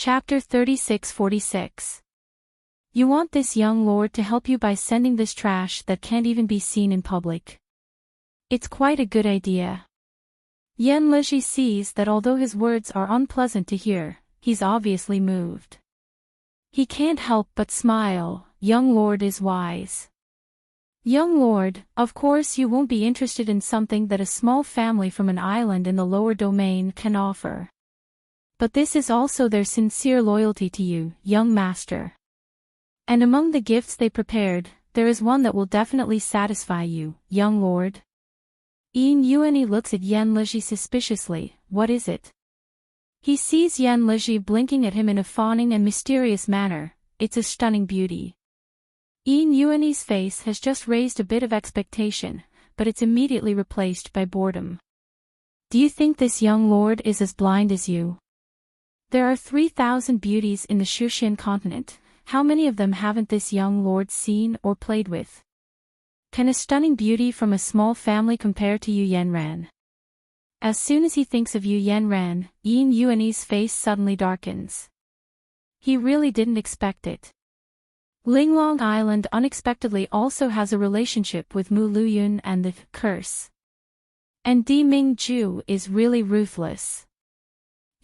Chapter 36-46. You want this young lord to help you by sending this trash that can't even be seen in public. It's quite a good idea. Enrich sees that although his words are unpleasant to hear, he's obviously moved. He can't help but smile. Young lord is wise. Young lord, of course you won't be interested in something that a small family from an island in the lower domain can offer. But this is also their sincere loyalty to you, young master. And among the gifts they prepared, there is one that will definitely satisfy you, young lord. Enrich looks at Enrich suspiciously. What is it? He sees Enrich blinking at him in a fawning and mysterious manner. It's a stunning beauty. Enrich's face has just raised a bit of expectation, but it's immediately replaced by boredom. Do you think this young lord is as blind as you? There are 3,000 beauties in the Shushan continent. How many of them haven't this young lord seen or played with? Can a stunning beauty from a small family compare to Yu Yanran? As soon as he thinks of Yu Yanran, Enrich's face suddenly darkens. He really didn't expect it. Linglong Island unexpectedly also has a relationship with Mu Luyun and the curse. And Di Mingju is really ruthless.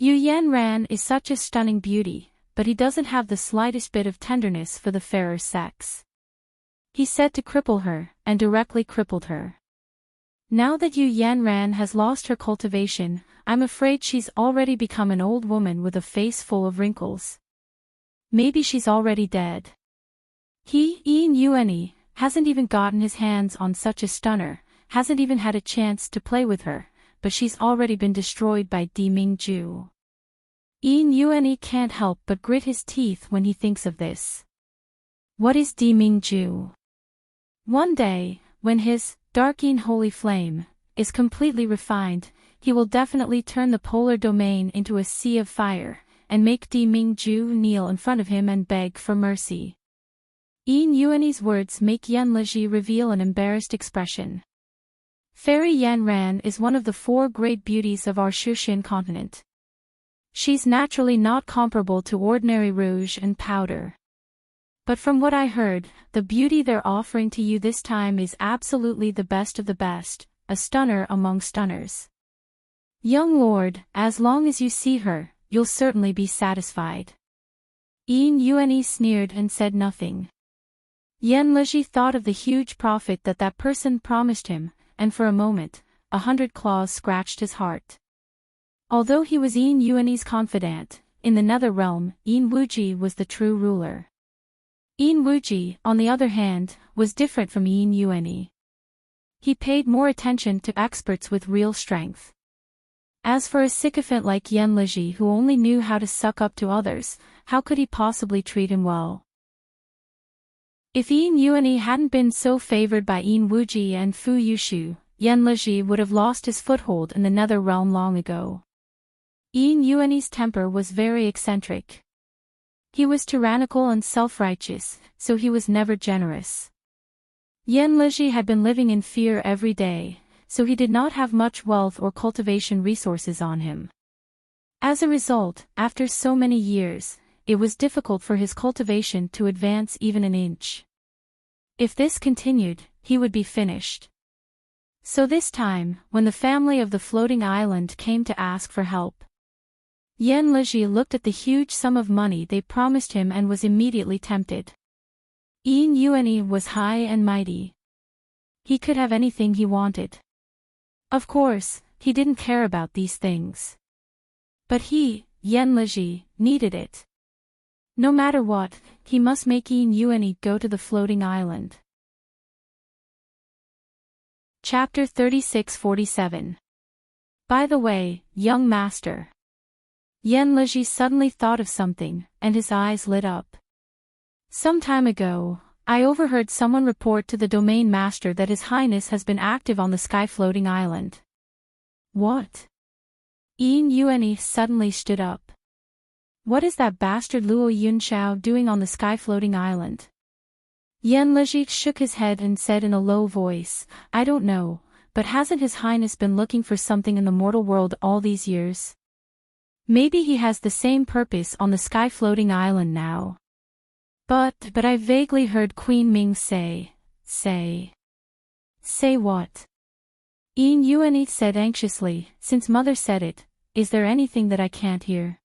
Yu Yanran is such a stunning beauty, but he doesn't have the slightest bit of tenderness for the fairer sex. He said to cripple her, and directly crippled her. Now that Yu Yanran has lost her cultivation, I'm afraid she's already become an old woman with a face full of wrinkles. Maybe she's already dead. Enrich hasn't even gotten his hands on such a stunner, hasn't even had a chance to play with her, but she's already been destroyed by Di Mingju. Enrich can't help but grit his teeth when he thinks of this. What is Di Mingju? One day, when his darking holy flame is completely refined, he will definitely turn the polar domain into a sea of fire, and make Di Mingju kneel in front of him and beg for mercy. Enrich's words make Enrich reveal an embarrassed expression. Fairy Yanran is one of the 4 great beauties of our Shushan continent. She's naturally not comparable to ordinary rouge and powder. But from what I heard, the beauty they're offering to you this time is absolutely the best of the best, a stunner among stunners. Young lord, as long as you see her, you'll certainly be satisfied. Enrich sneered and said nothing. Enrich thought of the huge profit that person promised him, and for a moment, 100 claws scratched his heart. Although he was Enrich's confidant, in the nether realm, Enrich was the true ruler. Enrich, on the other hand, was different from Enrich. He paid more attention to experts with real strength. As for a sycophant like Enrich who only knew how to suck up to others, how could he possibly treat him well? If Enrich hadn't been so favored by Enrich and Fu Yushu, Enrich would have lost his foothold in the nether realm long ago. Enrich's temper was very eccentric. He was tyrannical and self-righteous, so he was never generous. Enrich had been living in fear every day, so he did not have much wealth or cultivation resources on him. As a result, after so many years, it was difficult for his cultivation to advance even an inch. If this continued, he would be finished. So this time, when the family of the floating island came to ask for help, Enrich looked at the huge sum of money they promised him and was immediately tempted. Enrich was high and mighty. He could have anything he wanted. Of course, he didn't care about these things. But he, Enrich, needed it. No matter what, he must make Enrich go to the floating island. Chapter 36-47. By the way, young master. Enrich suddenly thought of something, and his eyes lit up. Some time ago, I overheard someone report to the domain master that His Highness has been active on the sky-floating island. What? Enrich suddenly stood up. What is that bastard Luo Yunxiao doing on the sky-floating island? Enrich shook his head and said in a low voice, I don't know, but hasn't His Highness been looking for something in the mortal world all these years? Maybe he has the same purpose on the sky-floating island now. But I vaguely heard Queen Ming say what? Yin Yuanyi said anxiously, since mother said it, is there anything that I can't hear?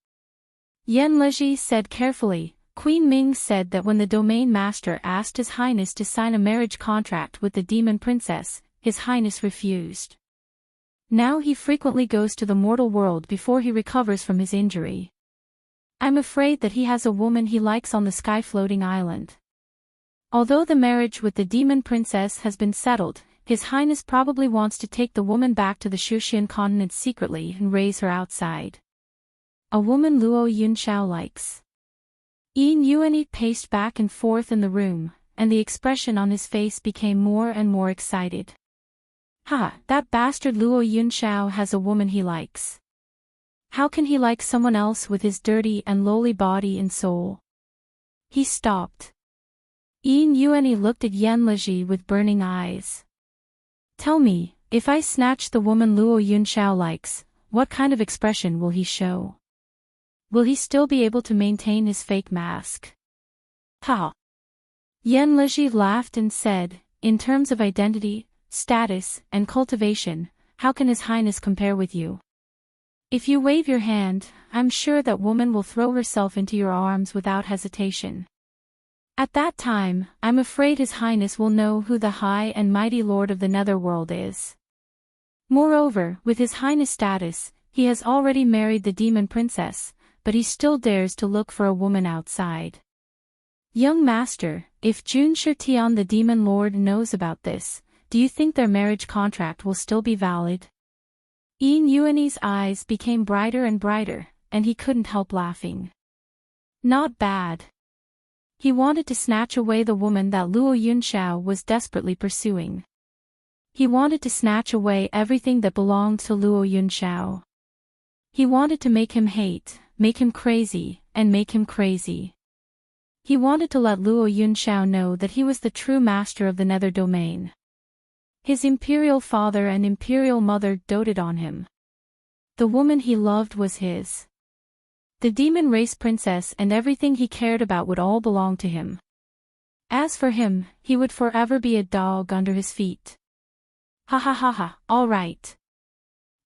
Yan Leji said carefully, Queen Ming said that when the domain master asked His Highness to sign a marriage contract with the demon princess, His Highness refused. Now he frequently goes to the mortal world before he recovers from his injury. I'm afraid that he has a woman he likes on the sky-floating island. Although the marriage with the demon princess has been settled, His Highness probably wants to take the woman back to the Shushan continent secretly and raise her outside. A woman Luo Yunxiao likes. Yin Yuanyi paced back and forth in the room, and the expression on his face became more and more excited. That bastard Luo Yunxiao has a woman he likes. How can he like someone else with his dirty and lowly body and soul? He stopped. Yin Yuanyi looked at Yan Leji with burning eyes. Tell me, if I snatch the woman Luo Yunxiao likes, what kind of expression will he show? Will he still be able to maintain his fake mask? Yan Leji laughed and said, in terms of identity, status, and cultivation, how can His Highness compare with you? If you wave your hand, I'm sure that woman will throw herself into your arms without hesitation. At that time, I'm afraid His Highness will know who the high and mighty Lord of the Netherworld is. Moreover, with His Highness' status, he has already married the demon princess, but he still dares to look for a woman outside. Young master, if Jun Shitian the demon lord knows about this, do you think their marriage contract will still be valid? Yin Yuanyi's eyes became brighter and brighter, and he couldn't help laughing. Not bad. He wanted to snatch away the woman that Luo Yunxiao was desperately pursuing. He wanted to snatch away everything that belonged to Luo Yunxiao. He wanted to make him hate, make him crazy, and make him crazy. He wanted to let Luo Yunxiao know that he was the true master of the nether domain. His imperial father and imperial mother doted on him. The woman he loved was his. The demon race princess and everything he cared about would all belong to him. As for him, he would forever be a dog under his feet. All right.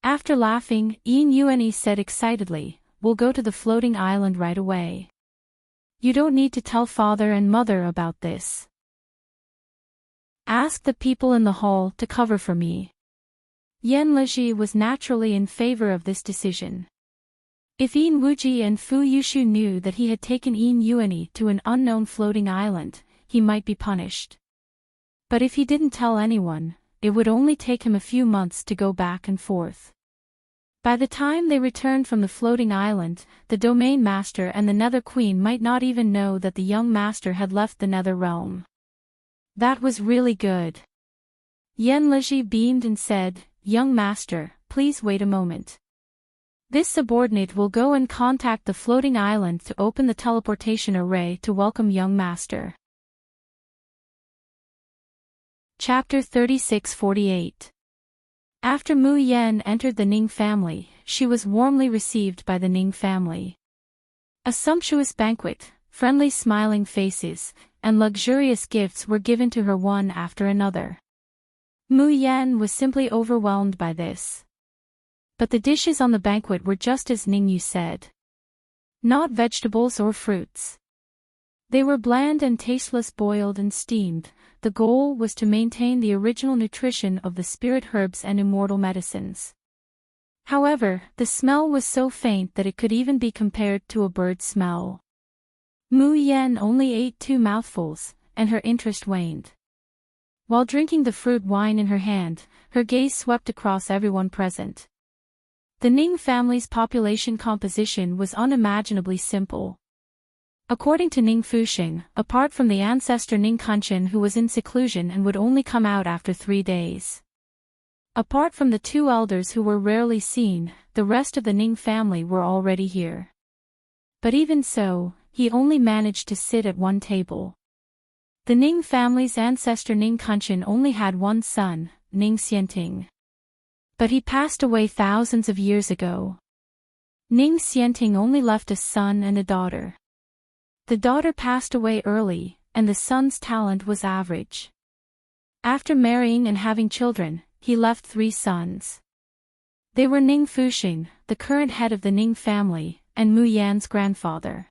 After laughing, Yin Yuanyi said excitedly, we'll go to the floating island right away. You don't need to tell father and mother about this. Ask the people in the hall to cover for me. Yan Leji was naturally in favor of this decision. If Yin Wuji and Fu Yushu knew that he had taken Yin Yuanyi to an unknown floating island, he might be punished. But if he didn't tell anyone, it would only take him a few months to go back and forth. By the time they returned from the floating island, the domain master and the Nether Queen might not even know that the young master had left the Nether realm. That was really good. Yan Leji beamed and said, Young master, please wait a moment. This subordinate will go and contact the floating island to open the teleportation array to welcome young master. Chapter 36-48. After Mu Yan entered the Ning family, she was warmly received by the Ning family. A sumptuous banquet, friendly smiling faces, and luxurious gifts were given to her one after another. Mu Yan was simply overwhelmed by this. But the dishes on the banquet were just as Ning Yu said. Not vegetables or fruits. They were bland and tasteless, boiled and steamed. The goal was to maintain the original nutrition of the spirit herbs and immortal medicines. However, the smell was so faint that it could even be compared to a bird's smell. Mu Yan only ate 2 mouthfuls, and her interest waned. While drinking the fruit wine in her hand, her gaze swept across everyone present. The Ning family's population composition was unimaginably simple. According to Ning Fuxing, apart from the ancestor Ning Kunchen who was in seclusion and would only come out after 3 days. Apart from the 2 elders who were rarely seen, the rest of the Ning family were already here. But even so, he only managed to sit at one table. The Ning family's ancestor Ning Kunchen only had one son, Ning Xianting. But he passed away thousands of years ago. Ning Xianting only left a son and a daughter. The daughter passed away early, and the son's talent was average. After marrying and having children, he left 3 sons. They were Ning Fuxing, the current head of the Ning family, and Mu Yan's grandfather,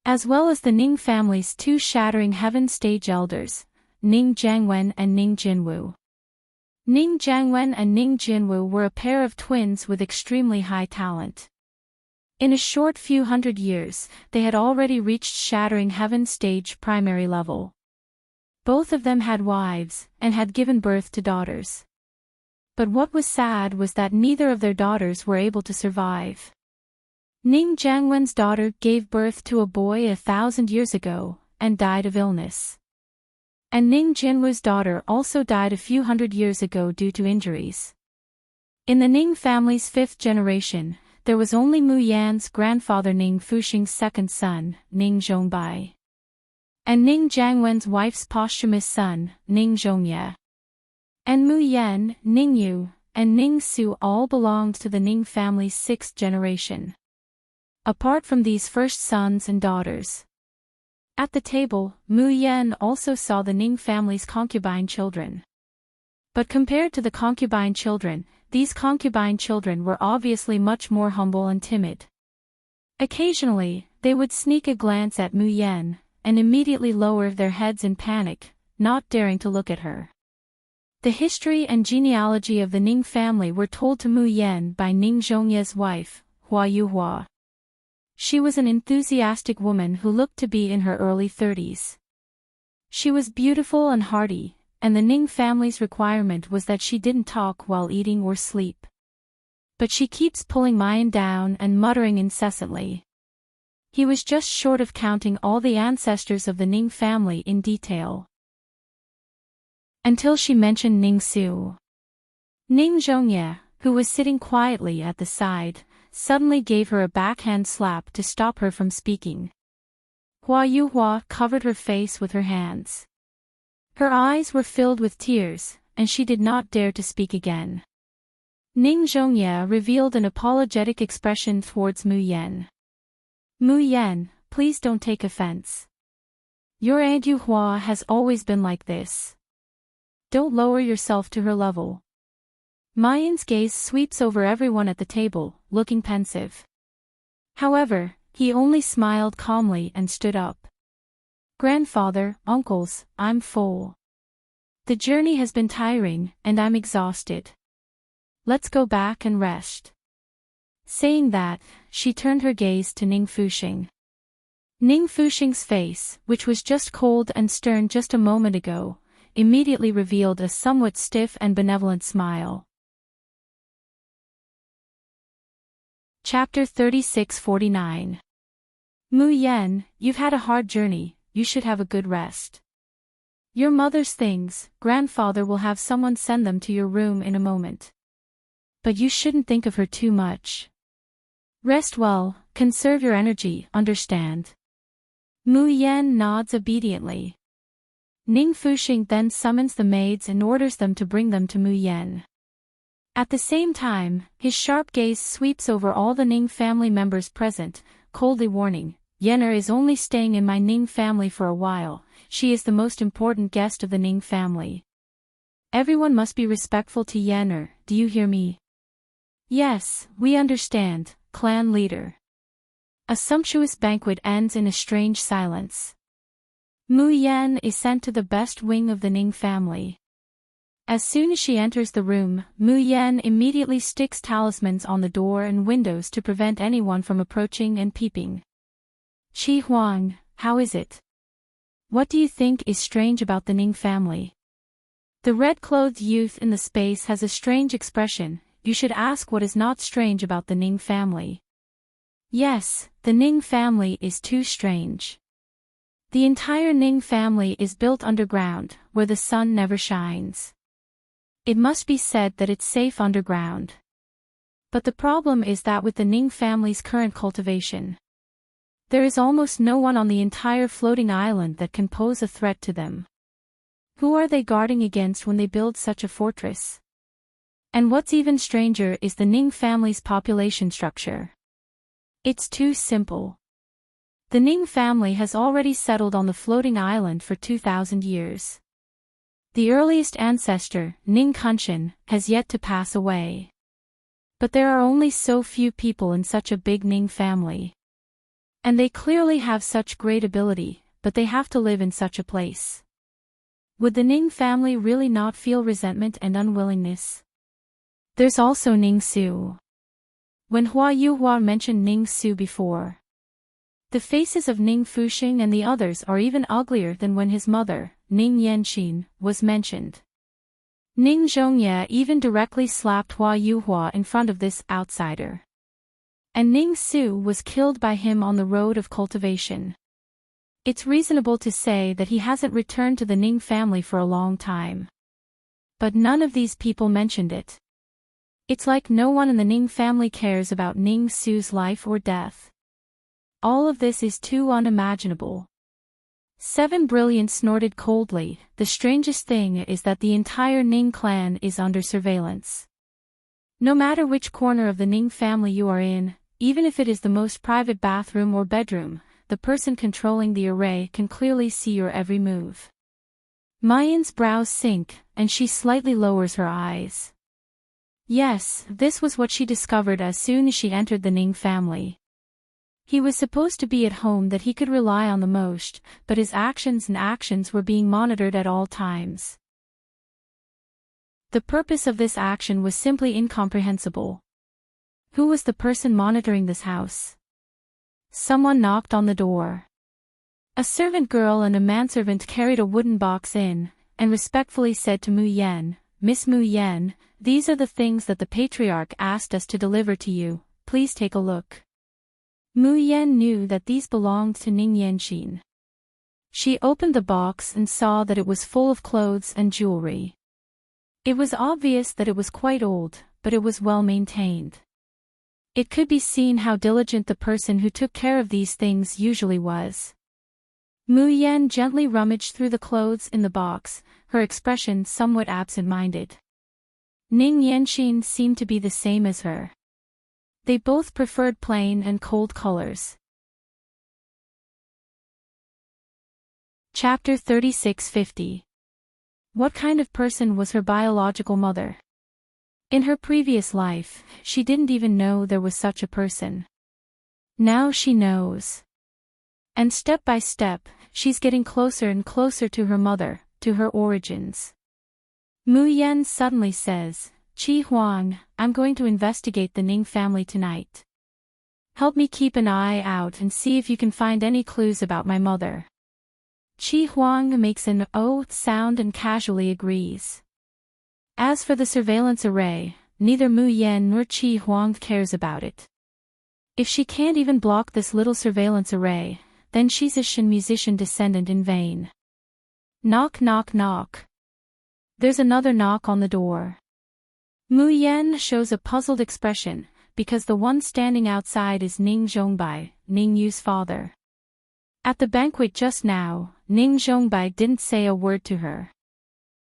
as well as the Ning family's 2 Shattering Heaven stage elders, Ning Jiangwen and Ning Jinwu. Ning Jiangwen and Ning Jinwu were a pair of twins with extremely high talent. In a short few hundred years, they had already reached Shattering Heaven stage primary level. Both of them had wives, and had given birth to daughters. But what was sad was that neither of their daughters were able to survive. Ning Jiangwen's daughter gave birth to a boy 1,000 years ago, and died of illness. And Ning Jinwu's daughter also died a few hundred years ago due to injuries. In the Ning family's 5th generation, there was only Mu Yan's grandfather Ning Fuxing's second son, Ning Zhongbai, and Ning Jiangwen's wife's posthumous son, Ning Zhongye. And Mu Yan, Ning Yu, and Ning Su all belonged to the Ning family's 6th generation. Apart from these first sons and daughters. At the table, Mu Yan also saw the Ning family's concubine children. But compared to the concubine children, these concubine children were obviously much more humble and timid. Occasionally, they would sneak a glance at Mu Yan, and immediately lower their heads in panic, not daring to look at her. The history and genealogy of the Ning family were told to Mu Yan by Ning Zhongye's wife, Hua Yuhua. She was an enthusiastic woman who looked to be in her early 30s. She was beautiful and hearty, and the Ning family's requirement was that she didn't talk while eating or sleep. But she keeps pulling Mayan down and muttering incessantly. He was just short of counting all the ancestors of the Ning family in detail. Until she mentioned Ning Su. Ning Zhongye, who was sitting quietly at the side, suddenly gave her a backhand slap to stop her from speaking. Hua Yuhua covered her face with her hands. Her eyes were filled with tears, and she did not dare to speak again. Ning Zhongye revealed an apologetic expression towards Mu Yan. Mu Yan, please don't take offense. Your Aunt Yuhua has always been like this. Don't lower yourself to her level. Mayan's gaze sweeps over everyone at the table, looking pensive. However, he only smiled calmly and stood up. Grandfather, uncles, I'm full. The journey has been tiring, and I'm exhausted. Let's go back and rest. Saying that, she turned her gaze to Ning Fuxing. Ning Fuxing's face, which was just cold and stern just a moment ago, immediately revealed a somewhat stiff and benevolent smile. Chapter 36-49. Mu Yan, you've had a hard journey, you should have a good rest. Your mother's things, grandfather will have someone send them to your room in a moment. But you shouldn't think of her too much. Rest well, conserve your energy, understand? Mu Yan nods obediently. Ning Fuxing then summons the maids and orders them to bring them to Mu Yan. At the same time, his sharp gaze sweeps over all the Ning family members present, coldly warning, Yen'er is only staying in my Ning family for a while, she is the most important guest of the Ning family. Everyone must be respectful to Yen'er, do you hear me? Yes, we understand, clan leader. A sumptuous banquet ends in a strange silence. Mu Yan is sent to the best wing of the Ning family. As soon as she enters the room, Mu Yan immediately sticks talismans on the door and windows to prevent anyone from approaching and peeping. Qi Huang, how is it? What do you think is strange about the Ning family? The red-clothed youth in the space has a strange expression, you should ask what is not strange about the Ning family. Yes, the Ning family is too strange. The entire Ning family is built underground, where the sun never shines. It must be said that it's safe underground. But the problem is that with the Ning family's current cultivation, there is almost no one on the entire floating island that can pose a threat to them. Who are they guarding against when they build such a fortress? And what's even stranger is the Ning family's population structure. It's too simple. The Ning family has already settled on the floating island for 2,000 years. The earliest ancestor, Ning Kunshin, has yet to pass away. But there are only so few people in such a big Ning family. And they clearly have such great ability, but they have to live in such a place. Would the Ning family really not feel resentment and unwillingness? There's also Ning Su. When Hua Yuhua mentioned Ning Su before, the faces of Ning Fuxing and the others are even uglier than when his mother, Ning Yanxin, was mentioned. Ning Zhongye even directly slapped Hua Yuhua in front of this outsider. And Ning Su was killed by him on the road of cultivation. It's reasonable to say that he hasn't returned to the Ning family for a long time. But none of these people mentioned it. It's like no one in the Ning family cares about Ning Su's life or death. All of this is too unimaginable. Seven Brilliant snorted coldly. The strangest thing is that the entire Ning clan is under surveillance. No matter which corner of the Ning family you are in, even if it is the most private bathroom or bedroom, the person controlling the array can clearly see your every move. Mayan's brows sink, and she slightly lowers her eyes. Yes, this was what she discovered as soon as she entered the Ning family. He was supposed to be at home that he could rely on the most, but his actions were being monitored at all times. The purpose of this action was simply incomprehensible. Who was the person monitoring this house? Someone knocked on the door. A servant girl and a manservant carried a wooden box in, and respectfully said to Mu Yan, "Miss Mu Yan, these are the things that the patriarch asked us to deliver to you, please take a look." Mu Yan knew that these belonged to Ning Yanxin. She opened the box and saw that it was full of clothes and jewelry. It was obvious that it was quite old, but it was well maintained. It could be seen how diligent the person who took care of these things usually was. Mu Yan gently rummaged through the clothes in the box, her expression somewhat absent-minded. Ning Yanxin seemed to be the same as her. They both preferred plain and cold colors. Chapter 3650. What kind of person was her biological mother? In her previous life, she didn't even know there was such a person. Now she knows. And step by step, she's getting closer and closer to her mother, to her origins. Mu Yan suddenly says, "Qi Huang, I'm going to investigate the Ning family tonight. Help me keep an eye out and see if you can find any clues about my mother." Qi Huang makes an "oh" sound and casually agrees. As for the surveillance array, neither Mu Yan nor Qi Huang cares about it. If she can't even block this little surveillance array, then she's a Shin musician descendant in vain. Knock knock knock. There's another knock on the door. Mu Yan shows a puzzled expression, because the one standing outside is Ning Zhongbai, Ning Yu's father. At the banquet just now, Ning Zhongbai didn't say a word to her.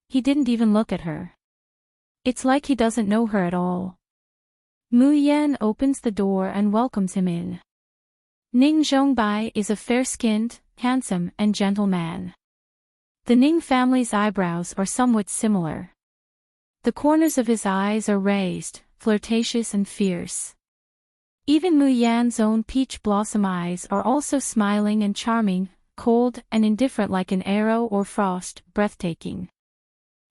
He didn't even look at her. It's like he doesn't know her at all. Mu Yan opens the door and welcomes him in. Ning Zhongbai is a fair-skinned, handsome and gentle man. The Ning family's eyebrows are somewhat similar. The corners of his eyes are raised, flirtatious and fierce. Even Mu Yan's own peach blossom eyes are also smiling and charming, cold and indifferent like an arrow or frost, breathtaking.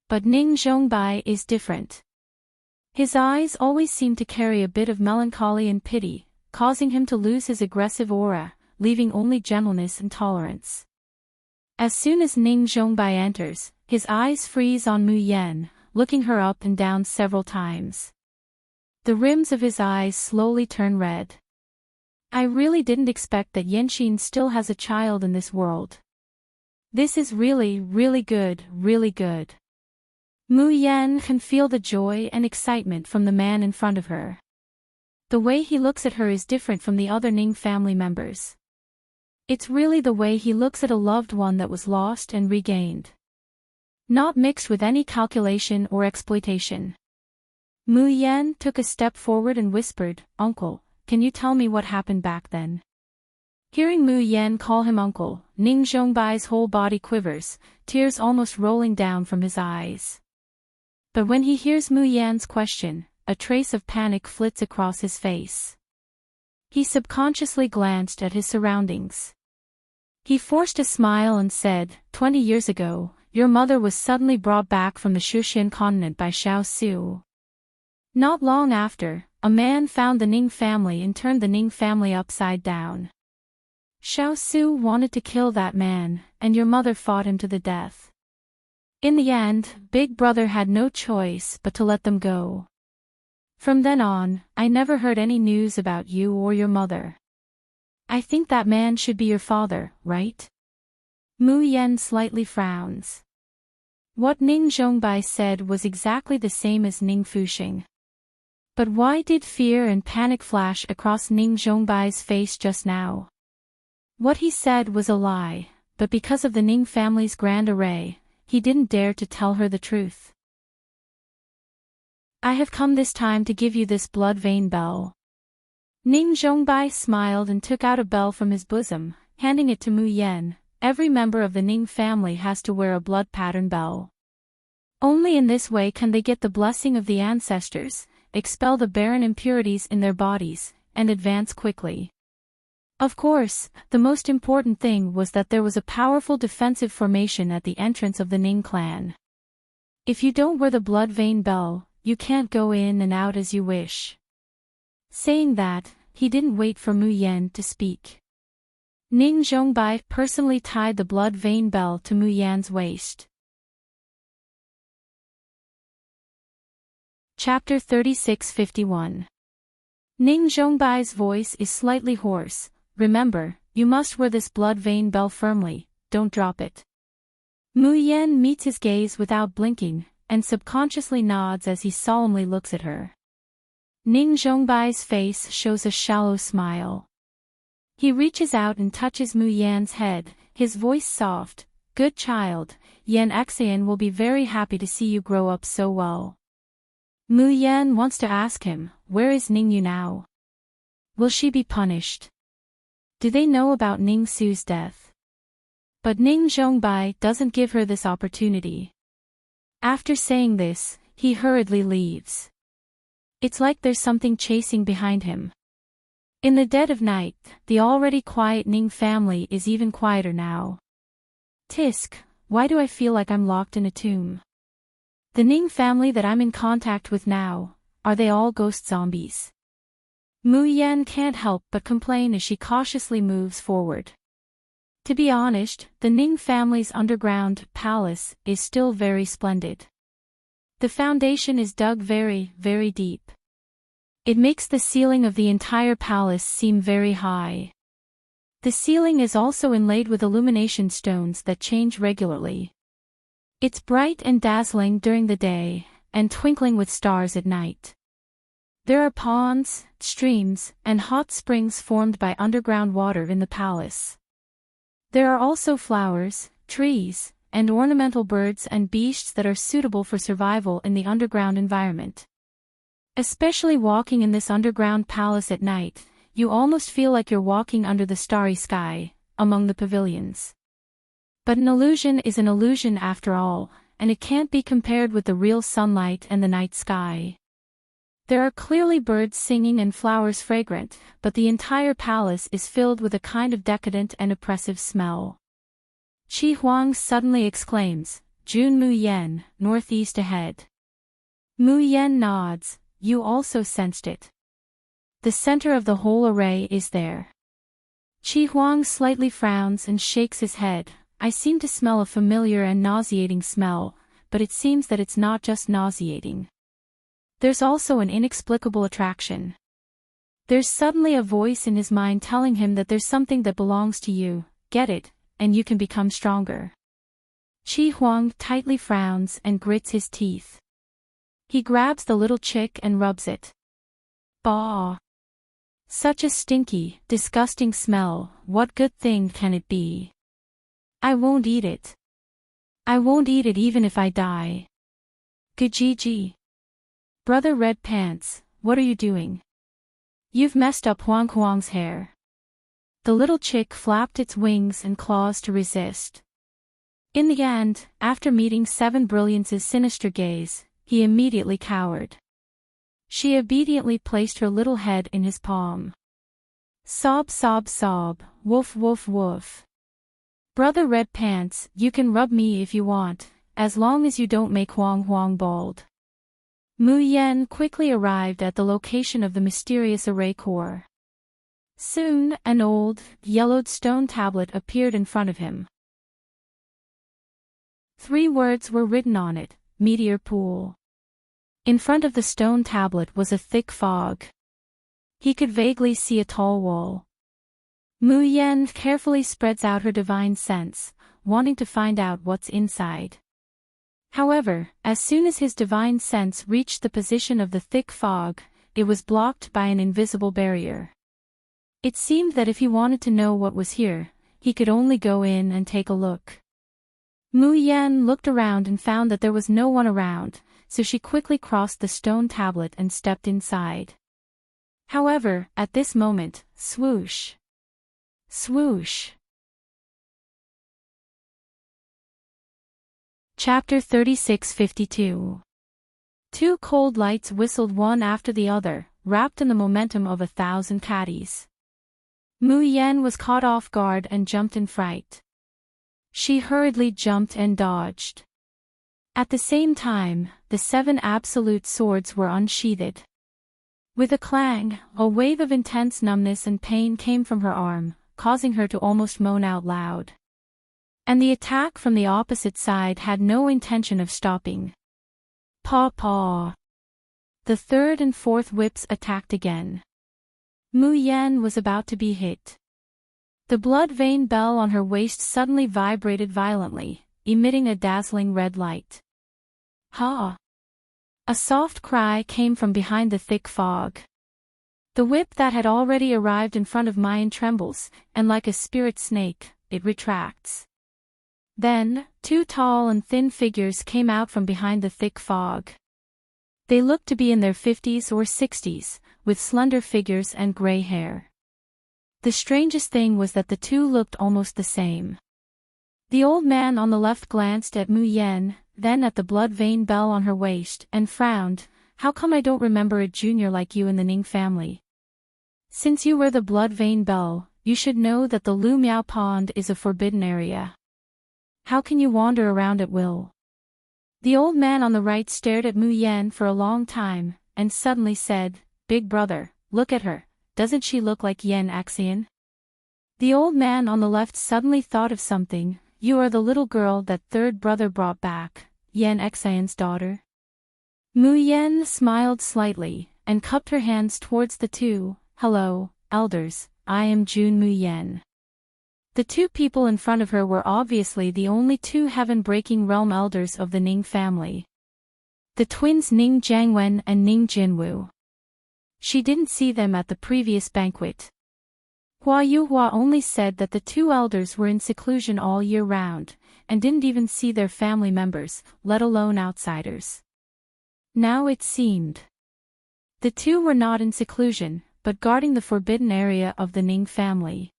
But Ning Zhongbai is different. His eyes always seem to carry a bit of melancholy and pity, causing him to lose his aggressive aura, leaving only gentleness and tolerance. As soon as Ning Zhongbai enters, his eyes freeze on Mu Yan, looking her up and down several times. The rims of his eyes slowly turn red. I really didn't expect that Yanxin still has a child in this world. This is really, really good, really good. Mu Yan can feel the joy and excitement from the man in front of her. The way he looks at her is different from the other Ning family members. It's really the way he looks at a loved one that was lost and regained. Not mixed with any calculation or exploitation. Mu Yan took a step forward and whispered, "Uncle, can you tell me what happened back then? Hearing Mu Yan call him uncle, Ning Zhongbai's whole body quivers, tears almost rolling down from his eyes. But when he hears Mu Yan's question, a trace of panic flits across his face. He subconsciously glanced at his surroundings. He forced a smile and said, 20 years ago, your mother was suddenly brought back from the Shushan continent by Xiao Su. Not long after, a man found the Ning family and turned the Ning family upside down. Xiao Su wanted to kill that man, and your mother fought him to the death. In the end, Big Brother had no choice but to let them go. From then on, I never heard any news about you or your mother. I think that man should be your father, right? Mu Yan slightly frowns. What Ning Zhongbai said was exactly the same as Ning Fuxing. But why did fear and panic flash across Ning Zhongbai's face just now? What he said was a lie, but because of the Ning family's grand array, he didn't dare to tell her the truth. I have come this time to give you this blood vein bell. Ning Zhongbai smiled and took out a bell from his bosom, handing it to Mu Yan. Every member of the Ning family has to wear a blood pattern bell. Only in this way can they get the blessing of the ancestors, expel the barren impurities in their bodies, and advance quickly. Of course, the most important thing was that there was a powerful defensive formation at the entrance of the Ning clan. If you don't wear the blood vein bell, you can't go in and out as you wish. Saying that, he didn't wait for Mu Yan to speak. Ning Zhongbai personally tied the blood vein bell to Mu Yan's waist. Chapter 36:51. Ning Zhongbai's voice is slightly hoarse. Remember, you must wear this blood vein bell firmly, don't drop it. Mu Yan meets his gaze without blinking, and subconsciously nods as he solemnly looks at her. Ning Zhongbai's face shows a shallow smile. He reaches out and touches Mu Yan's head, his voice soft. Good child, Yan Xian will be very happy to see you grow up so well. Mu Yan wants to ask him, where is Ning Yu now? Will she be punished? Do they know about Ning Su's death? But Ning Zhongbai doesn't give her this opportunity. After saying this, he hurriedly leaves. It's like there's something chasing behind him. In the dead of night, the already quiet Ning family is even quieter now. Tisk, why do I feel like I'm locked in a tomb? The Ning family that I'm in contact with now, are they all ghost zombies? Mu Yan can't help but complain as she cautiously moves forward. To be honest, the Ning family's underground palace is still very splendid. The foundation is dug very, very deep. It makes the ceiling of the entire palace seem very high. The ceiling is also inlaid with illumination stones that change regularly. It's bright and dazzling during the day, and twinkling with stars at night. There are ponds, streams, and hot springs formed by underground water in the palace. There are also flowers, trees, and ornamental birds and beasts that are suitable for survival in the underground environment. Especially walking in this underground palace at night, you almost feel like you're walking under the starry sky, among the pavilions. But an illusion is an illusion after all, and it can't be compared with the real sunlight and the night sky. There are clearly birds singing and flowers fragrant, but the entire palace is filled with a kind of decadent and oppressive smell. Qi Huang suddenly exclaims, Jun Mu Yan, northeast ahead. Mu Yan nods, you also sensed it. The center of the whole array is there. Qi Huang slightly frowns and shakes his head. I seem to smell a familiar and nauseating smell, but it seems that it's not just nauseating. There's also an inexplicable attraction. There's suddenly a voice in his mind telling him that there's something that belongs to you, get it, and you can become stronger. Qi Huang tightly frowns and grits his teeth. He grabs the little chick and rubs it. Bah! Such a stinky, disgusting smell, what good thing can it be? I won't eat it. I won't eat it even if I die. Gajiji. Brother Red Pants, what are you doing? You've messed up Huang Huang's hair. The little chick flapped its wings and claws to resist. In the end, after meeting Seven Brilliance's sinister gaze, he immediately cowered. She obediently placed her little head in his palm. Sob sob sob, woof woof woof. Brother Red Pants, you can rub me if you want, as long as you don't make Huang Huang bald. Mu Yen quickly arrived at the location of the mysterious array core. Soon, an old, yellowed stone tablet appeared in front of him. 3 words were written on it, Meteor Pool. In front of the stone tablet was a thick fog. He could vaguely see a tall wall. Mu Yen carefully spreads out her divine sense, wanting to find out what's inside. However, as soon as his divine sense reached the position of the thick fog, it was blocked by an invisible barrier. It seemed that if he wanted to know what was here, he could only go in and take a look. Mu Yen looked around and found that there was no one around, so she quickly crossed the stone tablet and stepped inside. However, at this moment, swoosh! Swoosh! Chapter 3652. 2 cold lights whistled one after the other, wrapped in the momentum of 1,000 caddies. Mu Yen was caught off guard and jumped in fright. She hurriedly jumped and dodged. At the same time, the 7 absolute swords were unsheathed. With a clang, a wave of intense numbness and pain came from her arm, causing her to almost moan out loud. And the attack from the opposite side had no intention of stopping. Paw paw. The 3rd and 4th whips attacked again. Mu Yen was about to be hit. The blood vein bell on her waist suddenly vibrated violently, emitting a dazzling red light. Ha! A soft cry came from behind the thick fog. The whip that had already arrived in front of Mayan trembles, and like a spirit snake, it retracts. Then, 2 tall and thin figures came out from behind the thick fog. They looked to be in their 50s or 60s, with slender figures and gray hair. The strangest thing was that the 2 looked almost the same. The old man on the left glanced at Mu Yen, then at the blood vein bell on her waist, and frowned. How come I don't remember a junior like you in the Ning family? Since you were the blood vein bell, you should know that the Lu Miao Pond is a forbidden area. How can you wander around at will? The old man on the right stared at Mu Yen for a long time, and suddenly said, Big brother, look at her, doesn't she look like Yen Axian? The old man on the left suddenly thought of something. You are the little girl that 3rd brother brought back, Yen Axian's daughter. Mu Yen smiled slightly, and cupped her hands towards the 2. Hello, elders, I am Jun Mu Yen. The 2 people in front of her were obviously the only 2 heaven-breaking realm elders of the Ning family. The twins Ning Jiangwen and Ning Jinwu. She didn't see them at the previous banquet. Hua Yuhua only said that the 2 elders were in seclusion all year round, and didn't even see their family members, let alone outsiders. Now it seemed. The 2 were not in seclusion, but guarding the forbidden area of the Ning family.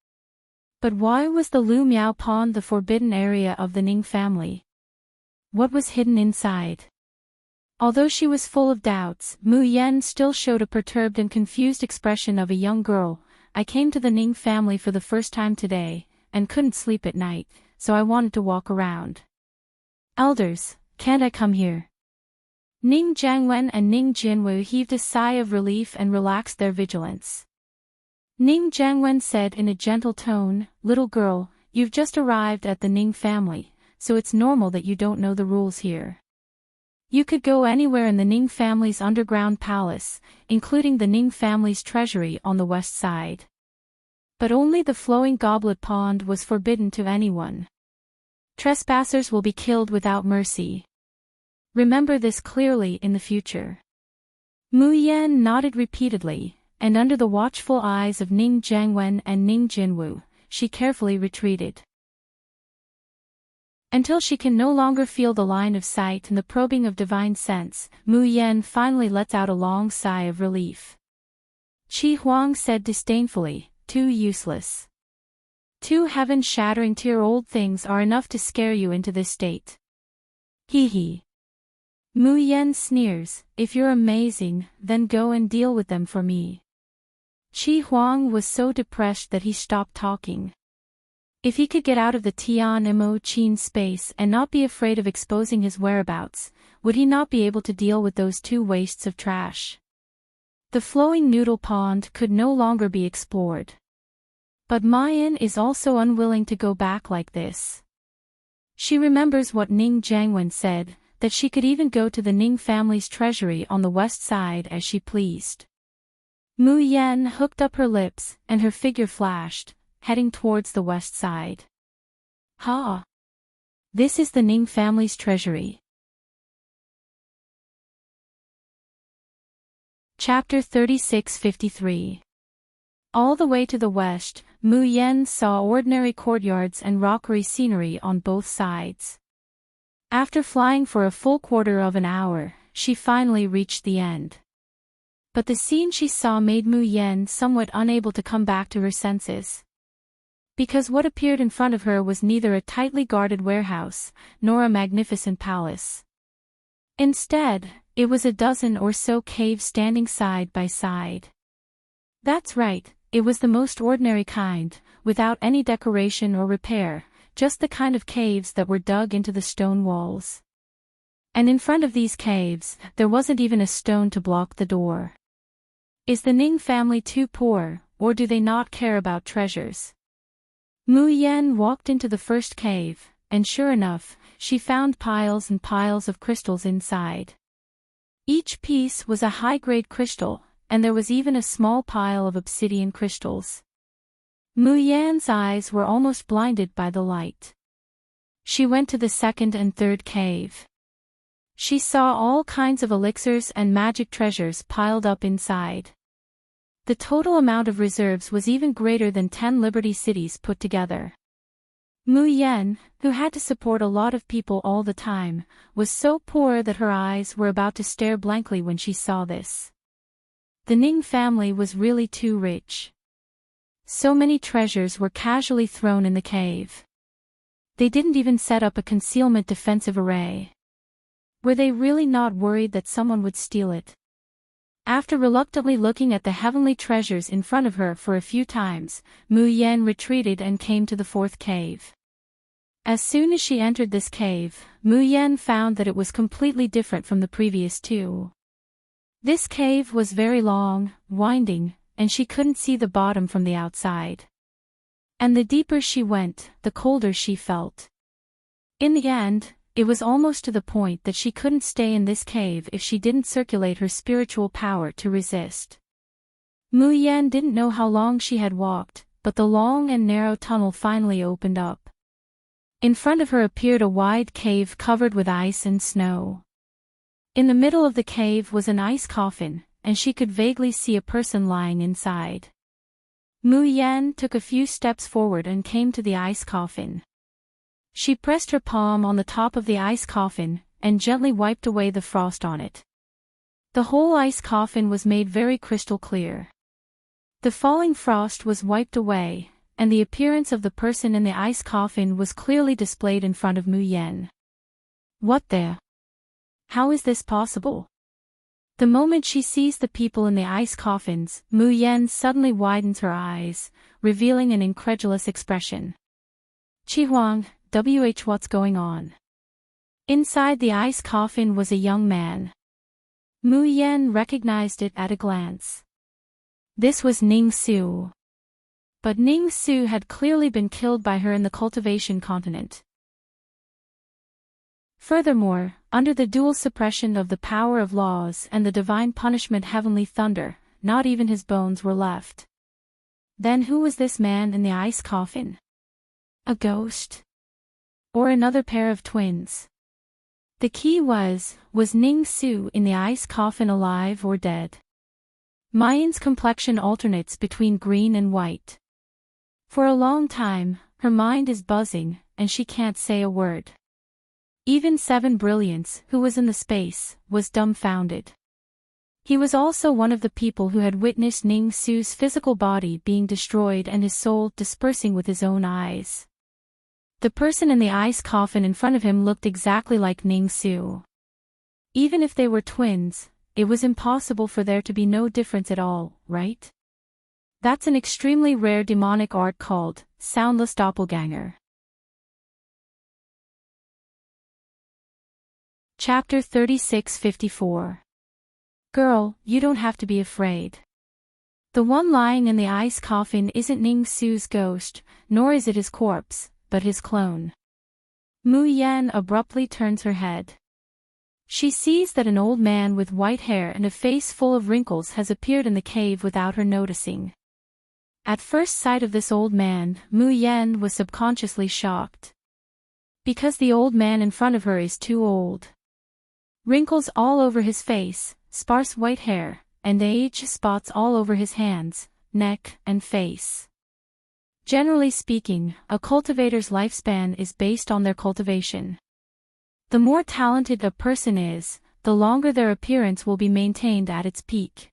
But why was the Lu Miao Pond the forbidden area of the Ning family? What was hidden inside? Although she was full of doubts, Mu Yen still showed a perturbed and confused expression of a young girl. I came to the Ning family for the first time today, and couldn't sleep at night, so I wanted to walk around. Elders, can't I come here? Ning Jiangwen and Ning Jinwu heaved a sigh of relief and relaxed their vigilance. Ning Jiangwen said in a gentle tone, Little girl, you've just arrived at the Ning family, so it's normal that you don't know the rules here. You could go anywhere in the Ning family's underground palace, including the Ning family's treasury on the west side. But only the flowing goblet pond was forbidden to anyone. Trespassers will be killed without mercy. Remember this clearly in the future. Mu Yen nodded repeatedly, and under the watchful eyes of Ning Jiangwen and Ning Jinwu, she carefully retreated. Until she can no longer feel the line of sight and the probing of divine sense, Mu Yen finally lets out a long sigh of relief. Qi Huang said disdainfully, too useless. 2 heaven-shattering tier-old things are enough to scare you into this state. Hee hee. Mu Yen sneers, if you're amazing, then go and deal with them for me. Qi Huang was so depressed that he stopped talking. If he could get out of the Tian Mo Qin space and not be afraid of exposing his whereabouts, would he not be able to deal with those 2 wastes of trash? The flowing noodle pond could no longer be explored. But Mayan is also unwilling to go back like this. She remembers what Ning Jiangwen said, that she could even go to the Ning family's treasury on the west side as she pleased. Mu Yen hooked up her lips, and her figure flashed, heading towards the west side. Ha! This is the Ning family's treasury. Chapter 3653. All the way to the west, Mu Yen saw ordinary courtyards and rockery scenery on both sides. After flying for a full quarter of an hour, she finally reached the end. But the scene she saw made Mu Yen somewhat unable to come back to her senses. Because what appeared in front of her was neither a tightly guarded warehouse, nor a magnificent palace. Instead, it was a dozen or so caves standing side by side. That's right, it was the most ordinary kind, without any decoration or repair, just the kind of caves that were dug into the stone walls. And in front of these caves, there wasn't even a stone to block the door. Is the Ning family too poor, or do they not care about treasures? Mu Yen walked into the first cave, and sure enough, she found piles and piles of crystals inside. Each piece was a high-grade crystal, and there was even a small pile of obsidian crystals. Mu Yan's eyes were almost blinded by the light. She went to the second and third cave. She saw all kinds of elixirs and magic treasures piled up inside. The total amount of reserves was even greater than 10 Liberty cities put together. Mu Yen, who had to support a lot of people all the time, was so poor that her eyes were about to stare blankly when she saw this. The Ning family was really too rich. So many treasures were casually thrown in the cave. They didn't even set up a concealment defensive array. Were they really not worried that someone would steal it? After reluctantly looking at the heavenly treasures in front of her for a few times, Mu Yen retreated and came to the fourth cave. As soon as she entered this cave, Mu Yen found that it was completely different from the previous 2. This cave was very long, winding, and she couldn't see the bottom from the outside. And the deeper she went, the colder she felt. In the end, it was almost to the point that she couldn't stay in this cave if she didn't circulate her spiritual power to resist. Mu Yen didn't know how long she had walked, but the long and narrow tunnel finally opened up. In front of her appeared a wide cave covered with ice and snow. In the middle of the cave was an ice coffin, and she could vaguely see a person lying inside. Mu Yen took a few steps forward and came to the ice coffin. She pressed her palm on the top of the ice coffin, and gently wiped away the frost on it. The whole ice coffin was made very crystal clear. The falling frost was wiped away, and the appearance of the person in the ice coffin was clearly displayed in front of Mu Yen. What the? How is this possible? The moment she sees the people in the ice coffins, Mu Yen suddenly widens her eyes, revealing an incredulous expression. Qi Huang, what's going on? Inside the ice coffin was a young man. Mu Yen recognized it at a glance. This was Ning Su. But Ning Su had clearly been killed by her in the cultivation continent. Furthermore, under the dual suppression of the power of laws and the divine punishment heavenly thunder, not even his bones were left. Then who was this man in the ice coffin? A ghost? Or another pair of twins? The key was Ning Su in the ice coffin alive or dead? Mayan's complexion alternates between green and white. For a long time, her mind is buzzing, and she can't say a word. Even Seven Brilliance, who was in the space, was dumbfounded. He was also one of the people who had witnessed Ning Su's physical body being destroyed and his soul dispersing with his own eyes. The person in the ice coffin in front of him looked exactly like Ning Su. Even if they were twins, it was impossible for there to be no difference at all, right? That's an extremely rare demonic art called soundless doppelganger. Chapter 36-54. Girl, you don't have to be afraid. The one lying in the ice coffin isn't Ning Su's ghost, nor is it his corpse, but his clone. Mu Yan abruptly turns her head. She sees that an old man with white hair and a face full of wrinkles has appeared in the cave without her noticing. At first sight of this old man, Mu Yan was subconsciously shocked. Because the old man in front of her is too old. Wrinkles all over his face, sparse white hair, and age spots all over his hands, neck, and face. Generally speaking, a cultivator's lifespan is based on their cultivation. The more talented a person is, the longer their appearance will be maintained at its peak.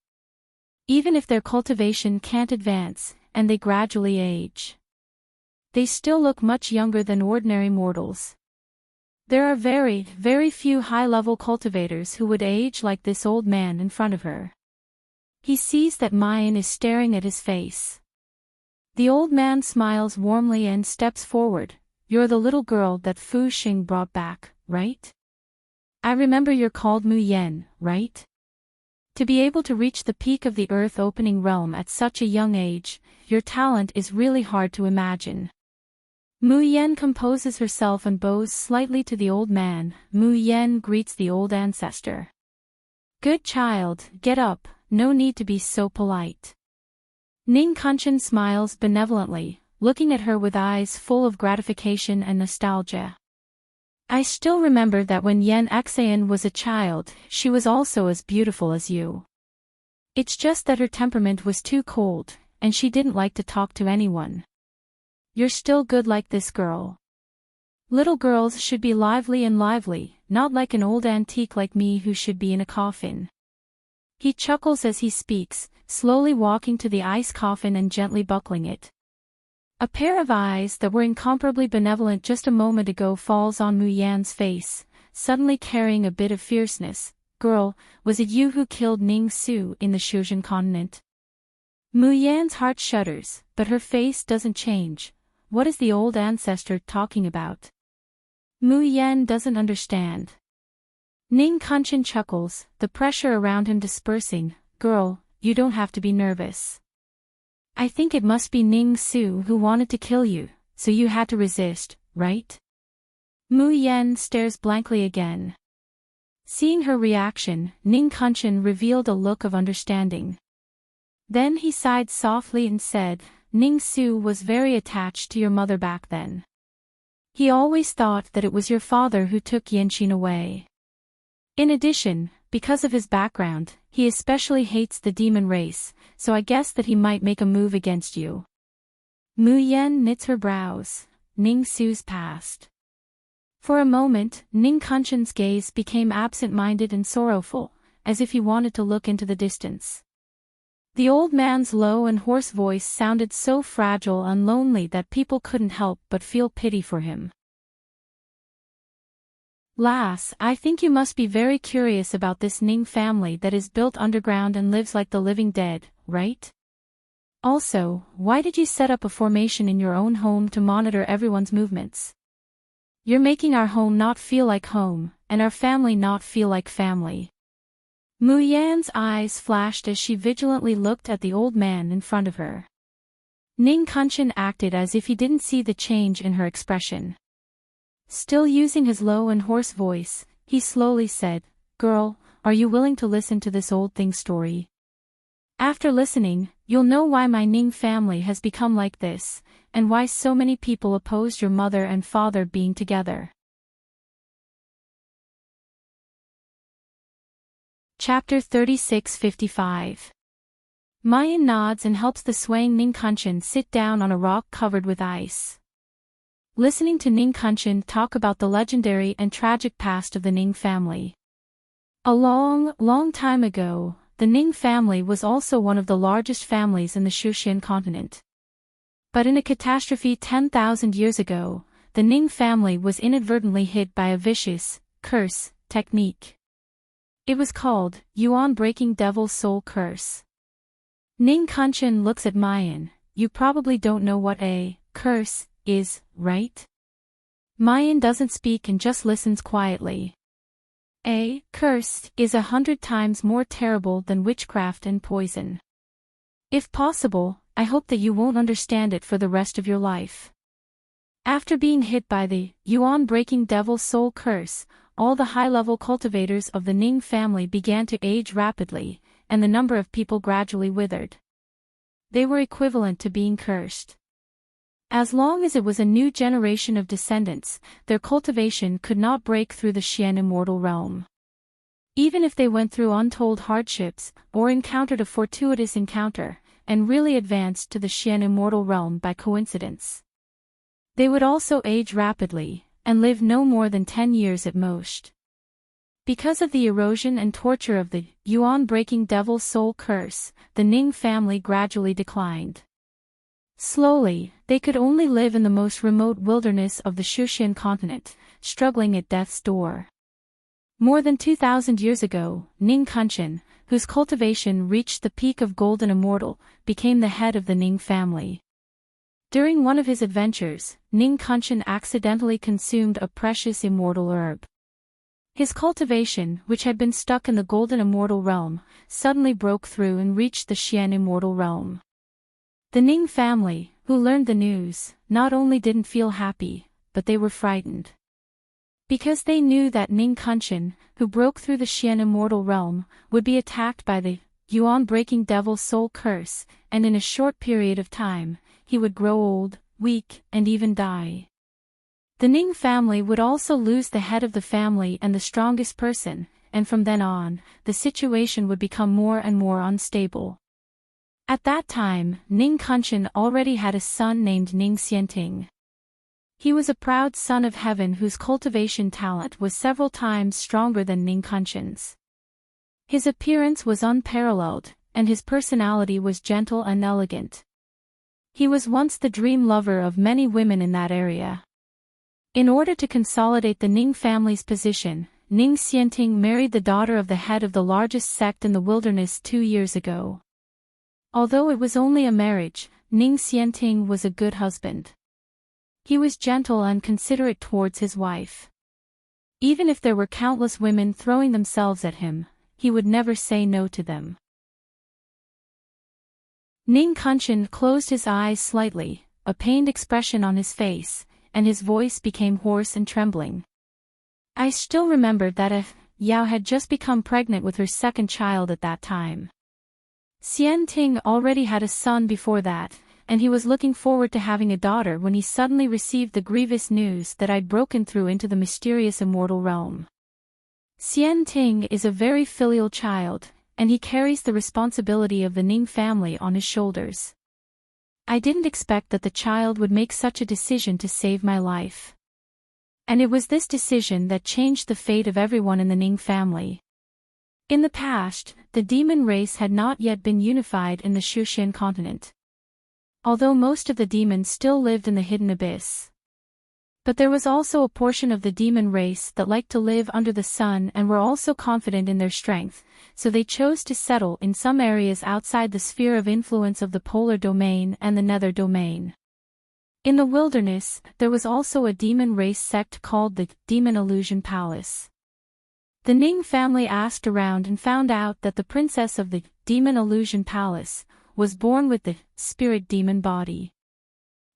Even if their cultivation can't advance, and they gradually age, they still look much younger than ordinary mortals. There are very, very few high-level cultivators who would age like this old man in front of her. He sees that Mayan is staring at his face. The old man smiles warmly and steps forward. You're the little girl that Fu Xing brought back, right? I remember you're called Mu Yan, right? To be able to reach the peak of the earth-opening realm at such a young age, your talent is really hard to imagine. Mu Yan composes herself and bows slightly to the old man. Mu Yan greets the old ancestor. Good child, get up, no need to be so polite. Ning Kunchen smiles benevolently, looking at her with eyes full of gratification and nostalgia. I still remember that when Yan Xayan was a child, she was also as beautiful as you. It's just that her temperament was too cold, and she didn't like to talk to anyone. You're still good like this girl. Little girls should be lively and lively, not like an old antique like me who should be in a coffin. He chuckles as he speaks, slowly walking to the ice coffin and gently buckling it. A pair of eyes that were incomparably benevolent just a moment ago falls on Mu Yan's face, suddenly carrying a bit of fierceness. Girl, was it you who killed Ning Su in the Shuzhen continent? Mu Yan's heart shudders, but her face doesn't change. What is the old ancestor talking about? Mu Yan doesn't understand. Ning Kunchen chuckles, the pressure around him dispersing. Girl, you don't have to be nervous. I think it must be Ning Su who wanted to kill you, so you had to resist, right? Mu Yan stares blankly again. Seeing her reaction, Ning Kunchen revealed a look of understanding. Then he sighed softly and said, Ning Su was very attached to your mother back then. He always thought that it was your father who took Yanqin away. In addition, because of his background, he especially hates the demon race, so I guess that he might make a move against you. Mu Yan knits her brows. Ning Su's past. For a moment, Ning Kunchen's gaze became absent-minded and sorrowful, as if he wanted to look into the distance. The old man's low and hoarse voice sounded so fragile and lonely that people couldn't help but feel pity for him. Lass, I think you must be very curious about this Ning family that is built underground and lives like the living dead, right? Also, why did you set up a formation in your own home to monitor everyone's movements? You're making our home not feel like home, and our family not feel like family. Mu Yan's eyes flashed as she vigilantly looked at the old man in front of her. Ning Kunchen acted as if he didn't see the change in her expression. Still using his low and hoarse voice, he slowly said, Girl, are you willing to listen to this old thing story? After listening, you'll know why my Ning family has become like this, and why so many people opposed your mother and father being together. Chapter 36-55. Mayan nods and helps the swaying Ning Kunchen sit down on a rock covered with ice. Listening to Ning Kunchen talk about the legendary and tragic past of the Ning family. A long, long time ago, the Ning family was also one of the largest families in the Shushan continent. But in a catastrophe 10,000 years ago, the Ning family was inadvertently hit by a vicious curse technique. It was called Yuan-breaking Devil's Soul Curse. Ning Kunshan looks at Mayan. You probably don't know what a curse is, right? Mayan doesn't speak and just listens quietly. A curse is 100 times more terrible than witchcraft and poison. If possible, I hope that you won't understand it for the rest of your life. After being hit by the Yuan-breaking Devil's Soul Curse, all the high-level cultivators of the Ning family began to age rapidly, and the number of people gradually withered. They were equivalent to being cursed. As long as it was a new generation of descendants, their cultivation could not break through the Xian immortal realm. Even if they went through untold hardships, or encountered a fortuitous encounter, and really advanced to the Xian immortal realm by coincidence, they would also age rapidly, and live no more than 10 years at most. Because of the erosion and torture of the Yuan-breaking Devil's Soul Curse, the Ning family gradually declined. Slowly, they could only live in the most remote wilderness of the Shushan continent, struggling at death's door. More than 2,000 years ago, Ning Kunshan, whose cultivation reached the peak of Golden Immortal, became the head of the Ning family. During one of his adventures, Ning Kunshan accidentally consumed a precious immortal herb. His cultivation, which had been stuck in the Golden Immortal realm, suddenly broke through and reached the Xian immortal realm. The Ning family, who learned the news, not only didn't feel happy, but they were frightened. Because they knew that Ning Kunshan, who broke through the Xian immortal realm, would be attacked by the Yuan-breaking Devil's Soul Curse, and in a short period of time, he would grow old, weak, and even die. The Ning family would also lose the head of the family and the strongest person, and from then on, the situation would become more and more unstable. At that time, Ning Kunshan already had a son named Enchanting. He was a proud son of heaven whose cultivation talent was several times stronger than Ning Kunshan's. His appearance was unparalleled, and his personality was gentle and elegant. He was once the dream lover of many women in that area. In order to consolidate the Ning family's position, Enchanting married the daughter of the head of the largest sect in the wilderness 2 years ago. Although it was only a marriage, Enchanting was a good husband. He was gentle and considerate towards his wife. Even if there were countless women throwing themselves at him, he would never say no to them. Ning Kunshan closed his eyes slightly, a pained expression on his face, and his voice became hoarse and trembling. I still remembered that Yao had just become pregnant with her second child at that time. Xianting already had a son before that, and he was looking forward to having a daughter when he suddenly received the grievous news that I'd broken through into the mysterious immortal realm. Xianting is a very filial child, and he carries the responsibility of the Ning family on his shoulders. I didn't expect that the child would make such a decision to save my life. And it was this decision that changed the fate of everyone in the Ning family. In the past, the demon race had not yet been unified in the Shushan continent. Although most of the demons still lived in the hidden abyss. But there was also a portion of the demon race that liked to live under the sun and were also confident in their strength, so they chose to settle in some areas outside the sphere of influence of the polar domain and the nether domain. In the wilderness, there was also a demon race sect called the Demon Illusion Palace. The Ning family asked around and found out that the princess of the Demon Illusion Palace was born with the spirit demon body.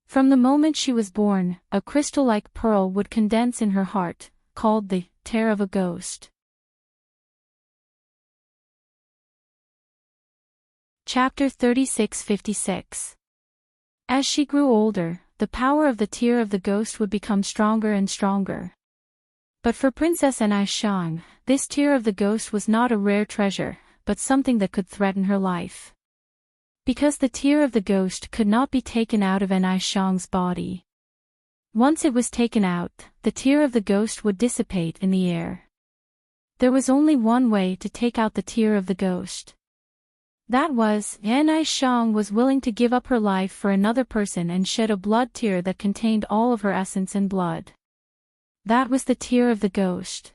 From the moment she was born, a crystal-like pearl would condense in her heart, called the tear of a ghost. Chapter 3656. As she grew older, the power of the tear of the ghost would become stronger and stronger. But for Princess Enrich, this tear of the ghost was not a rare treasure, but something that could threaten her life. Because the tear of the ghost could not be taken out of Enrich's body. Once it was taken out, the tear of the ghost would dissipate in the air. There was only one way to take out the tear of the ghost. That was, Enrich was willing to give up her life for another person and shed a blood tear that contained all of her essence and blood. That was the tear of the ghost.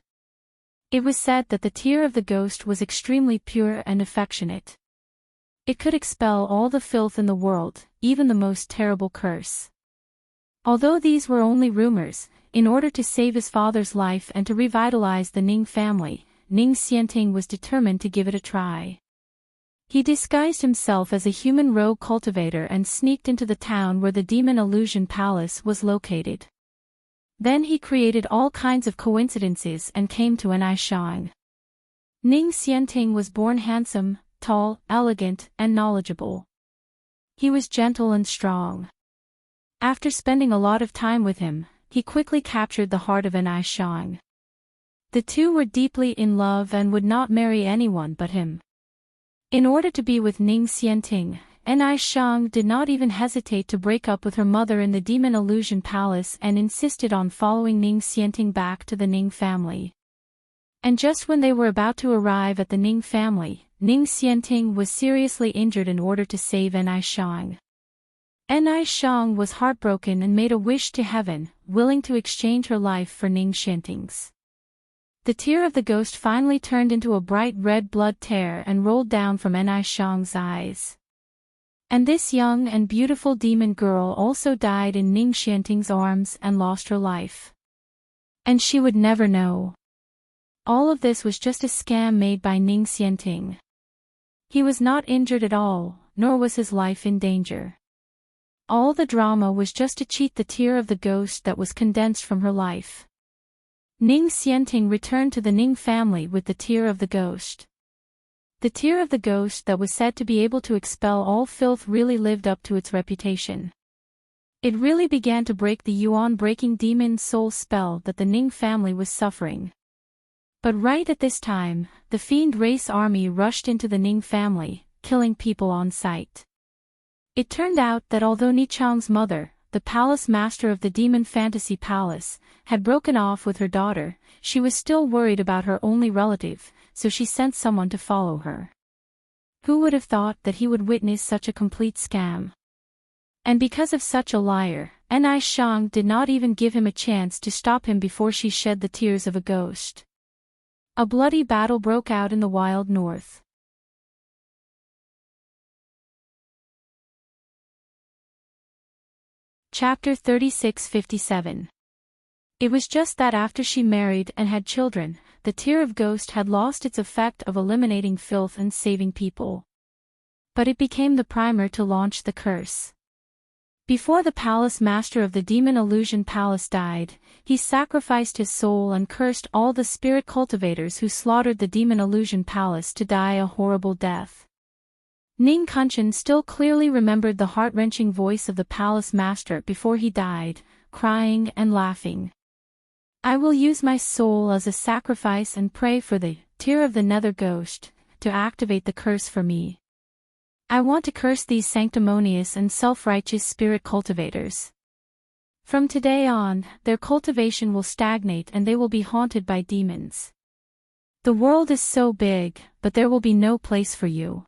It was said that the tear of the ghost was extremely pure and affectionate. It could expel all the filth in the world, even the most terrible curse. Although these were only rumors, in order to save his father's life and to revitalize the Ning family, Enchanting was determined to give it a try. He disguised himself as a human rogue cultivator and sneaked into the town where the demon illusion palace was located. Then he created all kinds of coincidences and came to Enchanting. Enchanting was born handsome, tall, elegant, and knowledgeable. He was gentle and strong. After spending a lot of time with him, he quickly captured the heart of Enchanting. The two were deeply in love and would not marry anyone but him. In order to be with Enchanting, Enchanting did not even hesitate to break up with her mother in the Demon Illusion Palace and insisted on following Enchanting back to the Ning family. And just when they were about to arrive at the Ning family, Enchanting was seriously injured in order to save Enchanting. Enchanting was heartbroken and made a wish to heaven, willing to exchange her life for Enchanting's. The tear of the ghost finally turned into a bright red blood tear and rolled down from Enchanting's eyes. And this young and beautiful demon girl also died in Enchanting's arms and lost her life. And she would never know. All of this was just a scam made by Enchanting. He was not injured at all, nor was his life in danger. All the drama was just to cheat the tear of the ghost that was condensed from her life. Enchanting returned to the Ning family with the tear of the ghost. The tear of the ghost that was said to be able to expel all filth really lived up to its reputation. It really began to break the yuan-breaking demon soul spell that the Ning family was suffering. But right at this time, the fiend race army rushed into the Ning family, killing people on sight. It turned out that although Nichang's mother, the palace master of the demon fantasy palace, had broken off with her daughter, she was still worried about her only relative, so she sent someone to follow her. Who would have thought that he would witness such a complete scam? And because of such a liar, Enchanting did not even give him a chance to stop him before she shed the tears of a ghost. A bloody battle broke out in the wild north. Chapter 3657. It was just that after she married and had children, the tear of ghost had lost its effect of eliminating filth and saving people. But it became the primer to launch the curse. Before the palace master of the demon illusion palace died, he sacrificed his soul and cursed all the spirit cultivators who slaughtered the demon illusion palace to die a horrible death. Enchanting still clearly remembered the heart-wrenching voice of the palace master before he died, crying and laughing. I will use my soul as a sacrifice and pray for the tear of the nether ghost to activate the curse for me. I want to curse these sanctimonious and self-righteous spirit cultivators. From today on, their cultivation will stagnate and they will be haunted by demons. The world is so big, but there will be no place for you.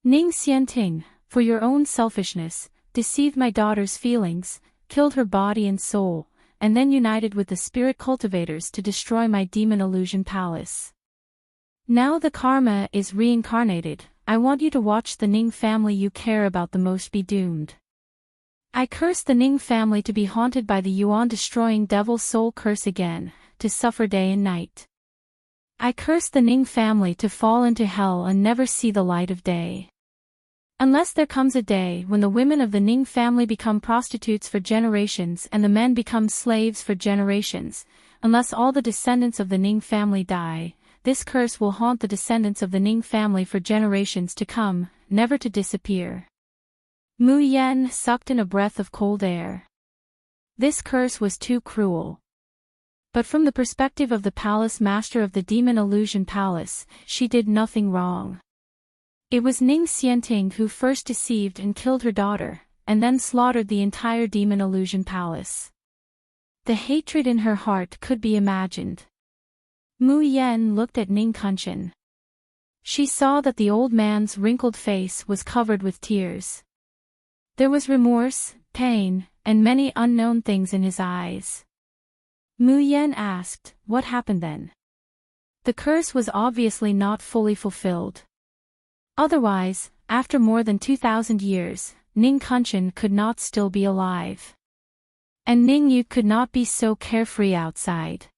Enchanting, for your own selfishness, deceived my daughter's feelings, killed her body and soul, and then united with the spirit cultivators to destroy my demon illusion palace. Now the karma is reincarnated. I want you to watch the Ning family you care about the most be doomed. I curse the Ning family to be haunted by the yuan-destroying devil soul curse again, to suffer day and night. I curse the Ning family to fall into hell and never see the light of day. Unless there comes a day when the women of the Ning family become prostitutes for generations and the men become slaves for generations, unless all the descendants of the Ning family die, this curse will haunt the descendants of the Ning family for generations to come, never to disappear. Mu Yen sucked in a breath of cold air. This curse was too cruel. But from the perspective of the palace master of the demon illusion palace, she did nothing wrong. It was Enchanting who first deceived and killed her daughter, and then slaughtered the entire demon illusion palace. The hatred in her heart could be imagined. Mu Yen looked at Enchanting. She saw that the old man's wrinkled face was covered with tears. There was remorse, pain, and many unknown things in his eyes. Mu Yan asked, "What happened then?" The curse was obviously not fully fulfilled. Otherwise, after more than 2,000 years, Ning Kunchen could not still be alive. And Ning Yu could not be so carefree outside.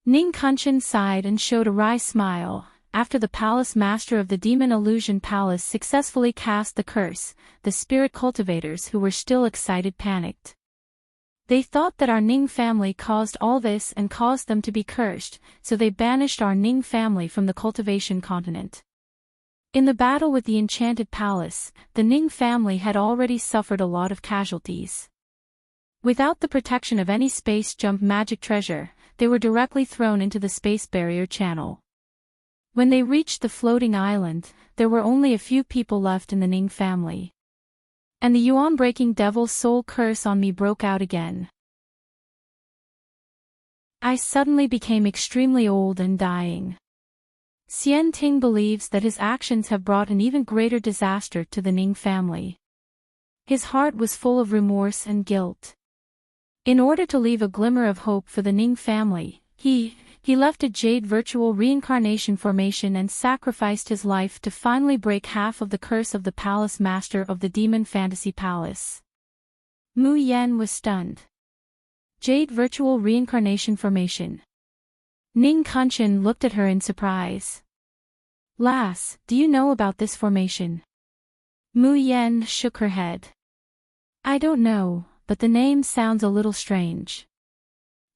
Ning Kunchen sighed and showed a wry smile. After the palace master of the Demon Illusion Palace successfully cast the curse, the spirit cultivators who were still excited panicked. They thought that our Ning family caused all this and caused them to be cursed, so they banished our Ning family from the cultivation continent. In the battle with the enchanted palace, the Ning family had already suffered a lot of casualties. Without the protection of any space jump magic treasure, they were directly thrown into the space barrier channel. When they reached the floating island, there were only a few people left in the Ning family. And the yuan-breaking devil's soul curse on me broke out again. I suddenly became extremely old and dying. Xian Ting believes that his actions have brought an even greater disaster to the Ning family. His heart was full of remorse and guilt. In order to leave a glimmer of hope for the Ning family, he left a jade virtual reincarnation formation and sacrificed his life to finally break half of the curse of the palace master of the Demon Fantasy Palace. Mu Yan was stunned. Jade virtual reincarnation formation. Ning Kunchen looked at her in surprise. "Lass, do you know about this formation?" Mu Yan shook her head. "I don't know, but the name sounds a little strange."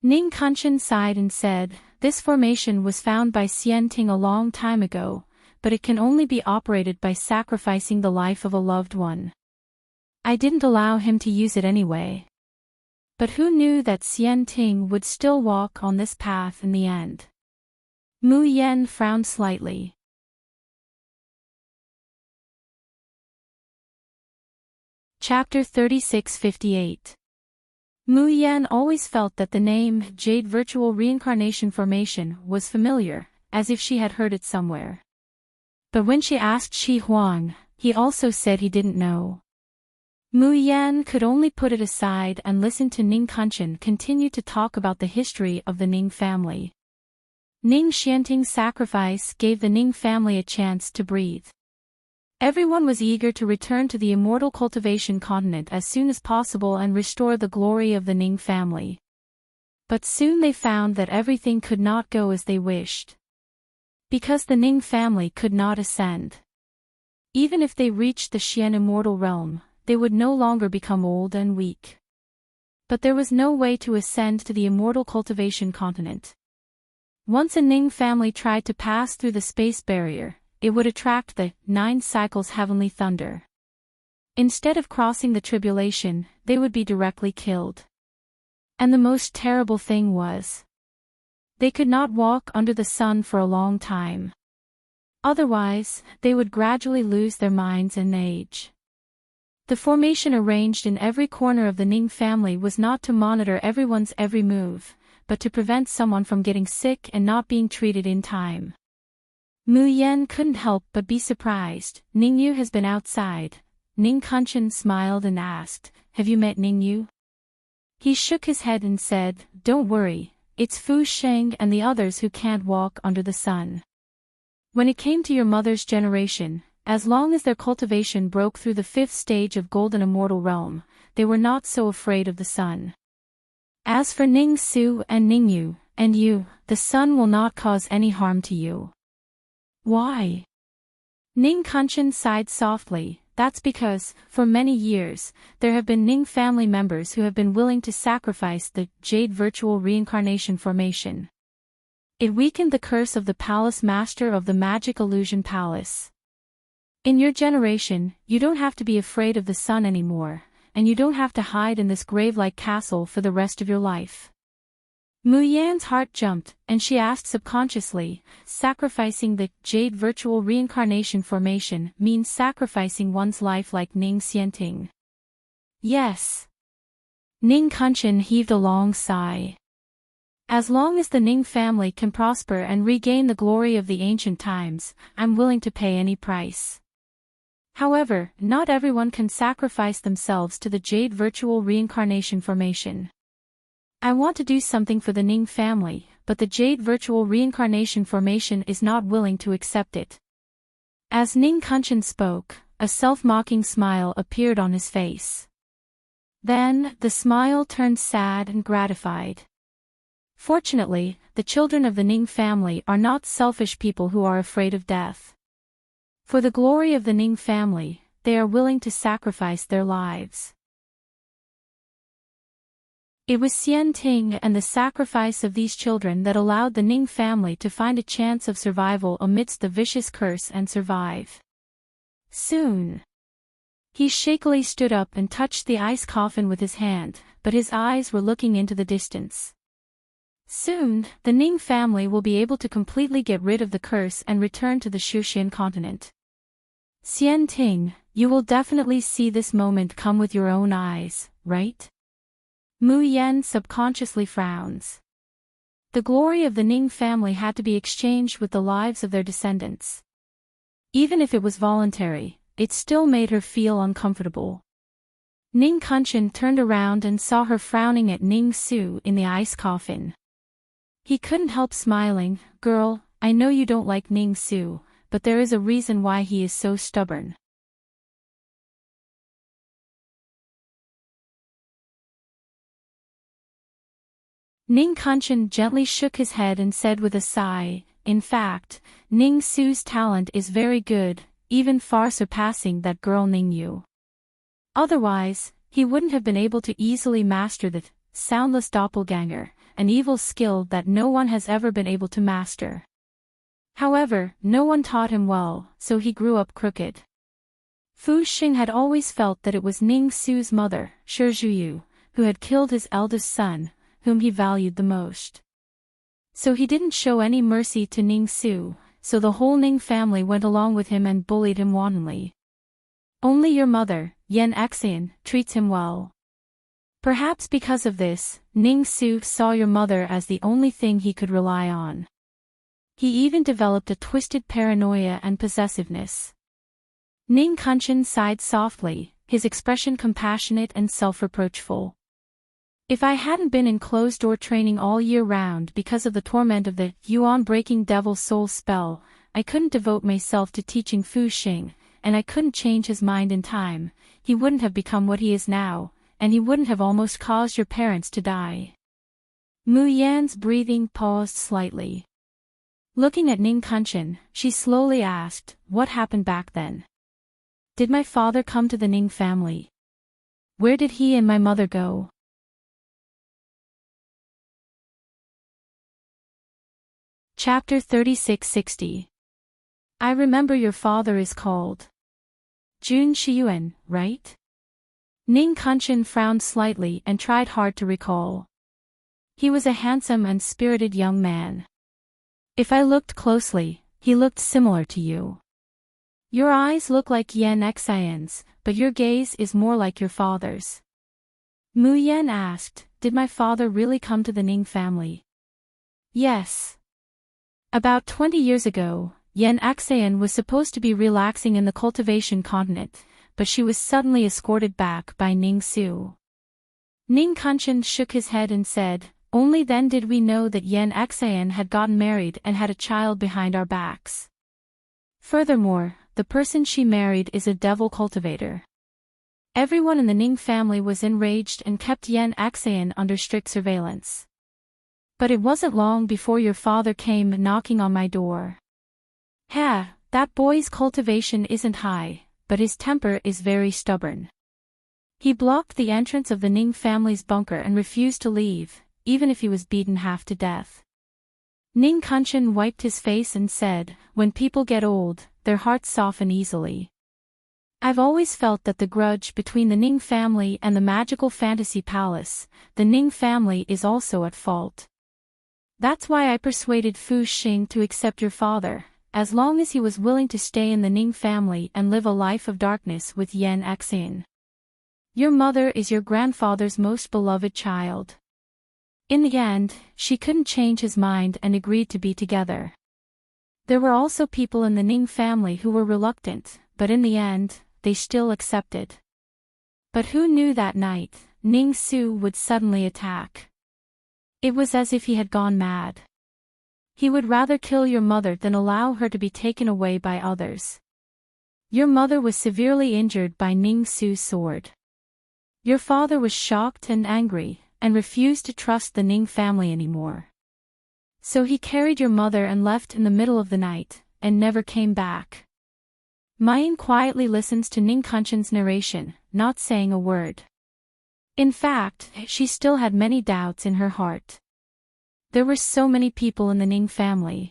Ning Kunchen sighed and said, "This formation was found by Xian Ting a long time ago, but it can only be operated by sacrificing the life of a loved one. I didn't allow him to use it anyway." But who knew that Xian Ting would still walk on this path in the end? Mu Yan frowned slightly. Chapter 3658. Mu Yan always felt that the name Jade Virtual Reincarnation Formation was familiar, as if she had heard it somewhere. But when she asked Shi Huang, he also said he didn't know. Mu Yan could only put it aside and listen to Ning Kunchen continue to talk about the history of the Ning family. Ning Xianting's sacrifice gave the Ning family a chance to breathe. Everyone was eager to return to the immortal cultivation continent as soon as possible and restore the glory of the Ning family. But soon they found that everything could not go as they wished. Because the Ning family could not ascend. Even if they reached the Xian immortal realm, they would no longer become old and weak. But there was no way to ascend to the immortal cultivation continent. Once a Ning family tried to pass through the space barrier, it would attract the 9 cycles heavenly thunder. Instead of crossing the tribulation, they would be directly killed. And the most terrible thing was, they could not walk under the sun for a long time. Otherwise, they would gradually lose their minds and age. The formation arranged in every corner of the Ning family was not to monitor everyone's every move, but to prevent someone from getting sick and not being treated in time. Mu Yan couldn't help but be surprised. "Ning Yu has been outside." Ning Kunchen smiled and asked, "Have you met Ning Yu?" He shook his head and said, "Don't worry, it's Fu Sheng and the others who can't walk under the sun. When it came to your mother's generation, as long as their cultivation broke through the 5th stage of Golden Immortal Realm, they were not so afraid of the sun. As for Ning Su and Ning Yu, and you, the sun will not cause any harm to you." "Why?" Ning Kunchen sighed softly. "That's because, for many years, there have been Ning family members who have been willing to sacrifice the Jade Virtual Reincarnation Formation. It weakened the curse of the Palace Master of the Magic Illusion Palace. In your generation, you don't have to be afraid of the sun anymore, and you don't have to hide in this grave-like castle for the rest of your life." Mu Yan's heart jumped, and she asked subconsciously, "Sacrificing the Jade Virtual Reincarnation Formation means sacrificing one's life like Ning Xianting?" "Yes." Ning Kunchen heaved a long sigh. As long as the Ning family can prosper and regain the glory of the ancient times, I'm willing to pay any price. However, not everyone can sacrifice themselves to the Jade Virtual Reincarnation Formation. I want to do something for the Ning family, but the Jade Virtual Reincarnation Formation is not willing to accept it. As Ning Kunshan spoke, a self-mocking smile appeared on his face. Then, the smile turned sad and gratified. Fortunately, the children of the Ning family are not selfish people who are afraid of death. For the glory of the Ning family, they are willing to sacrifice their lives. It was Enchanting and the sacrifice of these children that allowed the Ning family to find a chance of survival amidst the vicious curse and survive. Soon. He shakily stood up and touched the ice coffin with his hand, but his eyes were looking into the distance. Soon, the Ning family will be able to completely get rid of the curse and return to the Shushan continent. Enchanting, you will definitely see this moment come with your own eyes, right? Mu Yan subconsciously frowns. The glory of the Ning family had to be exchanged with the lives of their descendants. Even if it was voluntary, it still made her feel uncomfortable. Ning Kunshan turned around and saw her frowning at Ning Su in the ice coffin. He couldn't help smiling. Girl, I know you don't like Ning Su, but there is a reason why he is so stubborn. Ning Kunshan gently shook his head and said with a sigh, in fact, Ning Su's talent is very good, even far surpassing that girl Ning Yu. Otherwise, he wouldn't have been able to easily master the soundless doppelganger, an evil skill that no one has ever been able to master. However, no one taught him well, so he grew up crooked. Fu Xing had always felt that it was Ning Su's mother, Shi Zhuyu, who had killed his eldest son, whom he valued the most. So he didn't show any mercy to Ning Su, so the whole Ning family went along with him and bullied him wantonly. Only your mother, Yan Xian, treats him well. Perhaps because of this, Ning Su saw your mother as the only thing he could rely on. He even developed a twisted paranoia and possessiveness. Ning Kunshan sighed softly, his expression compassionate and self-reproachful. If I hadn't been in closed-door training all year round because of the torment of the Yuan-breaking devil soul spell, I couldn't devote myself to teaching Fu Xing, and I couldn't change his mind in time. He wouldn't have become what he is now, and he wouldn't have almost caused your parents to die. Mu Yan's breathing paused slightly. Looking at Ning Kunshan, she slowly asked, what happened back then? Did my father come to the Ning family? Where did he and my mother go? Chapter 3660. I remember your father is called Jun Shiyuan, right? Ning Kunshan frowned slightly and tried hard to recall. He was a handsome and spirited young man. If I looked closely, he looked similar to you. Your eyes look like Yan Xian's, but your gaze is more like your father's. Mu Yan asked, did my father really come to the Ning family? Yes. About 20 years ago, Yan Xian was supposed to be relaxing in the cultivation continent, but she was suddenly escorted back by Ning Su. Ning Kunshan shook his head and said, only then did we know that Yan Xian had gotten married and had a child behind our backs. Furthermore, the person she married is a devil cultivator. Everyone in the Ning family was enraged and kept Yan Xian under strict surveillance. But it wasn't long before your father came knocking on my door. That boy's cultivation isn't high, but his temper is very stubborn. He blocked the entrance of the Ning family's bunker and refused to leave, even if he was beaten half to death. Ning Kunshan wiped his face and said, when people get old, their hearts soften easily. I've always felt that the grudge between the Ning family and the magical fantasy palace, the Ning family is also at fault. That's why I persuaded Fu Xing to accept your father, as long as he was willing to stay in the Ning family and live a life of darkness with Yan Xian. Your mother is your grandfather's most beloved child. In the end, she couldn't change his mind and agreed to be together. There were also people in the Ning family who were reluctant, but in the end, they still accepted. But who knew that night, Ning Su would suddenly attack? It was as if he had gone mad. He would rather kill your mother than allow her to be taken away by others. Your mother was severely injured by Ning Su's sword. Your father was shocked and angry, and refused to trust the Ning family anymore. So he carried your mother and left in the middle of the night, and never came back. Mayan quietly listens to Ning Kunchen's narration, not saying a word. In fact, she still had many doubts in her heart. There were so many people in the Ning family.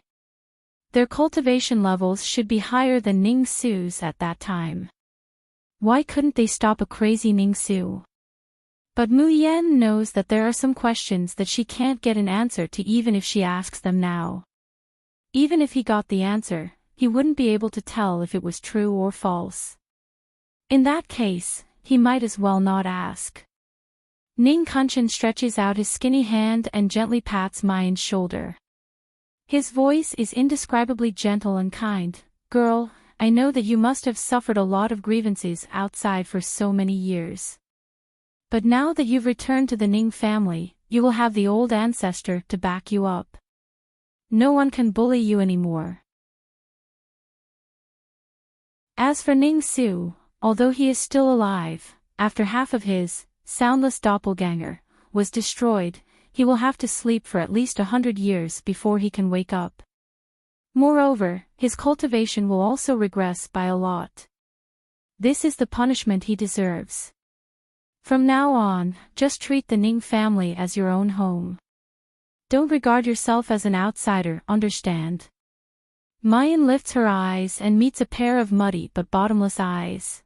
Their cultivation levels should be higher than Ning Su's at that time. Why couldn't they stop a crazy Ning Su? But Mu Yan knows that there are some questions that she can't get an answer to even if she asks them now. Even if he got the answer, he wouldn't be able to tell if it was true or false. In that case, he might as well not ask. Ning Kunchen stretches out his skinny hand and gently pats Mayan's shoulder. His voice is indescribably gentle and kind. Girl, I know that you must have suffered a lot of grievances outside for so many years. But now that you've returned to the Ning family, you will have the old ancestor to back you up. No one can bully you anymore. As for Ning Su, although he is still alive, after half of his soundless doppelganger was destroyed, he will have to sleep for at least 100 years before he can wake up. Moreover, his cultivation will also regress by a lot. This is the punishment he deserves. From now on, just treat the Ning family as your own home. Don't regard yourself as an outsider, understand? Mayan lifts her eyes and meets a pair of muddy but bottomless eyes.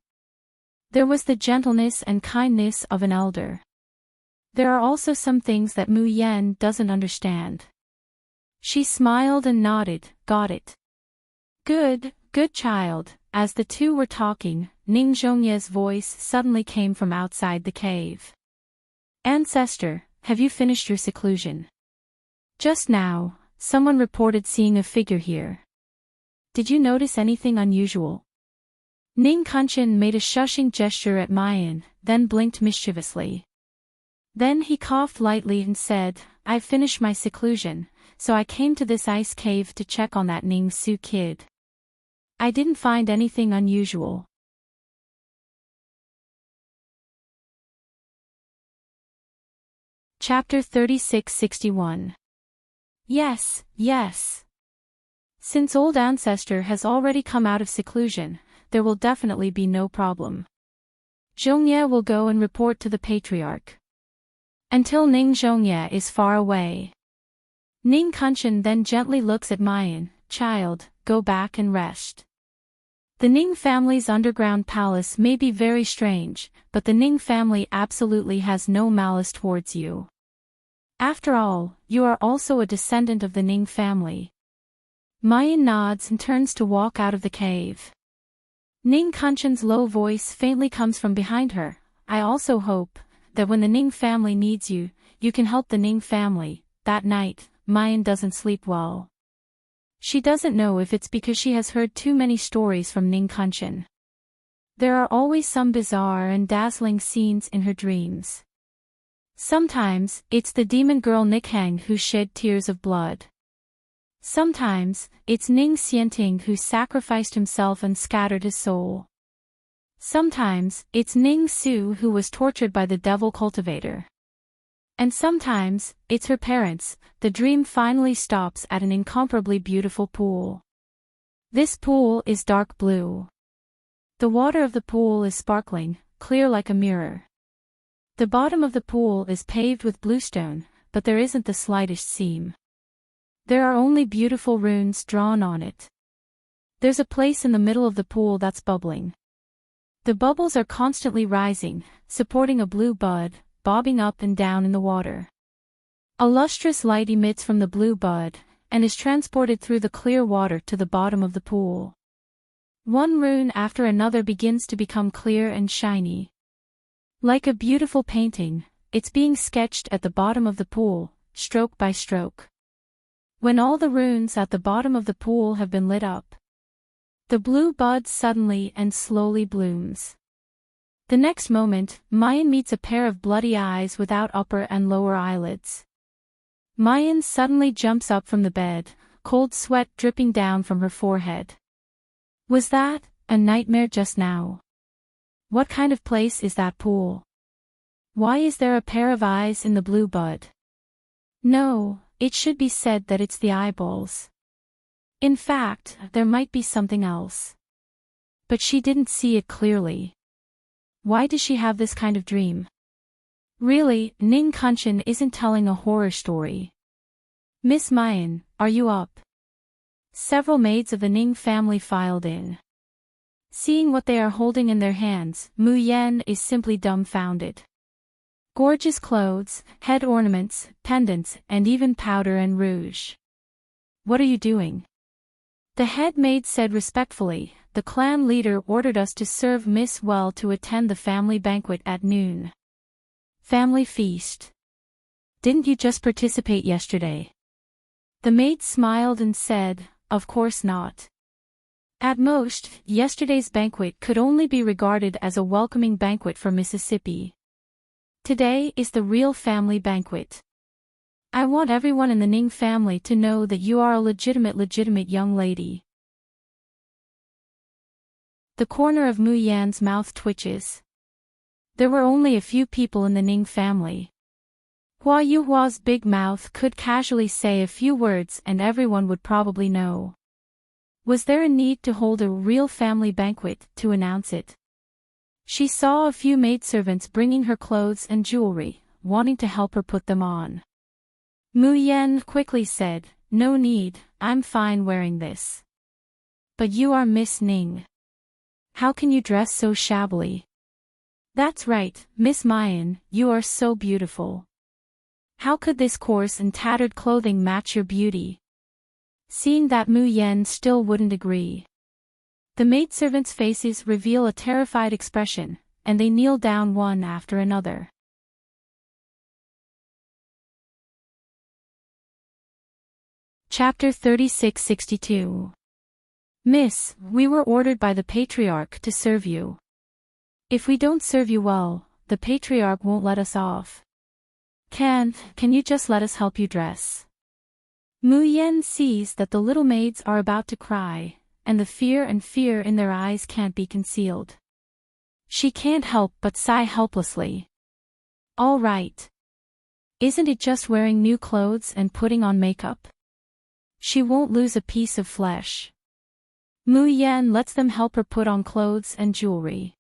There was the gentleness and kindness of an elder. There are also some things that Mu Yan doesn't understand. She smiled and nodded, got it. Good child. As the two were talking, Ning Zhongye's voice suddenly came from outside the cave. Ancestor, have you finished your seclusion? Just now, someone reported seeing a figure here. Did you notice anything unusual? Ning Kunchen made a shushing gesture at Mayan, then blinked mischievously. Then he coughed lightly and said, I've finished my seclusion, so I came to this ice cave to check on that Ning Su kid. I didn't find anything unusual. Chapter 3661. Yes. Since old ancestor has already come out of seclusion, there will definitely be no problem. Zhongye will go and report to the patriarch. Until Ning Zhongye is far away. Ning Kunchen then gently looks at Mayan. Child, go back and rest. The Ning family's underground palace may be very strange, but the Ning family absolutely has no malice towards you. After all, you are also a descendant of the Ning family. Mayan nods and turns to walk out of the cave. Ning Kunchen's low voice faintly comes from behind her. I also hope that when the Ning family needs you, you can help the Ning family. That night, Mayan doesn't sleep well. She doesn't know if it's because she has heard too many stories from Ning Kunchen. There are always some bizarre and dazzling scenes in her dreams. Sometimes, it's the demon girl Nikhang who shed tears of blood. Sometimes, it's Ning Xianting who sacrificed himself and scattered his soul. Sometimes, it's Ning Su who was tortured by the devil cultivator. And sometimes, it's her parents. The dream finally stops at an incomparably beautiful pool. This pool is dark blue. The water of the pool is sparkling, clear like a mirror. The bottom of the pool is paved with bluestone, but there isn't the slightest seam. There are only beautiful runes drawn on it. There's a place in the middle of the pool that's bubbling. The bubbles are constantly rising, supporting a blue bud, bobbing up and down in the water. A lustrous light emits from the blue bud, and is transported through the clear water to the bottom of the pool. One rune after another begins to become clear and shiny. Like a beautiful painting, it's being sketched at the bottom of the pool, stroke by stroke. When all the runes at the bottom of the pool have been lit up, the blue bud suddenly and slowly blooms. The next moment, Mayan meets a pair of bloody eyes without upper and lower eyelids. Mayan suddenly jumps up from the bed, cold sweat dripping down from her forehead. Was that a nightmare just now? What kind of place is that pool? Why is there a pair of eyes in the blue bud? No, it should be said that it's the eyeballs. In fact, there might be something else. But she didn't see it clearly. Why does she have this kind of dream? Really, Ning Kunshan isn't telling a horror story. Miss Mayan, are you up? Several maids of the Ning family filed in. Seeing what they are holding in their hands, Mu Yan is simply dumbfounded. Gorgeous clothes, head ornaments, pendants, and even powder and rouge. What are you doing? The head maid said respectfully, the clan leader ordered us to serve Miss well to attend the family banquet at noon. Family feast. Didn't you just participate yesterday? The maid smiled and said, of course not. At most, yesterday's banquet could only be regarded as a welcoming banquet for Mississippi. Today is the real family banquet. I want everyone in the Ning family to know that you are a legitimate young lady. The corner of Mu Yan's mouth twitches. There were only a few people in the Ning family. Hua Yuhua's big mouth could casually say a few words and everyone would probably know. Was there a need to hold a real family banquet to announce it? She saw a few maidservants bringing her clothes and jewelry, wanting to help her put them on. Mu Yan quickly said, no need, I'm fine wearing this. But you are Miss Ning. How can you dress so shabbily? That's right, Miss Mayan, you are so beautiful. How could this coarse and tattered clothing match your beauty? Seeing that Mu Yan still wouldn't agree. The maidservants' faces reveal a terrified expression, and they kneel down one after another. Chapter 3662. Miss, we were ordered by the Patriarch to serve you. If we don't serve you well, the Patriarch won't let us off. Can you just let us help you dress? Mu Yan sees that the little maids are about to cry, and the fear in their eyes can't be concealed. She can't help but sigh helplessly. All right. Isn't it just wearing new clothes and putting on makeup? She won't lose a piece of flesh. Mu Yan lets them help her put on clothes and jewelry.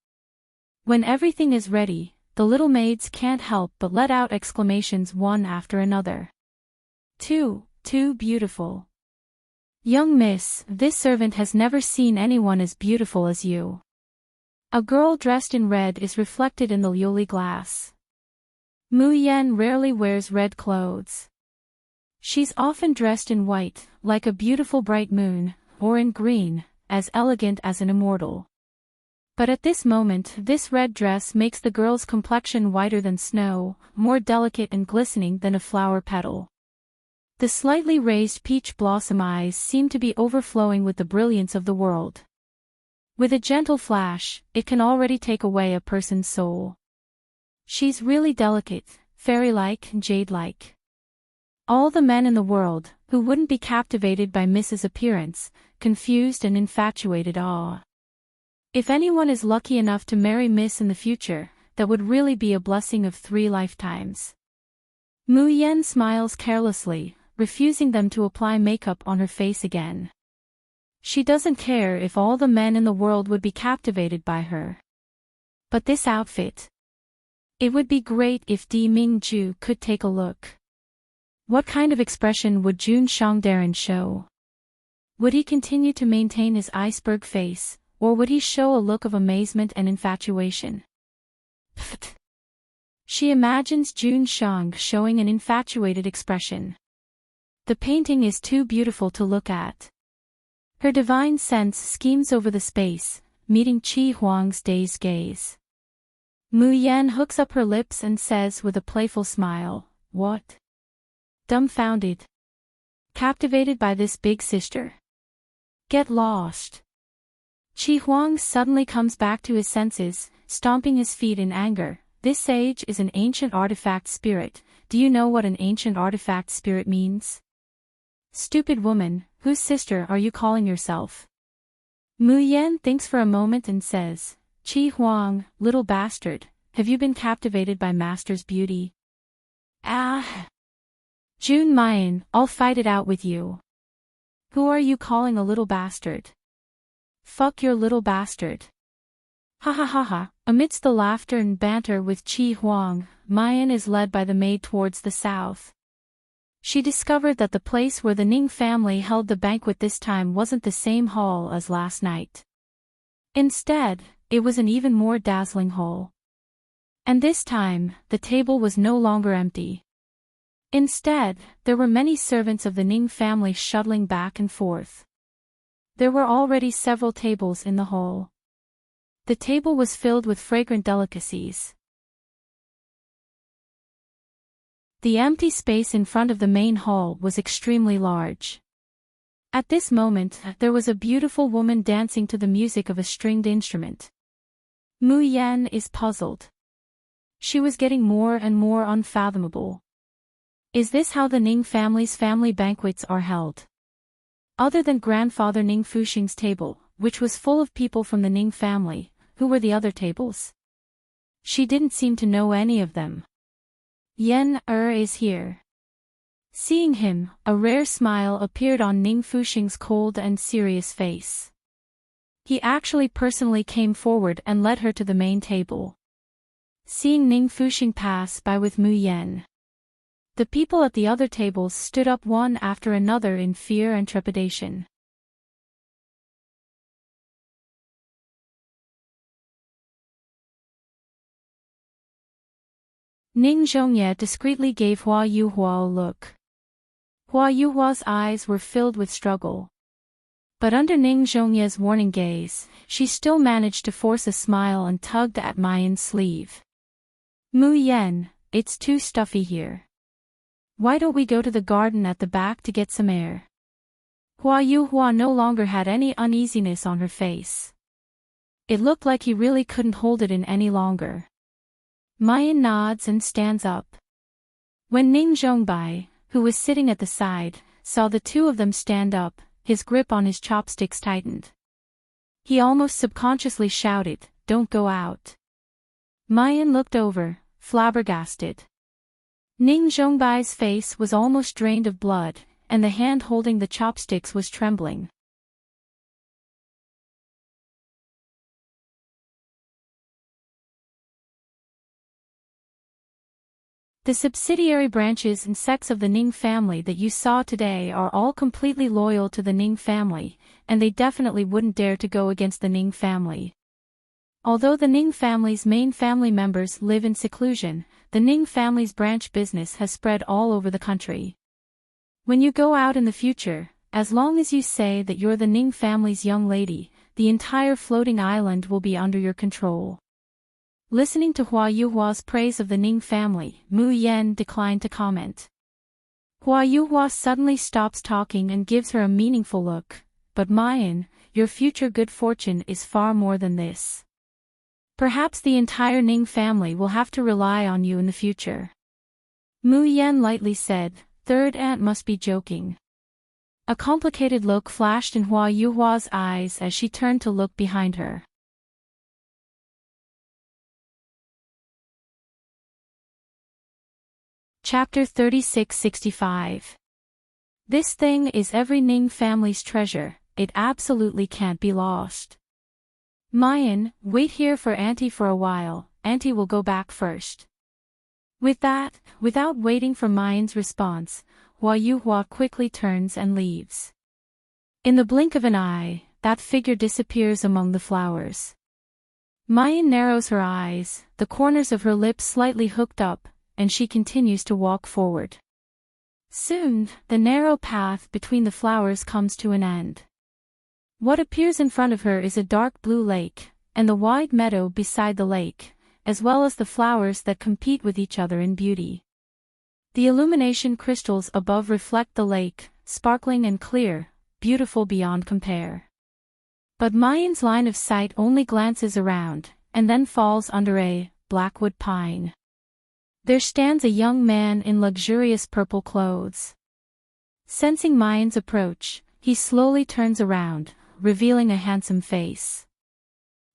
When everything is ready, the little maids can't help but let out exclamations one after another. Too beautiful. Young miss, this servant has never seen anyone as beautiful as you. A girl dressed in red is reflected in the Yuli glass. Mu Yan rarely wears red clothes. She's often dressed in white, like a beautiful bright moon, or in green, as elegant as an immortal. But at this moment, this red dress makes the girl's complexion whiter than snow, more delicate and glistening than a flower petal. The slightly raised peach blossom eyes seem to be overflowing with the brilliance of the world. With a gentle flash, it can already take away a person's soul. She's really delicate, fairy-like and jade-like. All the men in the world, who wouldn't be captivated by Miss's appearance, confused and infatuated awe. If anyone is lucky enough to marry Miss in the future, that would really be a blessing of 3 lifetimes. Mu Yan smiles carelessly, refusing them to apply makeup on her face again. She doesn't care if all the men in the world would be captivated by her. But this outfit. It would be great if Di Mingju could take a look. What kind of expression would Jun Shangdaran show? Would he continue to maintain his iceberg face, or would he show a look of amazement and infatuation? Pfft. She imagines Jun Shang showing an infatuated expression. The painting is too beautiful to look at. Her divine sense schemes over the space, meeting Qi Huang's dazed gaze. Mu Yan hooks up her lips and says with a playful smile, "What? dumbfounded. Captivated by this big sister. Get lost. Chi Huang suddenly comes back to his senses, stomping his feet in anger. This sage is an ancient artifact spirit. Do you know what an ancient artifact spirit means? Stupid woman, whose sister are you calling yourself? Mu Yan thinks for a moment and says, Chi Huang, little bastard, have you been captivated by Master's beauty? Ah! Jun Mayan, I'll fight it out with you. Who are you calling a little bastard? Fuck your little bastard. Ha ha ha ha. Amidst the laughter and banter with Chi Huang, Mayan is led by the maid towards the south. She discovered that the place where the Ning family held the banquet this time wasn't the same hall as last night. Instead, it was an even more dazzling hall. And this time, the table was no longer empty. Instead, there were many servants of the Ning family shuttling back and forth. There were already several tables in the hall. The table was filled with fragrant delicacies. The empty space in front of the main hall was extremely large. At this moment, there was a beautiful woman dancing to the music of a stringed instrument. Mu Yan is puzzled. She was getting more and more unfathomable. Is this how the Ning family's family banquets are held? Other than grandfather Ning Fuxing's table, which was full of people from the Ning family, who were the other tables? She didn't seem to know any of them. Yen is here. Seeing him, a rare smile appeared on Ning Fuxing's cold and serious face. He actually personally came forward and led her to the main table. Seeing Ning Fuxing pass by with Mu Yan, the people at the other tables stood up one after another in fear and trepidation. Ning Zhongye discreetly gave Hua Yuhua a look. Hua Yuhua's eyes were filled with struggle. But under Ning Zhongye's warning gaze, she still managed to force a smile and tugged at Mayan's sleeve. Mu Yan, it's too stuffy here. Why don't we go to the garden at the back to get some air? Hua Yuhua no longer had any uneasiness on her face. It looked like he really couldn't hold it in any longer. Mayan nods and stands up. When Ning Zhongbai, who was sitting at the side, saw the two of them stand up, his grip on his chopsticks tightened. He almost subconsciously shouted, "Don't go out." Mayan looked over, flabbergasted. Ning Zhongbai's face was almost drained of blood, and the hand holding the chopsticks was trembling. The subsidiary branches and sects of the Ning family that you saw today are all completely loyal to the Ning family, and they definitely wouldn't dare to go against the Ning family. Although the Ning family's main family members live in seclusion, the Ning family's branch business has spread all over the country. When you go out in the future, as long as you say that you're the Ning family's young lady, the entire floating island will be under your control. Listening to Hua Yuhua's praise of the Ning family, Mu Yan declined to comment. Hua Yuhua suddenly stops talking and gives her a meaningful look. But Mayan, your future good fortune is far more than this. Perhaps the entire Ning family will have to rely on you in the future. Mu Yan lightly said, "Third aunt must be joking." A complicated look flashed in Hua Yuhua's eyes as she turned to look behind her. Chapter 3665. This thing is every Ning family's treasure, it absolutely can't be lost. Mayan, wait here for Auntie for a while, Auntie will go back first. With that, without waiting for Mayan's response, Hua Yuhua quickly turns and leaves. In the blink of an eye, that figure disappears among the flowers. Mayan narrows her eyes, the corners of her lips slightly hooked up, and she continues to walk forward. Soon, the narrow path between the flowers comes to an end. What appears in front of her is a dark blue lake, and the wide meadow beside the lake, as well as the flowers that compete with each other in beauty. The illumination crystals above reflect the lake, sparkling and clear, beautiful beyond compare. But Mayan's line of sight only glances around, and then falls under a blackwood pine. There stands a young man in luxurious purple clothes. Sensing Mayan's approach, he slowly turns around, revealing a handsome face.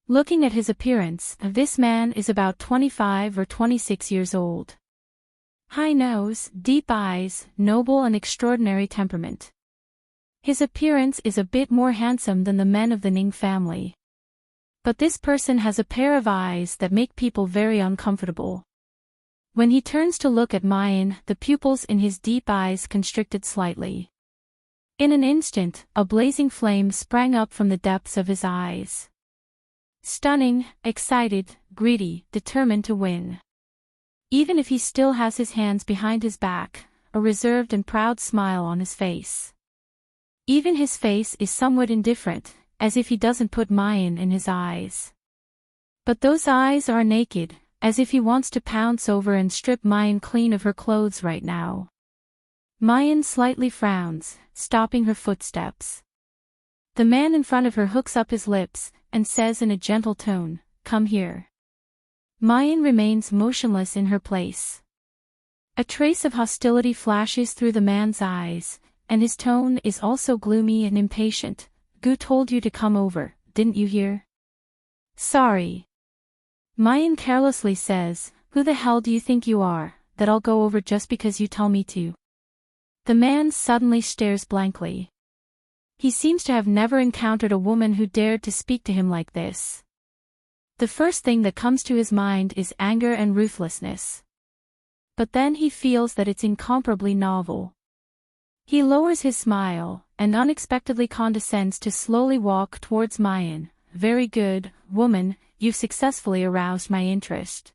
Looking at his appearance, this man is about 25 or 26 years old. High nose, deep eyes, noble and extraordinary temperament. His appearance is a bit more handsome than the men of the Ning family. But this person has a pair of eyes that make people very uncomfortable. When he turns to look at Mayan, the pupils in his deep eyes constricted slightly. In an instant, a blazing flame sprang up from the depths of his eyes. Stunning, excited, greedy, determined to win. Even if he still has his hands behind his back, a reserved and proud smile on his face. Even his face is somewhat indifferent, as if he doesn't put Mayan in his eyes. But those eyes are naked, as if he wants to pounce over and strip Mayan clean of her clothes right now. Mayan slightly frowns, stopping her footsteps. The man in front of her hooks up his lips, and says in a gentle tone, "Come here." Mayan remains motionless in her place. A trace of hostility flashes through the man's eyes, and his tone is also gloomy and impatient. "Gu told you to come over, didn't you hear?" "Sorry." Mayan carelessly says, "Who the hell do you think you are, that I'll go over just because you tell me to?" The man suddenly stares blankly. He seems to have never encountered a woman who dared to speak to him like this. The first thing that comes to his mind is anger and ruthlessness. But then he feels that it's incomparably novel. He lowers his smile, and unexpectedly condescends to slowly walk towards Mayan. "Very good, woman, you've successfully aroused my interest."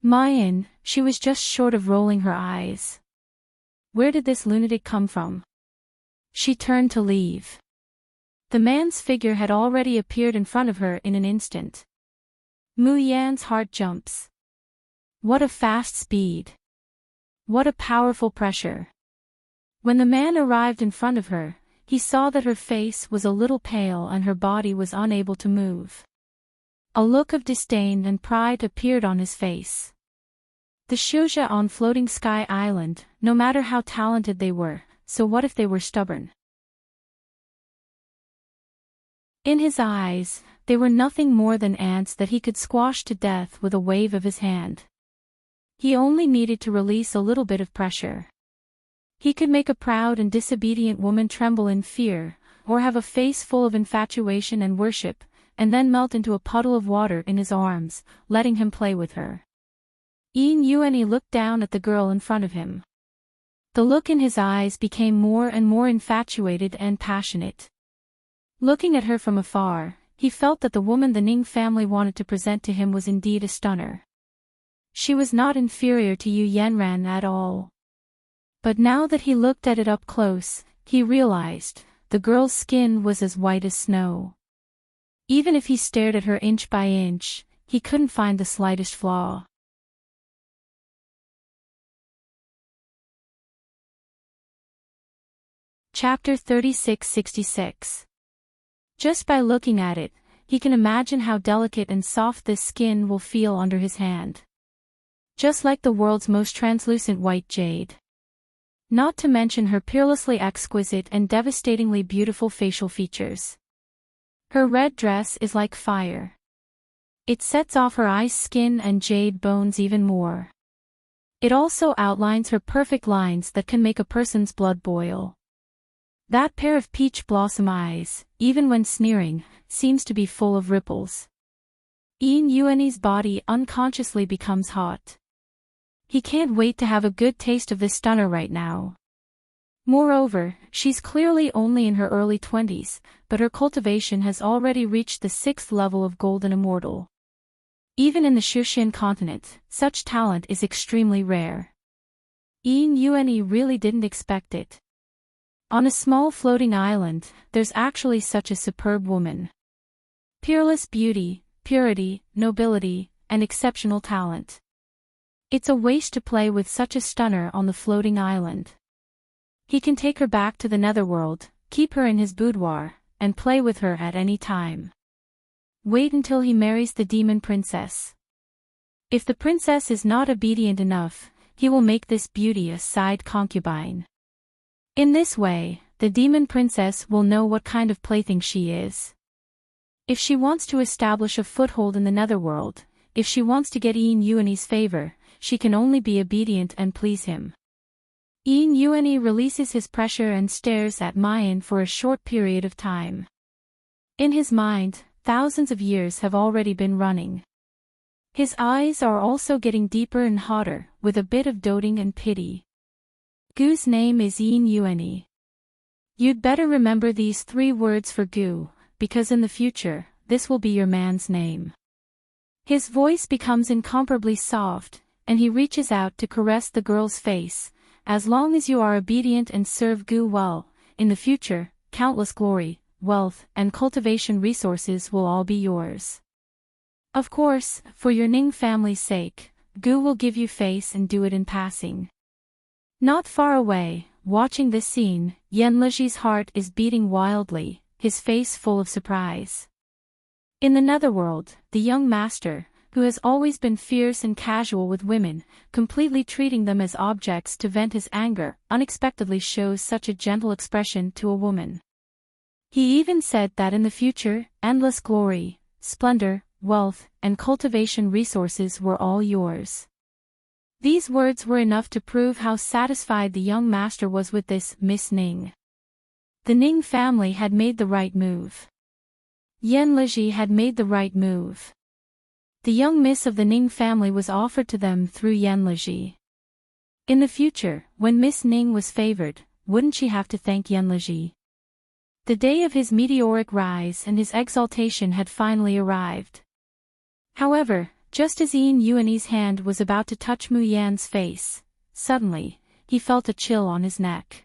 Mayan, she was just short of rolling her eyes. Where did this lunatic come from? She turned to leave. The man's figure had already appeared in front of her in an instant. Mu Yan's heart jumps. What a fast speed! What a powerful pressure! When the man arrived in front of her, he saw that her face was a little pale and her body was unable to move. A look of disdain and pride appeared on his face. The Shuja on Floating Sky Island, no matter how talented they were, so what if they were stubborn? In his eyes, they were nothing more than ants that he could squash to death with a wave of his hand. He only needed to release a little bit of pressure. He could make a proud and disobedient woman tremble in fear, or have a face full of infatuation and worship, and then melt into a puddle of water in his arms, letting him play with her. Yin Yuanyi looked down at the girl in front of him. The look in his eyes became more and more infatuated and passionate. Looking at her from afar, he felt that the woman the Ning family wanted to present to him was indeed a stunner. She was not inferior to Yu Yanran at all. But now that he looked at it up close, he realized, the girl's skin was as white as snow. Even if he stared at her inch by inch, he couldn't find the slightest flaw. Chapter 3666. Just by looking at it, he can imagine how delicate and soft this skin will feel under his hand. Just like the world's most translucent white jade. Not to mention her peerlessly exquisite and devastatingly beautiful facial features. Her red dress is like fire. It sets off her ice skin and jade bones even more. It also outlines her perfect lines that can make a person's blood boil. That pair of peach blossom eyes, even when sneering, seems to be full of ripples. Yin Yuanyi's body unconsciously becomes hot. He can't wait to have a good taste of this stunner right now. Moreover, she's clearly only in her early 20s, but her cultivation has already reached the 6th level of Golden Immortal. Even in the Shushan continent, such talent is extremely rare. Yin Yuanyi really didn't expect it. On a small floating island, there's actually such a superb woman. Peerless beauty, purity, nobility, and exceptional talent. It's a waste to play with such a stunner on the floating island. He can take her back to the netherworld, keep her in his boudoir, and play with her at any time. Wait until he marries the demon princess. If the princess is not obedient enough, he will make this beauty a side concubine. In this way, the demon princess will know what kind of plaything she is. If she wants to establish a foothold in the netherworld, if she wants to get Ian Yuani's favor, she can only be obedient and please him. Ian Yuani releases his pressure and stares at Mayan for a short period of time. In his mind, thousands of years have already been running. His eyes are also getting deeper and hotter, with a bit of doting and pity. Gu's name is Ian Yuani. You'd better remember these 3 words for Gu, because in the future, this will be your man's name. His voice becomes incomparably soft, and he reaches out to caress the girl's face. As long as you are obedient and serve Gu well, in the future, countless glory, wealth, and cultivation resources will all be yours. Of course, for your Ning family's sake, Gu will give you face and do it in passing. Not far away, watching this scene, Yanleji's heart is beating wildly, his face full of surprise. In the netherworld, the young master, who has always been fierce and casual with women, completely treating them as objects to vent his anger, unexpectedly shows such a gentle expression to a woman. He even said that in the future, endless glory, splendor, wealth, and cultivation resources were all yours. These words were enough to prove how satisfied the young master was with this Miss Ning. The Ning family had made the right move. Yanleji had made the right move. The young miss of the Ning family was offered to them through Yanleji. In the future, when Miss Ning was favored, wouldn't she have to thank Yanleji? The day of his meteoric rise and his exaltation had finally arrived. However, just as Ian Yuani's hand was about to touch Mu Yan's face, suddenly, he felt a chill on his neck.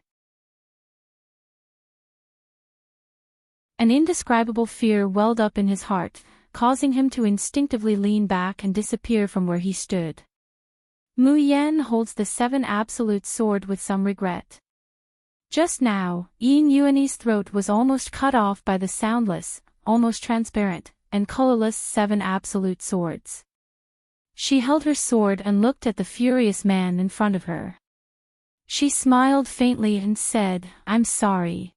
An indescribable fear welled up in his heart, causing him to instinctively lean back and disappear from where he stood. Mu Yan holds the 7 absolute sword with some regret. Just now, Ian Yuani's throat was almost cut off by the soundless, almost transparent, and colorless 7 absolute swords. She held her sword and looked at the furious man in front of her. She smiled faintly and said, "I'm sorry.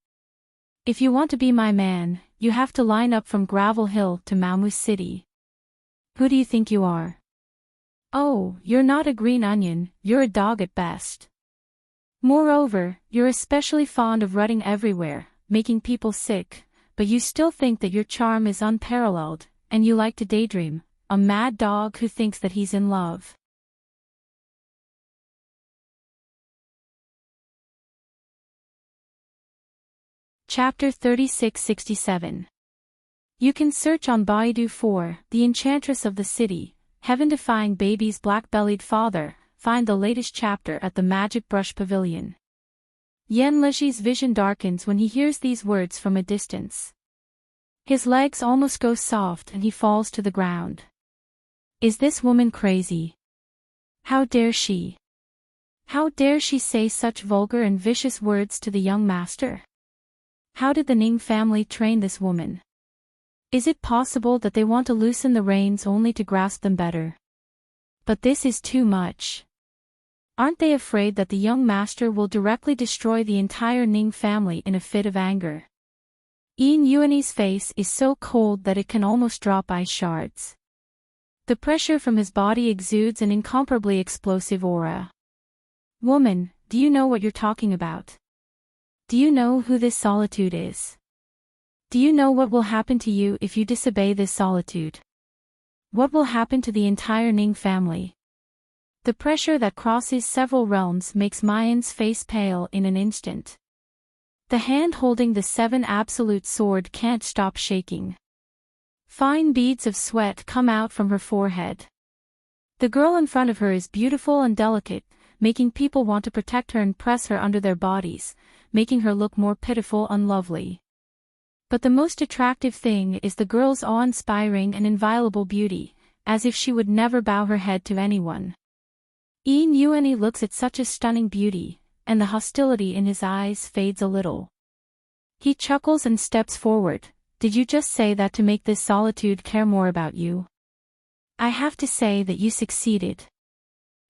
If you want to be my man, you have to line up from Gravel Hill to Mamu City. Who do you think you are? Oh, you're not a green onion, you're a dog at best. Moreover, you're especially fond of running everywhere, making people sick, but you still think that your charm is unparalleled, and you like to daydream, a mad dog who thinks that he's in love." Chapter 3667. You can search on Baidu for The Enchantress of the City, Heaven-Defying Baby's Black-Bellied Father. Find the latest chapter at the Magic Brush Pavilion. Yanleji's vision darkens when he hears these words from a distance. His legs almost go soft and he falls to the ground. Is this woman crazy? How dare she? How dare she say such vulgar and vicious words to the young master? How did the Ning family train this woman? Is it possible that they want to loosen the reins only to grasp them better? But this is too much. Aren't they afraid that the young master will directly destroy the entire Ning family in a fit of anger? Ian Yuani's face is so cold that it can almost drop ice shards. The pressure from his body exudes an incomparably explosive aura. Woman, do you know what you're talking about? Do you know who this solitude is? Do you know what will happen to you if you disobey this solitude? What will happen to the entire Ning family? The pressure that crosses several realms makes Mayan's face pale in an instant. The hand holding the 7 absolute sword can't stop shaking. Fine beads of sweat come out from her forehead. The girl in front of her is beautiful and delicate, making people want to protect her and press her under their bodies, making her look more pitiful and lovely. But the most attractive thing is the girl's awe-inspiring and inviolable beauty, as if she would never bow her head to anyone. Enyuani looks at such a stunning beauty, and the hostility in his eyes fades a little. He chuckles and steps forward. Did you just say that to make this solitude care more about you? I have to say that you succeeded.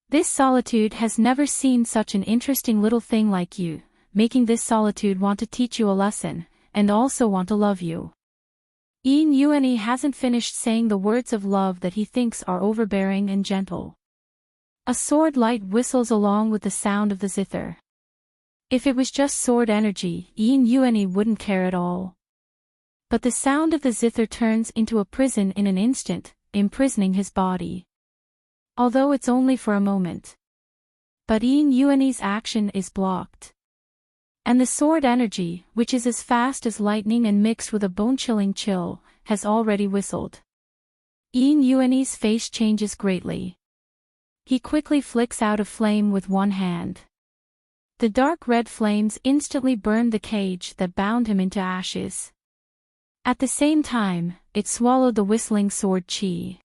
This solitude has never seen such an interesting little thing like you, making this solitude want to teach you a lesson, and also want to love you. Enyuani hasn't finished saying the words of love that he thinks are overbearing and gentle. A sword light whistles along with the sound of the zither. If it was just sword energy, Enyuani wouldn't care at all. But the sound of the zither turns into a prison in an instant, imprisoning his body. Although it's only for a moment. But Enyuani's action is blocked. And the sword energy, which is as fast as lightning and mixed with a bone-chilling chill, has already whistled. Enyuani's face changes greatly. He quickly flicks out a flame with one hand. The dark red flames instantly burned the cage that bound him into ashes. At the same time, it swallowed the whistling sword chi.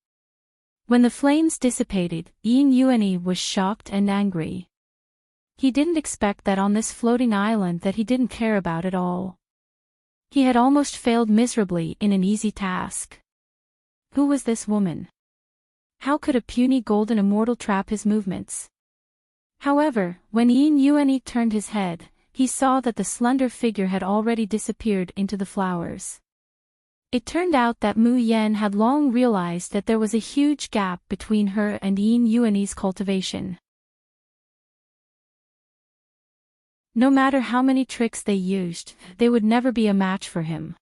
When the flames dissipated, Enyuani was shocked and angry. He didn't expect that on this floating island that he didn't care about at all. He had almost failed miserably in an easy task. Who was this woman? How could a puny golden immortal trap his movements? However, when Enyuani turned his head, he saw that the slender figure had already disappeared into the flowers. It turned out that Mu Yen had long realized that there was a huge gap between her and Enyuani's cultivation. No matter how many tricks they used, they would never be a match for him.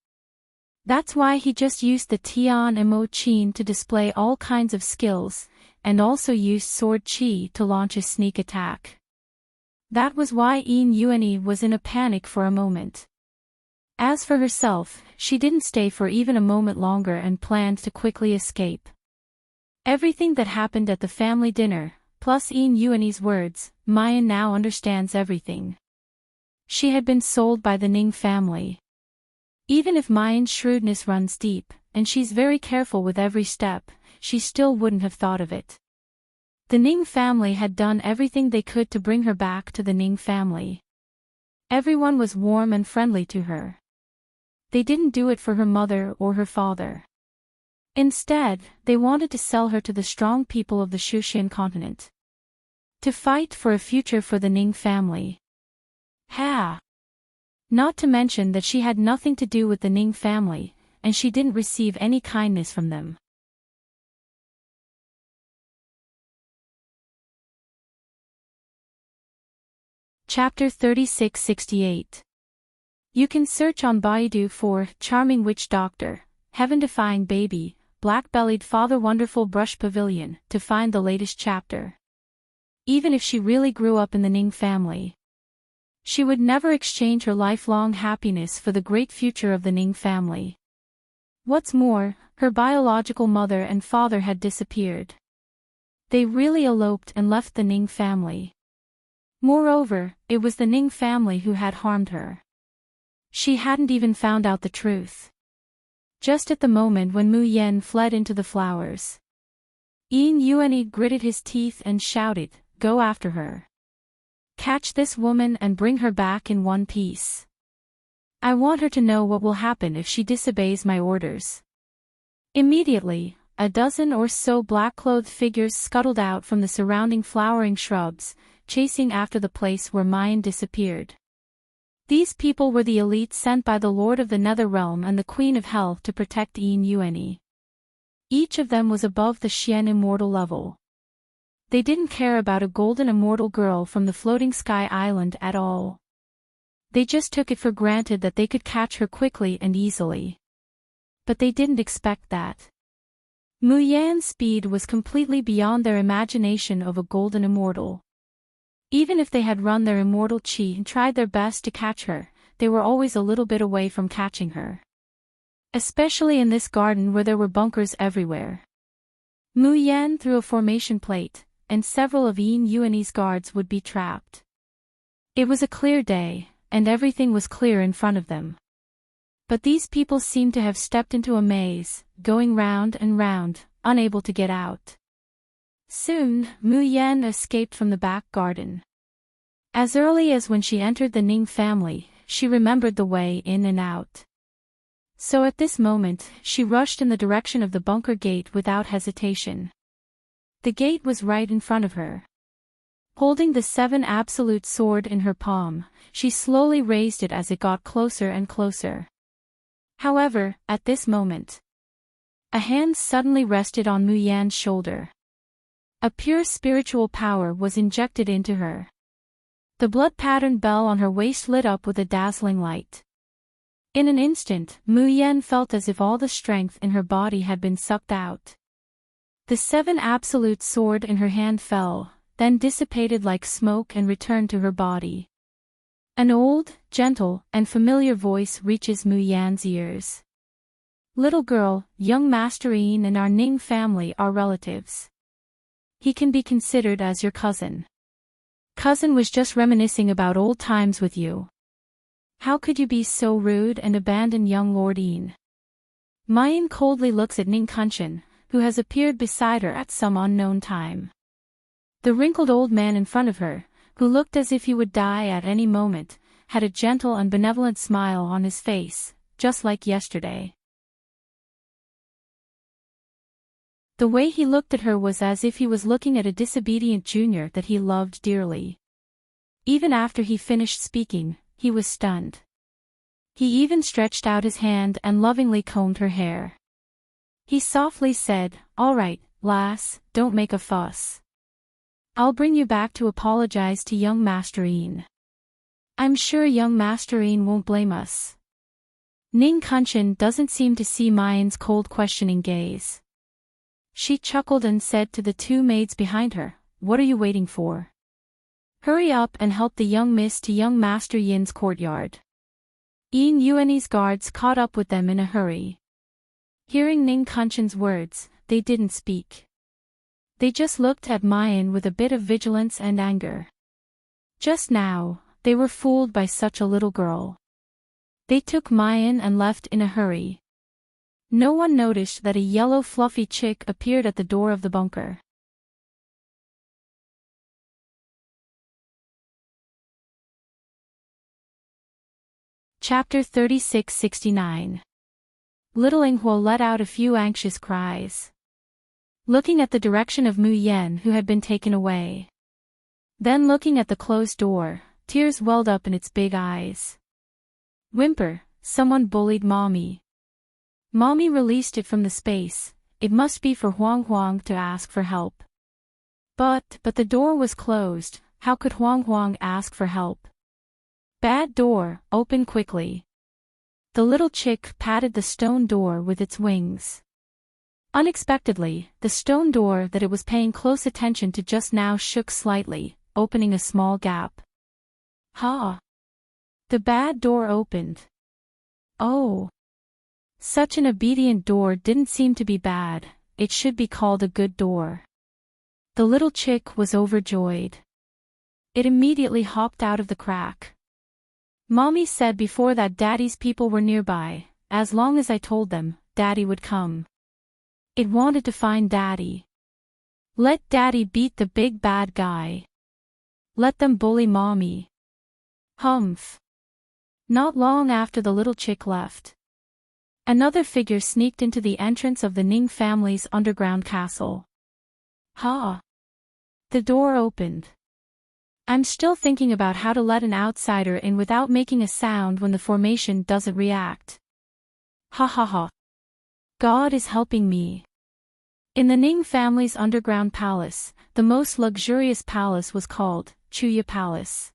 That's why he just used the Tian Emo Chin to display all kinds of skills, and also used Sword Chi to launch a sneak attack. That was why Enyuani was in a panic for a moment. As for herself, she didn't stay for even a moment longer and planned to quickly escape. Everything that happened at the family dinner, plus Enyuani's words, Mayan now understands everything. She had been sold by the Ning family. Even if Mayan's shrewdness runs deep, and she's very careful with every step, she still wouldn't have thought of it. The Ning family had done everything they could to bring her back to the Ning family. Everyone was warm and friendly to her. They didn't do it for her mother or her father. Instead, they wanted to sell her to the strong people of the Shushan continent. To fight for a future for the Ning family. Not to mention that she had nothing to do with the Ning family, and she didn't receive any kindness from them. Chapter 3668. You can search on Baidu for Charming Witch Doctor, Heaven Defying Baby, Black-Bellied Father Wonderful Brush Pavilion to find the latest chapter. Even if she really grew up in the Ning family, she would never exchange her lifelong happiness for the great future of the Ning family. What's more, her biological mother and father had disappeared. They really eloped and left the Ning family. Moreover, it was the Ning family who had harmed her. She hadn't even found out the truth. Just at the moment when Mu Yen fled into the flowers, Enyuani gritted his teeth and shouted, "Go after her. Catch this woman and bring her back in one piece. I want her to know what will happen if she disobeys my orders." Immediately, a dozen or so black-clothed figures scuttled out from the surrounding flowering shrubs, chasing after the place where Mayan disappeared. These people were the elite sent by the Lord of the Nether Realm and the Queen of Hell to protect Enyuani. Each of them was above the Xian immortal level. They didn't care about a golden immortal girl from the floating sky island at all. They just took it for granted that they could catch her quickly and easily. But they didn't expect that. Mu Yan's speed was completely beyond their imagination of a golden immortal. Even if they had run their immortal chi and tried their best to catch her, they were always a little bit away from catching her. Especially in this garden where there were bunkers everywhere. Mu Yan threw a formation plate, and several of Enyuani's guards would be trapped. It was a clear day, and everything was clear in front of them. But these people seemed to have stepped into a maze, going round and round, unable to get out. Soon, Mu Yan escaped from the back garden. As early as when she entered the Ning family, she remembered the way in and out. So at this moment, she rushed in the direction of the bunker gate without hesitation. The gate was right in front of her. Holding the 7 absolute sword in her palm, she slowly raised it as it got closer and closer. However, at this moment, a hand suddenly rested on Mu Yan's shoulder. A pure spiritual power was injected into her. The blood-patterned bell on her waist lit up with a dazzling light. In an instant, Mu Yan felt as if all the strength in her body had been sucked out. The 7 absolute sword in her hand fell, then dissipated like smoke and returned to her body. An old, gentle, and familiar voice reaches Mu Yan's ears. Little girl, young Master Yin and our Ning family are relatives. He can be considered as your cousin. Cousin was just reminiscing about old times with you. How could you be so rude and abandon young Lord Yin? Mayan coldly looks at Ning Kunshan, who has appeared beside her at some unknown time. The wrinkled old man in front of her, who looked as if he would die at any moment, had a gentle and benevolent smile on his face, just like yesterday. The way he looked at her was as if he was looking at a disobedient junior that he loved dearly. Even after he finished speaking, he was stunned. He even stretched out his hand and lovingly combed her hair. He softly said, "All right, lass, don't make a fuss. I'll bring you back to apologize to young Master Yin. I'm sure young Master Yin won't blame us." Ning Kunshan doesn't seem to see Mayan's cold questioning gaze. She chuckled and said to the 2 maids behind her, "What are you waiting for? Hurry up and help the young miss to young Master Yin's courtyard." Yin Yuan's guards caught up with them in a hurry. Hearing Ning Kunshan's words, they didn't speak. They just looked at Mayan with a bit of vigilance and anger. Just now, they were fooled by such a little girl. They took Mayan and left in a hurry. No one noticed that a yellow fluffy chick appeared at the door of the bunker. Chapter 36-69. Little Inghuo let out a few anxious cries, looking at the direction of Mu Yan who had been taken away. Then looking at the closed door, tears welled up in its big eyes. "Whimper, someone bullied Mommy. Mommy released it from the space, it must be for Huang Huang to ask for help." But the door was closed, how could Huang Huang ask for help? "Bad door, open quickly." The little chick patted the stone door with its wings. Unexpectedly, the stone door that it was paying close attention to just now shook slightly, opening a small gap. Ha! The bad door opened. Oh! Such an obedient door didn't seem to be bad, it should be called a good door. The little chick was overjoyed. It immediately hopped out of the crack. "Mommy said before that Daddy's people were nearby, as long as I told them, Daddy would come. It wanted to find Daddy. Let Daddy beat the big bad guy. Let them bully Mommy." Humph. Not long after the little chick left, another figure sneaked into the entrance of the Ning family's underground castle. Ha! The door opened. "I'm still thinking about how to let an outsider in without making a sound when the formation doesn't react. Ha ha ha. God is helping me." In the Ning family's underground palace, the most luxurious palace was called Chuya Palace.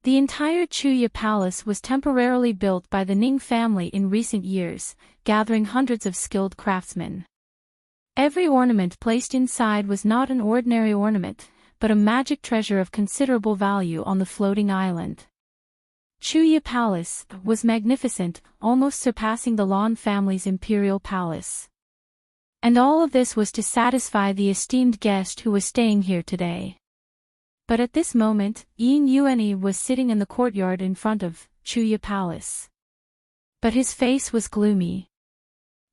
The entire Chuya Palace was temporarily built by the Ning family in recent years, gathering hundreds of skilled craftsmen. Every ornament placed inside was not an ordinary ornament, but a magic treasure of considerable value on the floating island. Chuya Palace was magnificent, almost surpassing the Lan family's imperial palace. And all of this was to satisfy the esteemed guest who was staying here today. But at this moment, Yin Yuanyi was sitting in the courtyard in front of Chuya Palace. But his face was gloomy.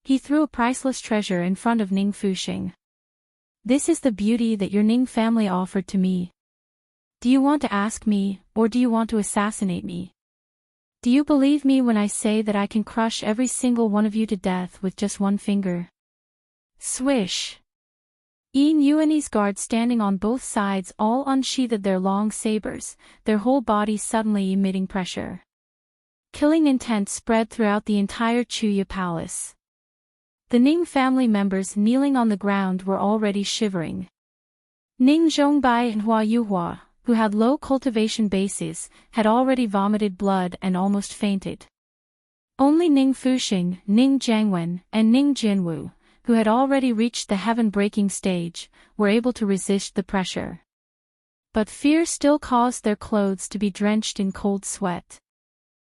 He threw a priceless treasure in front of Ning Fuxing. This is the beauty that your Ning family offered to me. Do you want to ask me, or do you want to assassinate me? Do you believe me when I say that I can crush every single one of you to death with just one finger? Swish! Yin Yuan's guards standing on both sides all unsheathed their long sabers, their whole bodies suddenly emitting pressure. Killing intent spread throughout the entire Chuya palace. The Ning family members kneeling on the ground were already shivering. Ning Zhongbai and Hua Yuhua, who had low cultivation bases, had already vomited blood and almost fainted. Only Ning Fuxing, Ning Jiangwen, and Ning Jinwu, who had already reached the heaven-breaking stage, were able to resist the pressure. But fear still caused their clothes to be drenched in cold sweat.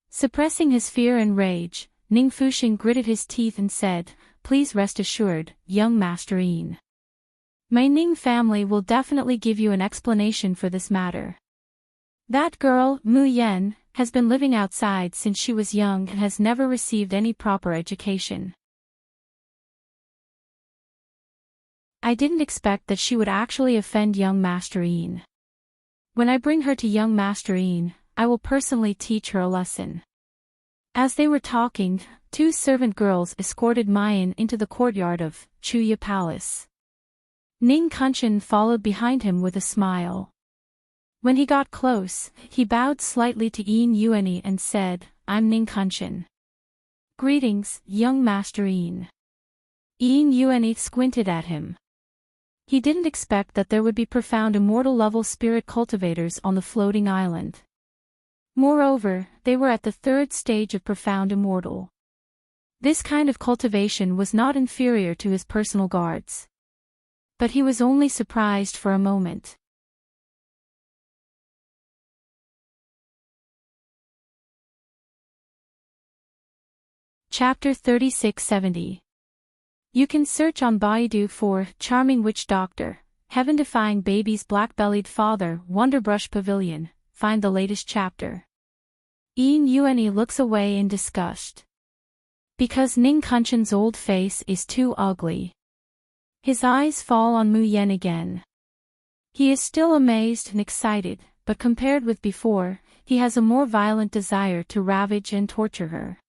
Suppressing his fear and rage, Ning Fuxing gritted his teeth and said, "Please rest assured, young Master Yin. My Ning family will definitely give you an explanation for this matter. That girl, Mu Yan, has been living outside since she was young and has never received any proper education. I didn't expect that she would actually offend young Master Yin. When I bring her to young Master Yin, I will personally teach her a lesson." As they were talking, two servant girls escorted Mayan into the courtyard of Chuya Palace. Ning Kunshan followed behind him with a smile. When he got close, he bowed slightly to Yin Yuani and said, "I'm Ning Kunshan." "Greetings, young Master Yin." Yin Yuani squinted at him. He didn't expect that there would be profound immortal-level spirit cultivators on the floating island. Moreover, they were at the third stage of profound immortal. This kind of cultivation was not inferior to his personal guards. But he was only surprised for a moment. Chapter 3670. You can search on Baidu for Charming Witch Doctor, Heaven-Defying Baby's Black-Bellied Father, Wonderbrush Pavilion. Find the latest chapter. Yin Yuani looks away in disgust. Because Ning Kunshan's old face is too ugly. His eyes fall on Mu Yan again. He is still amazed and excited, but compared with before, he has a more violent desire to ravage and torture her.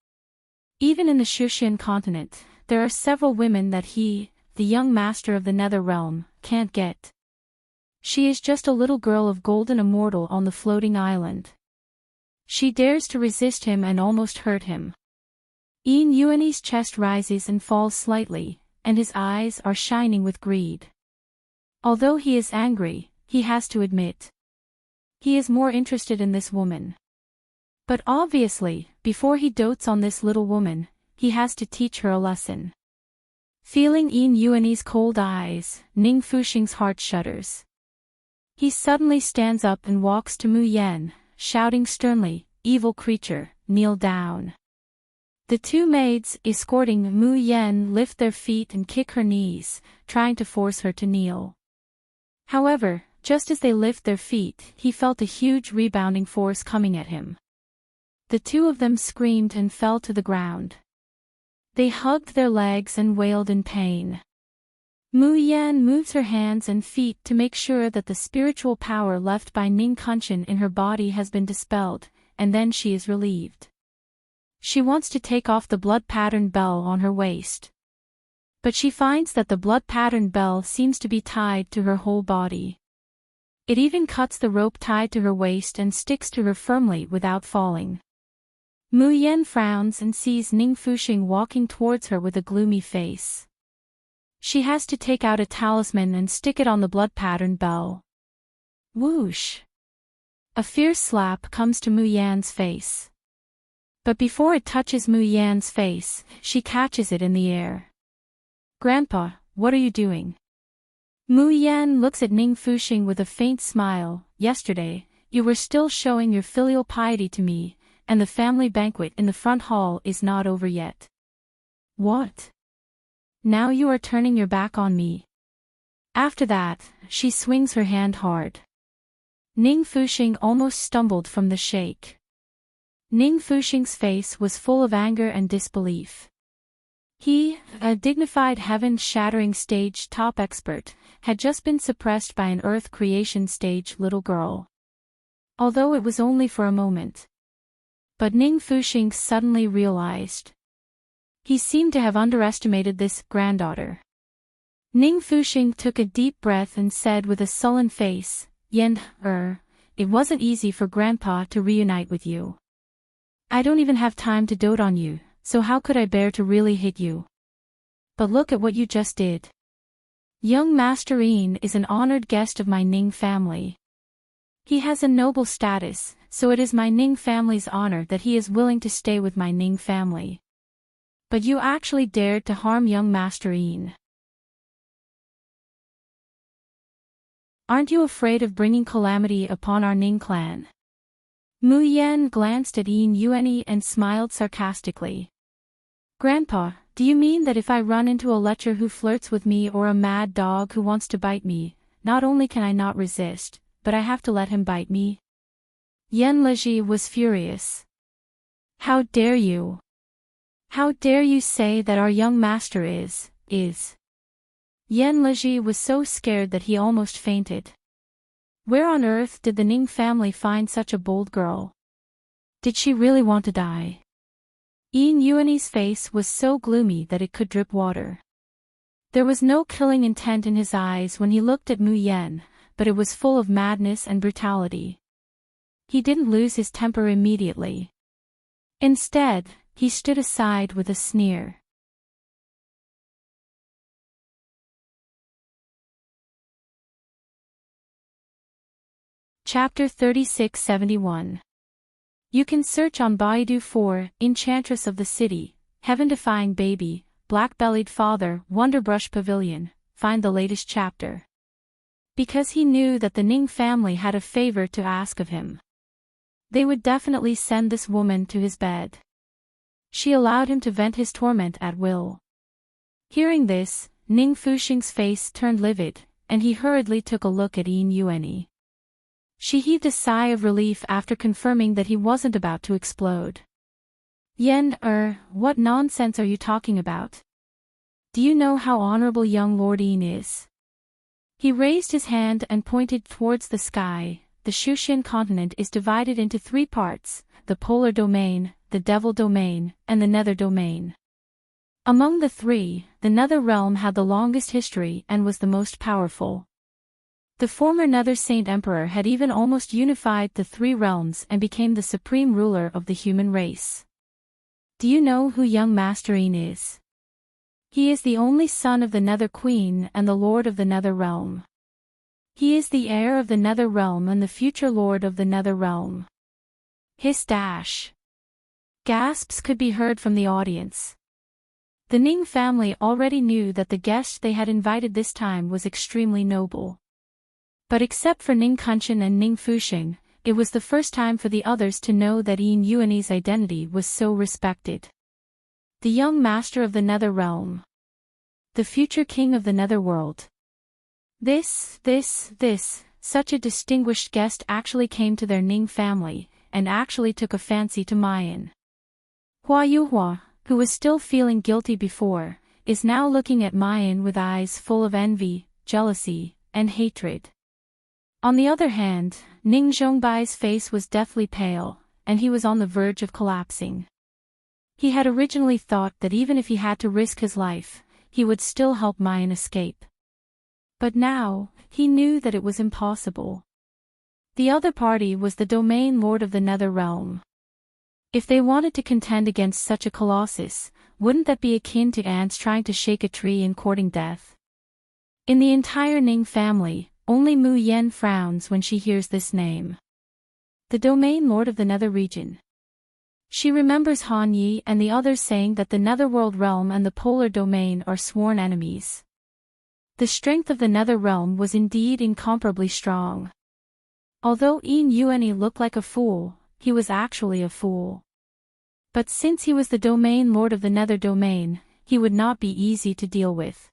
Even in the Shushan continent, there are several women that he, the young master of the Nether Realm, can't get. She is just a little girl of golden immortal on the floating island. She dares to resist him and almost hurt him. Yin Yuani's chest rises and falls slightly, and his eyes are shining with greed. Although he is angry, he has to admit. He is more interested in this woman. But obviously, before he dotes on this little woman, he has to teach her a lesson. Feeling Yin Yuani's cold eyes, Ning Fuxing's heart shudders. He suddenly stands up and walks to Mu Yan, shouting sternly, "Evil creature, kneel down." The two maids escorting Mu Yan lift their feet and kick her knees, trying to force her to kneel. However, just as they lift their feet, he felt a huge rebounding force coming at him. The two of them screamed and fell to the ground. They hugged their legs and wailed in pain. Mu Yan moves her hands and feet to make sure that the spiritual power left by Ning Kunshan in her body has been dispelled, and then she is relieved. She wants to take off the blood-patterned bell on her waist. But she finds that the blood-patterned bell seems to be tied to her whole body. It even cuts the rope tied to her waist and sticks to her firmly without falling. Mu Yan frowns and sees Ning Fuxing walking towards her with a gloomy face. She has to take out a talisman and stick it on the blood-patterned bell. Whoosh! A fierce slap comes to Mu Yan's face. But before it touches Mu Yan's face, she catches it in the air. "Grandpa, what are you doing?" Mu Yan looks at Ning Fuxing with a faint smile. "Yesterday, you were still showing your filial piety to me, and the family banquet in the front hall is not over yet." "What? Now you are turning your back on me?" After that, she swings her hand hard. Ning Fuxing almost stumbled from the shake. Ning Fuxing's face was full of anger and disbelief. He, a dignified heaven-shattering stage top expert, had just been suppressed by an earth creation stage little girl. Although it was only for a moment. But Ning Fuxing suddenly realized. He seemed to have underestimated this granddaughter. Ning Fuxing took a deep breath and said with a sullen face, Yen, it wasn't easy for Grandpa to reunite with you. I don't even have time to dote on you, so how could I bear to really hit you? But look at what you just did. Young Master Yin is an honored guest of my Ning family. He has a noble status, so it is my Ning family's honor that he is willing to stay with my Ning family. But you actually dared to harm young Master Yin. Aren't you afraid of bringing calamity upon our Ning clan? Mu Yan glanced at Yin Yuanyi and smiled sarcastically. Grandpa, do you mean that if I run into a lecher who flirts with me or a mad dog who wants to bite me, not only can I not resist, but I have to let him bite me? Yan Leji was furious. How dare you? How dare you say that our young master is. Yan Leji was so scared that he almost fainted. Where on earth did the Ning family find such a bold girl? Did she really want to die? Yin Yuanyi's face was so gloomy that it could drip water. There was no killing intent in his eyes when he looked at Mu Yan, but it was full of madness and brutality. He didn't lose his temper immediately. Instead, he stood aside with a sneer. Chapter 3671. You can search on Baidu for Enchantress of the City, Heaven-Defying Baby, Black-Bellied Father, Wonderbrush Pavilion, find the latest chapter. Because he knew that the Ning family had a favor to ask of him. They would definitely send this woman to his bed. She allowed him to vent his torment at will. Hearing this, Ning Fuxing's face turned livid, and he hurriedly took a look at Yin Yuanyi. She heaved a sigh of relief after confirming that he wasn't about to explode. Yen, what nonsense are you talking about? Do you know how honorable young Lord Yin is? He raised his hand and pointed towards the sky. The Shushan continent is divided into 3 parts, the polar domain, the devil domain, and the nether domain. Among the 3, the nether realm had the longest history and was the most powerful. The former Nether Saint Emperor had even almost unified the 3 realms and became the supreme ruler of the human race. Do you know who young Master Yin is? He is the only son of the Nether Queen and the Lord of the Nether Realm. He is the heir of the Nether Realm and the future Lord of the Nether Realm. Hiss dash. Gasps could be heard from the audience. The Ning family already knew that the guest they had invited this time was extremely noble. But except for Ning Kunshan and Ning Fuxing, it was the first time for the others to know that Yin Yuanyi's identity was so respected. The young master of the Nether Realm. The future king of the Netherworld. Such a distinguished guest actually came to their Ning family, and actually took a fancy to Mayan. Hua Yuhua, who was still feeling guilty before, is now looking at Mayan with eyes full of envy, jealousy, and hatred. On the other hand, Ning Zhongbai's face was deathly pale, and he was on the verge of collapsing. He had originally thought that even if he had to risk his life, he would still help Mayan escape. But now, he knew that it was impossible. The other party was the domain lord of the Nether Realm. If they wanted to contend against such a colossus, wouldn't that be akin to ants trying to shake a tree and courting death? In the entire Ning family, only Mu Yan frowns when she hears this name. The domain lord of the Nether region. She remembers Han Yi and the others saying that the Netherworld realm and the polar domain are sworn enemies. The strength of the Nether realm was indeed incomparably strong. Although Yin Yuanyi looked like a fool, he was actually a fool. But since he was the domain lord of the Nether domain, he would not be easy to deal with.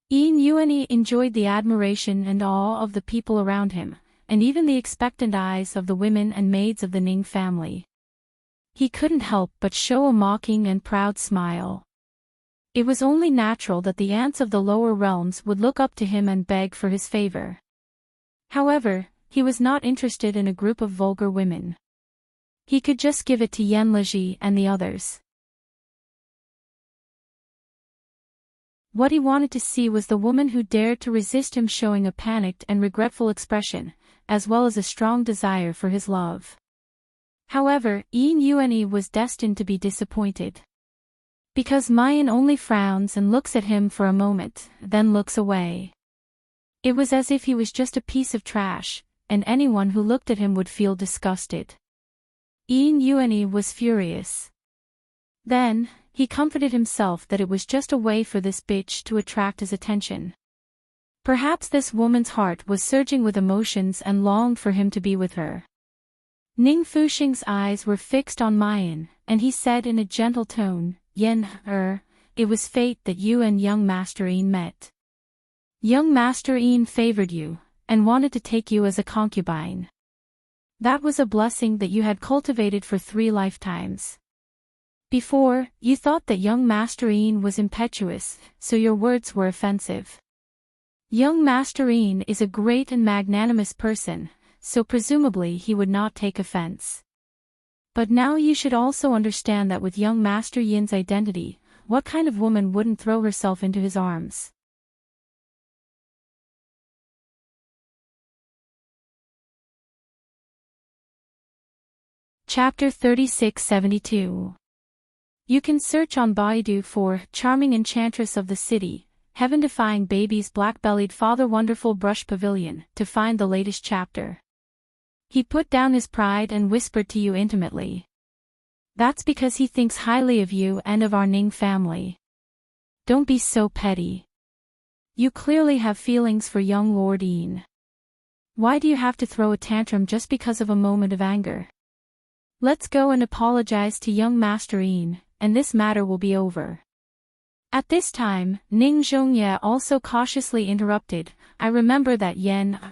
Yin Yuanyi enjoyed the admiration and awe of the people around him, and even the expectant eyes of the women and maids of the Ning family. He couldn't help but show a mocking and proud smile. It was only natural that the ants of the lower realms would look up to him and beg for his favor. However, he was not interested in a group of vulgar women. He could just give it to Yenleji and the others. What he wanted to see was the woman who dared to resist him, showing a panicked and regretful expression, as well as a strong desire for his love. However, Yune was destined to be disappointed. Because Mayan only frowns and looks at him for a moment, then looks away. It was as if he was just a piece of trash, and anyone who looked at him would feel disgusted. Yune was furious. Then, he comforted himself that it was just a way for this bitch to attract his attention. Perhaps this woman's heart was surging with emotions and longed for him to be with her. Ning Fuxing's eyes were fixed on Mayan, and he said in a gentle tone, it was fate that you and young Master Yin met. Young Master Yin favored you, and wanted to take you as a concubine. That was a blessing that you had cultivated for 3 lifetimes. Before, you thought that young Master Yin was impetuous, so your words were offensive. Young Master Yin is a great and magnanimous person, so presumably he would not take offense. But now you should also understand that with young Master Yin's identity, what kind of woman wouldn't throw herself into his arms? Chapter 3672. You can search on Baidu for Charming Enchantress of the City, Heaven-Defying Baby's Black-Bellied Father Wonderful Brush Pavilion to find the latest chapter. He put down his pride and whispered to you intimately. That's because he thinks highly of you and of our Ning family. Don't be so petty. You clearly have feelings for young Lord Yin. Why do you have to throw a tantrum just because of a moment of anger? Let's go and apologize to young Master Yin, and this matter will be over. At this time, Ning Zhongye also cautiously interrupted. I remember that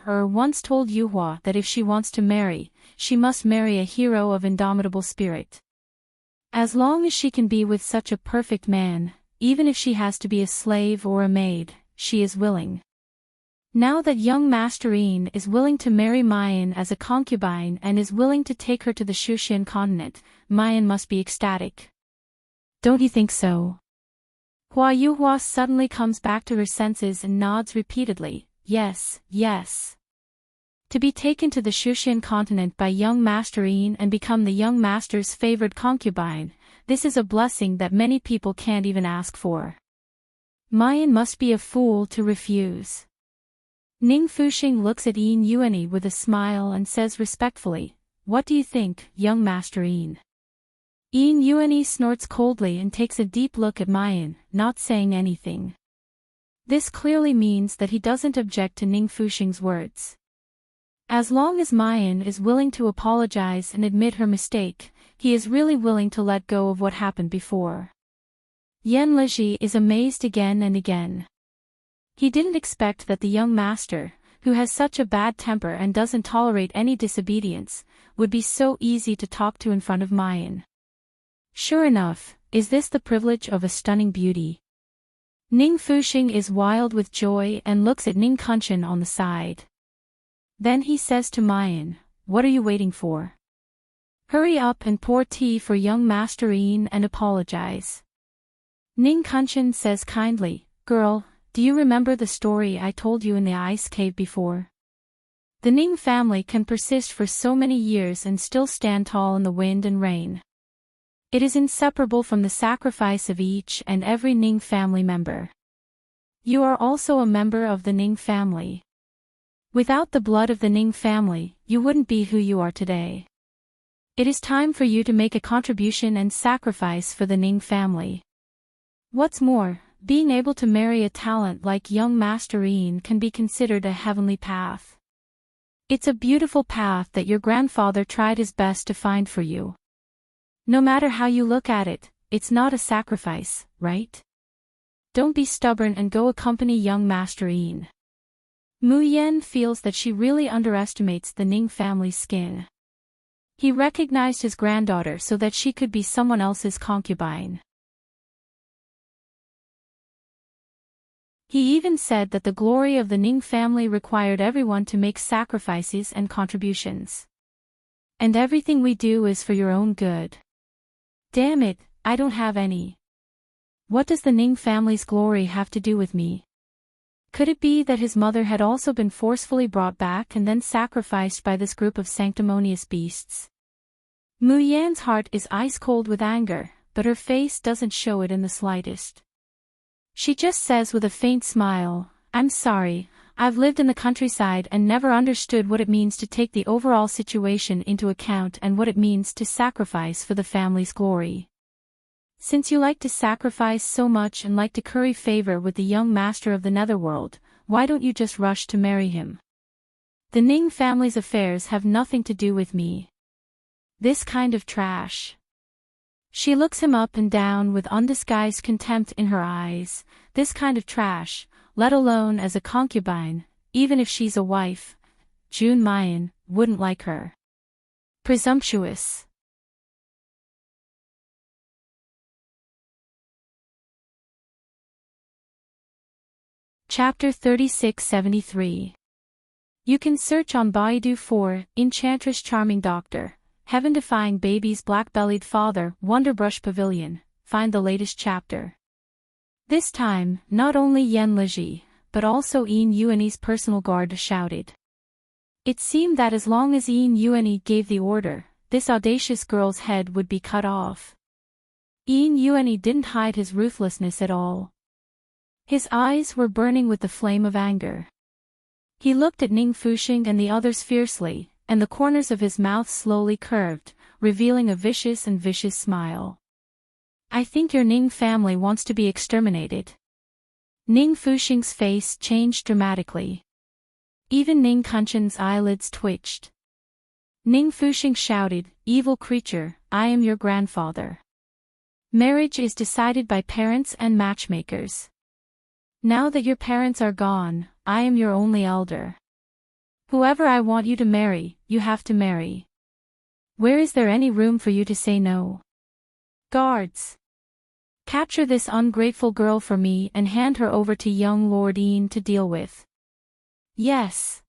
once told Yuhua that if she wants to marry, she must marry a hero of indomitable spirit. As long as she can be with such a perfect man, even if she has to be a slave or a maid, she is willing. Now that young Master Yin is willing to marry Mayan as a concubine and is willing to take her to the Shushan continent, Mayan must be ecstatic. Don't you think so? Hua Yuhua suddenly comes back to her senses and nods repeatedly, yes, yes. To be taken to the Shushan continent by young Master Yin and become the young master's favored concubine, this is a blessing that many people can't even ask for. Mayan must be a fool to refuse. Ning Fuxing looks at Yune with a smile and says respectfully, what do you think, young Master Yin? Yune snorts coldly and takes a deep look at Mayan, not saying anything. This clearly means that he doesn't object to Ning Fuxing's words. As long as Mayan is willing to apologize and admit her mistake, he is really willing to let go of what happened before. Yenleji is amazed again and again. He didn't expect that the young master, who has such a bad temper and doesn't tolerate any disobedience, would be so easy to talk to in front of Mayan. Sure enough, is this the privilege of a stunning beauty? Ning Fuxing is wild with joy and looks at Ning Kunshan on the side. Then he says to Mayan, what are you waiting for? Hurry up and pour tea for young Master Yin and apologize. Ning Kunshan says kindly, girl, do you remember the story I told you in the ice cave before? The Ning family can persist for so many years and still stand tall in the wind and rain. It is inseparable from the sacrifice of each and every Ning family member. You are also a member of the Ning family. Without the blood of the Ning family, you wouldn't be who you are today. It is time for you to make a contribution and sacrifice for the Ning family. What's more, being able to marry a talent like young Master Yin can be considered a heavenly path. It's a beautiful path that your grandfather tried his best to find for you. No matter how you look at it, it's not a sacrifice, right? Don't be stubborn and go accompany young Master Yin. Mu Yan feels that she really underestimates the Ning family's skin. He recognized his granddaughter so that she could be someone else's concubine. He even said that the glory of the Ning family required everyone to make sacrifices and contributions. And everything we do is for your own good. Damn it, I don't have any. What does the Ning family's glory have to do with me? Could it be that his mother had also been forcefully brought back and then sacrificed by this group of sanctimonious beasts? Mu Yan's heart is ice-cold with anger, but her face doesn't show it in the slightest. She just says with a faint smile, "I'm sorry, I've lived in the countryside and never understood what it means to take the overall situation into account and what it means to sacrifice for the family's glory. Since you like to sacrifice so much and like to curry favor with the young master of the netherworld, why don't you just rush to marry him? The Ning family's affairs have nothing to do with me. This kind of trash." She looks him up and down with undisguised contempt in her eyes. This kind of trash, let alone as a concubine, even if she's a wife, Jun Mayan wouldn't like her. Presumptuous. Chapter 3673. You can search on Baidu for Enchantress Charming Doctor, Heaven-Defying Baby's Black-Bellied Father, Wonderbrush Pavilion, find the latest chapter. This time, not only Yen Liji, but also Yin Yuani's personal guard shouted. It seemed that as long as Yin Yuani gave the order, this audacious girl's head would be cut off. Yin Yuani didn't hide his ruthlessness at all. His eyes were burning with the flame of anger. He looked at Ning Fuxing and the others fiercely, and the corners of his mouth slowly curved, revealing a vicious smile. "I think your Ning family wants to be exterminated." Ning Fuxing's face changed dramatically. Even Ning Kunchen's eyelids twitched. Ning Fuxing shouted, "Evil creature, I am your grandfather. Marriage is decided by parents and matchmakers. Now that your parents are gone, I am your only elder. Whoever I want you to marry, you have to marry. Where is there any room for you to say no? Guards! Capture this ungrateful girl for me and hand her over to young Lord Yin to deal with." Yes.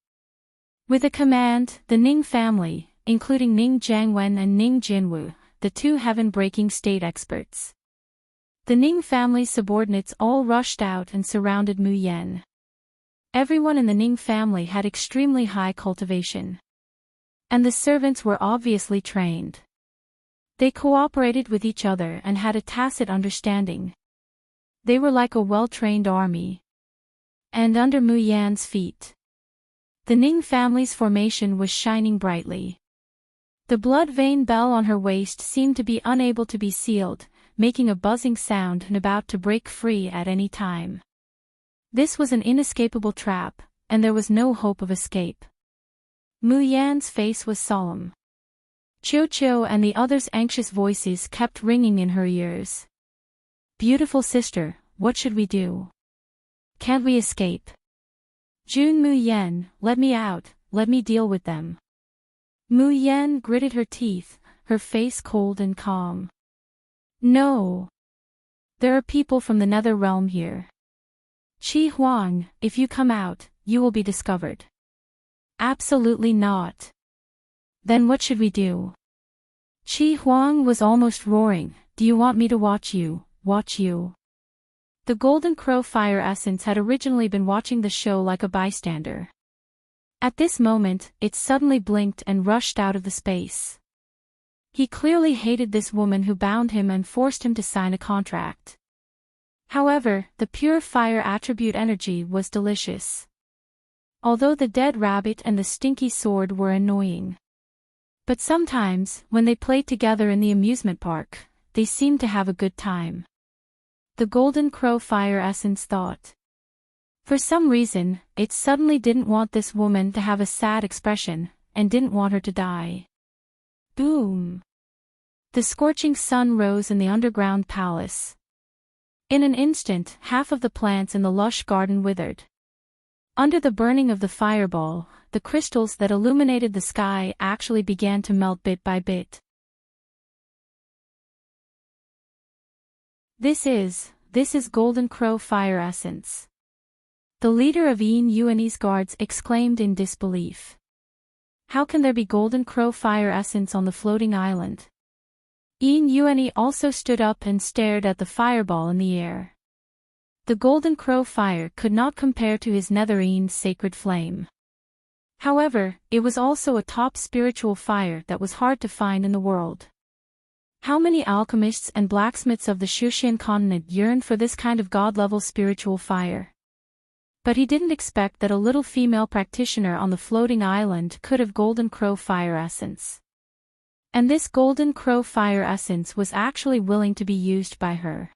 With a command, the Ning family, including Ning Jiangwen and Ning Jinwu, the two heaven-breaking state experts. The Ning family's subordinates all rushed out and surrounded Mu Yan. Everyone in the Ning family had extremely high cultivation. And the servants were obviously trained. They cooperated with each other and had a tacit understanding. They were like a well-trained army. And under Mu Yan's feet, the Ning family's formation was shining brightly. The blood vein bell on her waist seemed to be unable to be sealed, making a buzzing sound and about to break free at any time. This was an inescapable trap, and there was no hope of escape. Mu Yan's face was solemn. Chiu Chiu and the others' anxious voices kept ringing in her ears. "Beautiful sister, what should we do? Can't we escape? Jun Mu Yan, let me out, let me deal with them." Mu Yan gritted her teeth, her face cold and calm. "No. There are people from the nether realm here. Qi Huang, if you come out, you will be discovered." "Absolutely not." "Then what should we do?" Qi Huang was almost roaring, "Do you want me to watch you, watch you?" The Golden Crow Fire Essence had originally been watching the show like a bystander. At this moment, it suddenly blinked and rushed out of the space. He clearly hated this woman who bound him and forced him to sign a contract. However, the pure fire attribute energy was delicious. Although the dead rabbit and the stinky sword were annoying. But sometimes, when they played together in the amusement park, they seemed to have a good time. The Golden Crow Fire Essence thought. For some reason, it suddenly didn't want this woman to have a sad expression, and didn't want her to die. Boom! The scorching sun rose in the underground palace. In an instant, half of the plants in the lush garden withered. Under the burning of the fireball, the crystals that illuminated the sky actually began to melt bit by bit. This is Golden Crow Fire Essence. The leader of Yin Yuan's guards exclaimed in disbelief. How can there be golden crow fire essence on the floating island? Yin Yuan also stood up and stared at the fireball in the air. The golden crow fire could not compare to his Nethereen's sacred flame. However, it was also a top spiritual fire that was hard to find in the world. How many alchemists and blacksmiths of the Shushan continent yearned for this kind of god-level spiritual fire? But he didn't expect that a little female practitioner on the floating island could have golden crow fire essence. And this golden crow fire essence was actually willing to be used by her.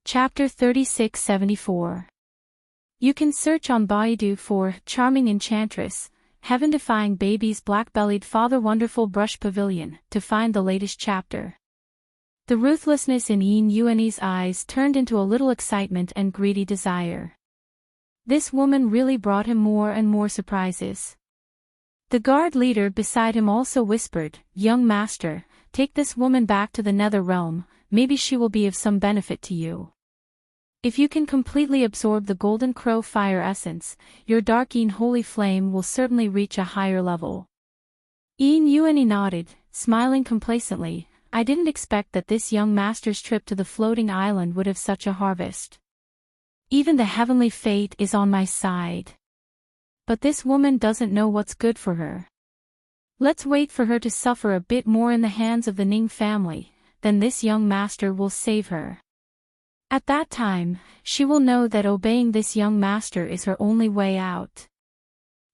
Chapter 3674. You can search on Baidu for Charming Enchantress, Heaven-Defying Baby's Black-Bellied Father Wonderful Brush Pavilion to find the latest chapter. The ruthlessness in Yin Yuan's eyes turned into a little excitement and greedy desire. This woman really brought him more and more surprises. The guard leader beside him also whispered, "Young master, take this woman back to the Nether Realm, maybe she will be of some benefit to you. If you can completely absorb the golden crow fire essence, your dark Yin holy flame will certainly reach a higher level." Yin Yuan nodded, smiling complacently. I didn't expect that this young master's trip to the floating island would have such a harvest. Even the heavenly fate is on my side. But this woman doesn't know what's good for her. Let's wait for her to suffer a bit more in the hands of the Ning family, then this young master will save her. At that time, she will know that obeying this young master is her only way out.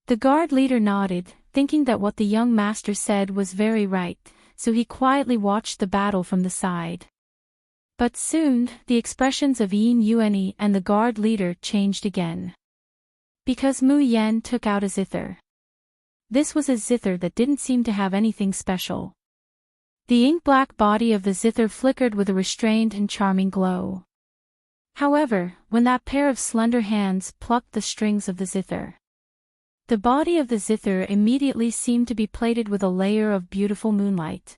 The guard leader nodded, thinking that what the young master said was very right, so he quietly watched the battle from the side. But soon, the expressions of Yin Yuan and the guard leader changed again. Because Mu Yan took out a zither. This was a zither that didn't seem to have anything special. The ink-black body of the zither flickered with a restrained and charming glow. However, when that pair of slender hands plucked the strings of the zither, the body of the zither immediately seemed to be plated with a layer of beautiful moonlight.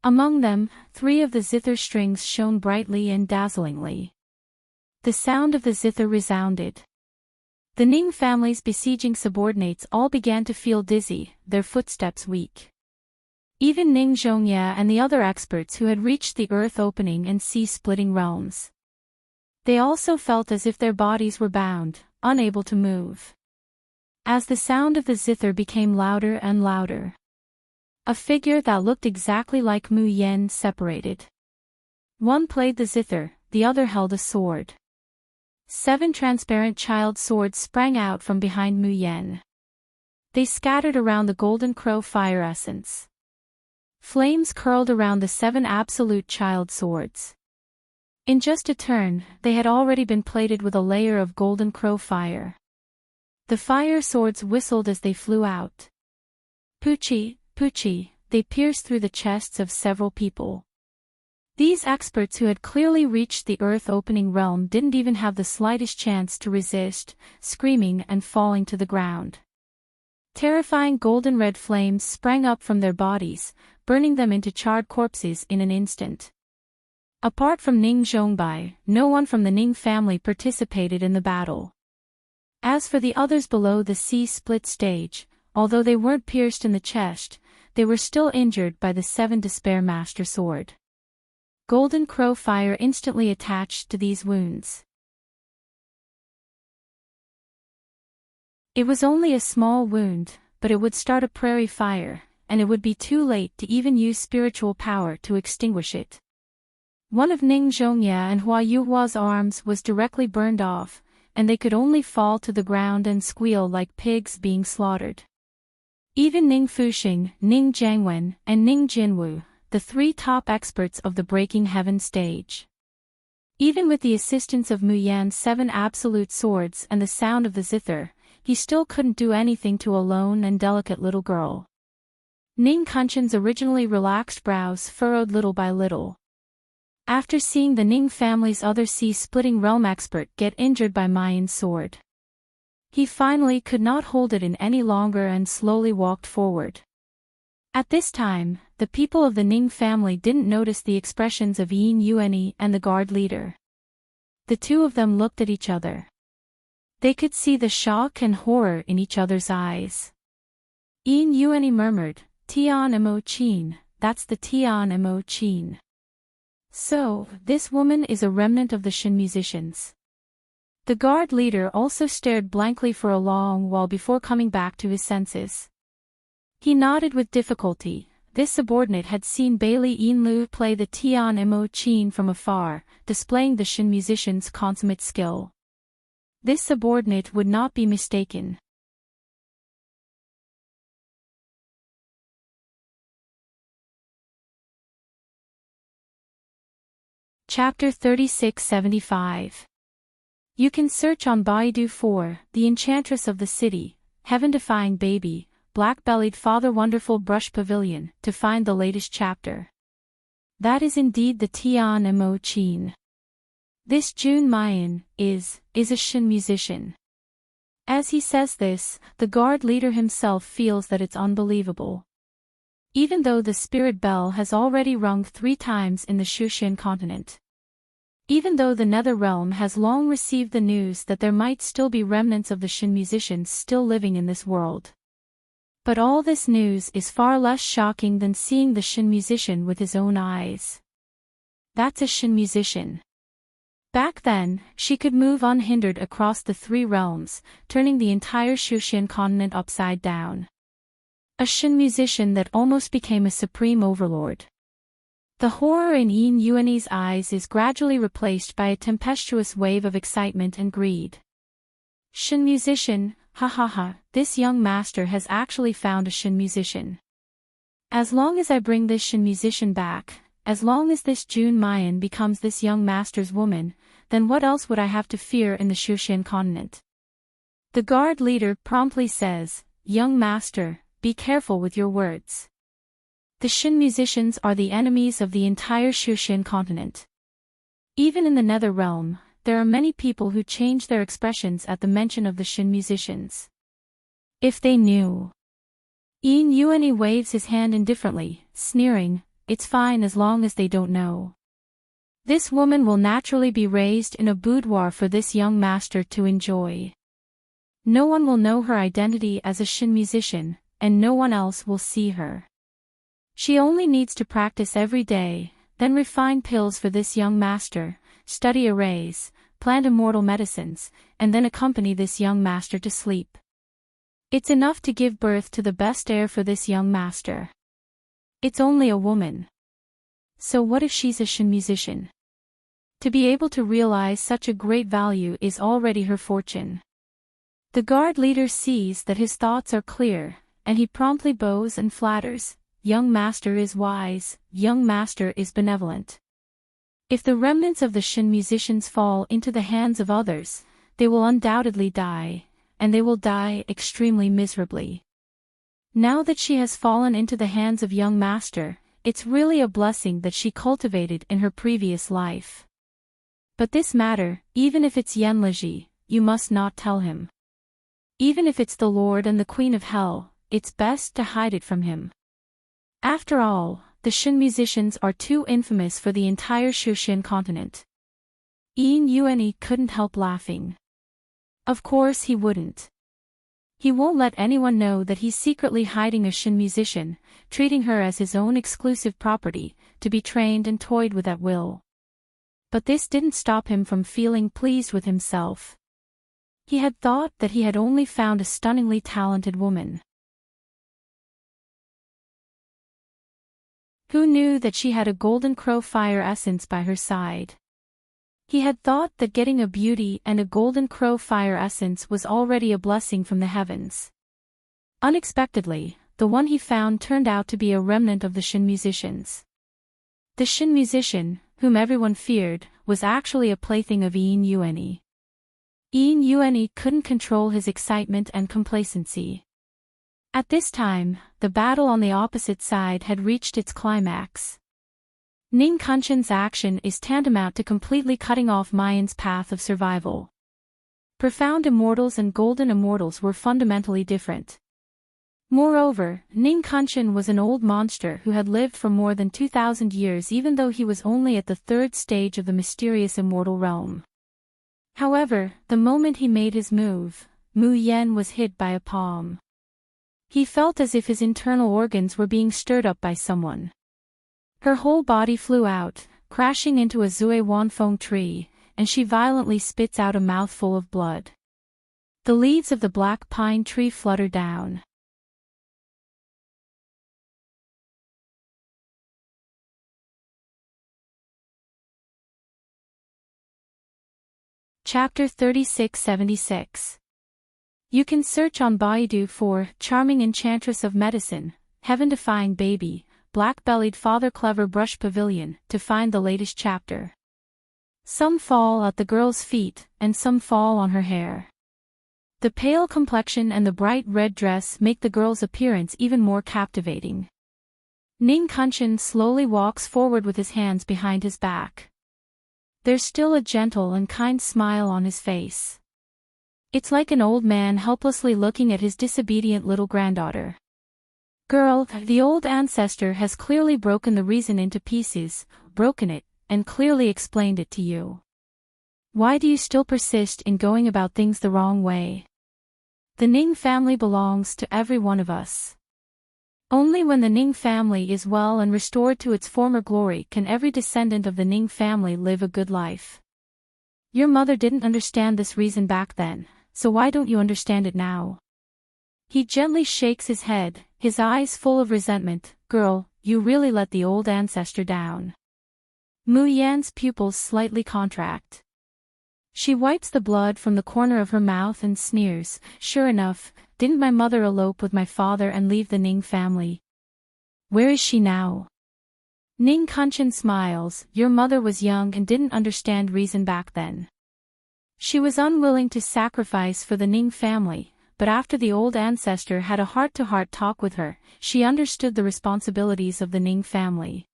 Among them, 3 of the zither strings shone brightly and dazzlingly. The sound of the zither resounded. The Ning family's besieging subordinates all began to feel dizzy, their footsteps weak. Even Ning Zhongya and the other experts who had reached the earth-opening and sea-splitting realms. They also felt as if their bodies were bound, unable to move. As the sound of the zither became louder and louder, a figure that looked exactly like Mu Yan separated. One played the zither, the other held a sword. 7 transparent child swords sprang out from behind Mu Yan. They scattered around the golden crow fire essence. Flames curled around the 7 absolute child swords. In just a turn, they had already been plated with a layer of golden crow fire. The fire swords whistled as they flew out. Poochie, Poochie, they pierced through the chests of several people. These experts who had clearly reached the earth-opening realm didn't even have the slightest chance to resist, screaming and falling to the ground. Terrifying golden-red flames sprang up from their bodies, burning them into charred corpses in an instant. Apart from Ning Zhongbai, no one from the Ning family participated in the battle. As for the others below the sea-split stage, although they weren't pierced in the chest, they were still injured by the 7 Despair Master Sword. Golden crow fire instantly attached to these wounds. It was only a small wound, but it would start a prairie fire, and it would be too late to even use spiritual power to extinguish it. One of Ning Zhongya and Hua Yuhua's arms was directly burned off, and they could only fall to the ground and squeal like pigs being slaughtered. Even Ning Fuxing, Ning Jiangwen, and Ning Jinwu, the 3 top experts of the Breaking Heaven stage. Even with the assistance of Mu Yan's 7 absolute swords and the sound of the zither, he still couldn't do anything to a lone and delicate little girl. Ning Kunshan's originally relaxed brows furrowed little by little. After seeing the Ning family's other sea-splitting realm expert get injured by Mayan's sword, he finally could not hold it in any longer and slowly walked forward. At this time, the people of the Ning family didn't notice the expressions of Yin Yuani and the guard leader. The two of them looked at each other. They could see the shock and horror in each other's eyes. Yin Yuani murmured, "Tian Mo Chin, that's the Tian Mo Chin. So, this woman is a remnant of the Shin musicians." The guard leader also stared blankly for a long while before coming back to his senses. He nodded with difficulty. This subordinate had seen Bailey Yinlu play the Tian Mo Chin from afar, displaying the Shin musician's consummate skill. This subordinate would not be mistaken. Chapter 3675. You can search on Baidu for The Enchantress of the City, Heaven-Defying Baby, Black-Bellied Father Wonderful Brush Pavilion to find the latest chapter. That is indeed the Tian Mo Chin. This Jun Mayan is a Shin musician. As he says this, the guard leader himself feels that it's unbelievable. Even though the spirit bell has already rung 3 times in the Shushin continent. Even though the Nether Realm has long received the news that there might still be remnants of the Shin musicians still living in this world. But all this news is far less shocking than seeing the Shin musician with his own eyes. That's a Shin musician. Back then, she could move unhindered across the 3 realms, turning the entire Shushin continent upside down. A Shin musician that almost became a supreme overlord. The horror in Yin Yuani's eyes is gradually replaced by a tempestuous wave of excitement and greed. Shin musician, ha ha ha, this young master has actually found a Shin musician. As long as I bring this Shin musician back, as long as this Jun Mayan becomes this young master's woman, then what else would I have to fear in the Shushin continent? The guard leader promptly says, "Young master, be careful with your words. The Shin musicians are the enemies of the entire Shushin continent. Even in the Nether Realm, there are many people who change their expressions at the mention of the Shin musicians. If they knew." Yin Yuani waves his hand indifferently, sneering, "It's fine as long as they don't know. This woman will naturally be raised in a boudoir for this young master to enjoy. No one will know her identity as a Shin musician, and no one else will see her. She only needs to practice every day, then refine pills for this young master, study arrays, plant immortal medicines, and then accompany this young master to sleep. It's enough to give birth to the best heir for this young master. It's only a woman. So what if she's a Shin musician? To be able to realize such a great value is already her fortune." The guard leader sees that his thoughts are clear, and he promptly bows and flatters. "Young master is wise, young master is benevolent. If the remnants of the Shin musicians fall into the hands of others, they will undoubtedly die, and they will die extremely miserably. Now that she has fallen into the hands of young master, it's really a blessing that she cultivated in her previous life. But this matter, even if it's Yenleji, you must not tell him. Even if it's the Lord and the Queen of Hell, it's best to hide it from him. After all, the Shin musicians are too infamous for the entire Shushin continent." Yin Yuani couldn't help laughing. Of course he wouldn't. He won't let anyone know that he's secretly hiding a Shin musician, treating her as his own exclusive property, to be trained and toyed with at will. But this didn't stop him from feeling pleased with himself. He had thought that he had only found a stunningly talented woman. Who knew that she had a golden crow fire essence by her side? He had thought that getting a beauty and a golden crow fire essence was already a blessing from the heavens. Unexpectedly, the one he found turned out to be a remnant of the Shin musicians. The Shin musician, whom everyone feared, was actually a plaything of Yin Yuani. Yin Yuani couldn't control his excitement and complacency. At this time, the battle on the opposite side had reached its climax. Ning Kunshin's action is tantamount to completely cutting off Mayan's path of survival. Profound immortals and golden immortals were fundamentally different. Moreover, Ning Kunshan was an old monster who had lived for more than 2,000 years even though he was only at the third stage of the mysterious immortal realm. However, the moment he made his move, Mu Yen was hit by a palm. He felt as if his internal organs were being stirred up by someone. Her whole body flew out, crashing into a Zui Wanfeng tree, and she violently spits out a mouthful of blood. The leaves of the black pine tree flutter down. Chapter 3676. You can search on Baidu for Charming Enchantress of Medicine, Heaven-Defying Baby, Black-Bellied Father Clever Brush Pavilion to find the latest chapter. Some fall at the girl's feet, and some fall on her hair. The pale complexion and the bright red dress make the girl's appearance even more captivating. Ning Kunshan slowly walks forward with his hands behind his back. There's still a gentle and kind smile on his face. It's like an old man helplessly looking at his disobedient little granddaughter. Girl, the old ancestor has clearly broken the reason into pieces, broken it, and clearly explained it to you. Why do you still persist in going about things the wrong way? The Ning family belongs to every one of us. Only when the Ning family is well and restored to its former glory can every descendant of the Ning family live a good life. Your mother didn't understand this reason back then, so why don't you understand it now? He gently shakes his head, his eyes full of resentment. Girl, you really let the old ancestor down. Mu Yan's pupils slightly contract. She wipes the blood from the corner of her mouth and sneers. Sure enough, didn't my mother elope with my father and leave the Ning family? Where is she now? Ning Kunshan smiles. Your mother was young and didn't understand reason back then. She was unwilling to sacrifice for the Ning family, but after the old ancestor had a heart-to-heart talk with her, she understood the responsibilities of the Ning family.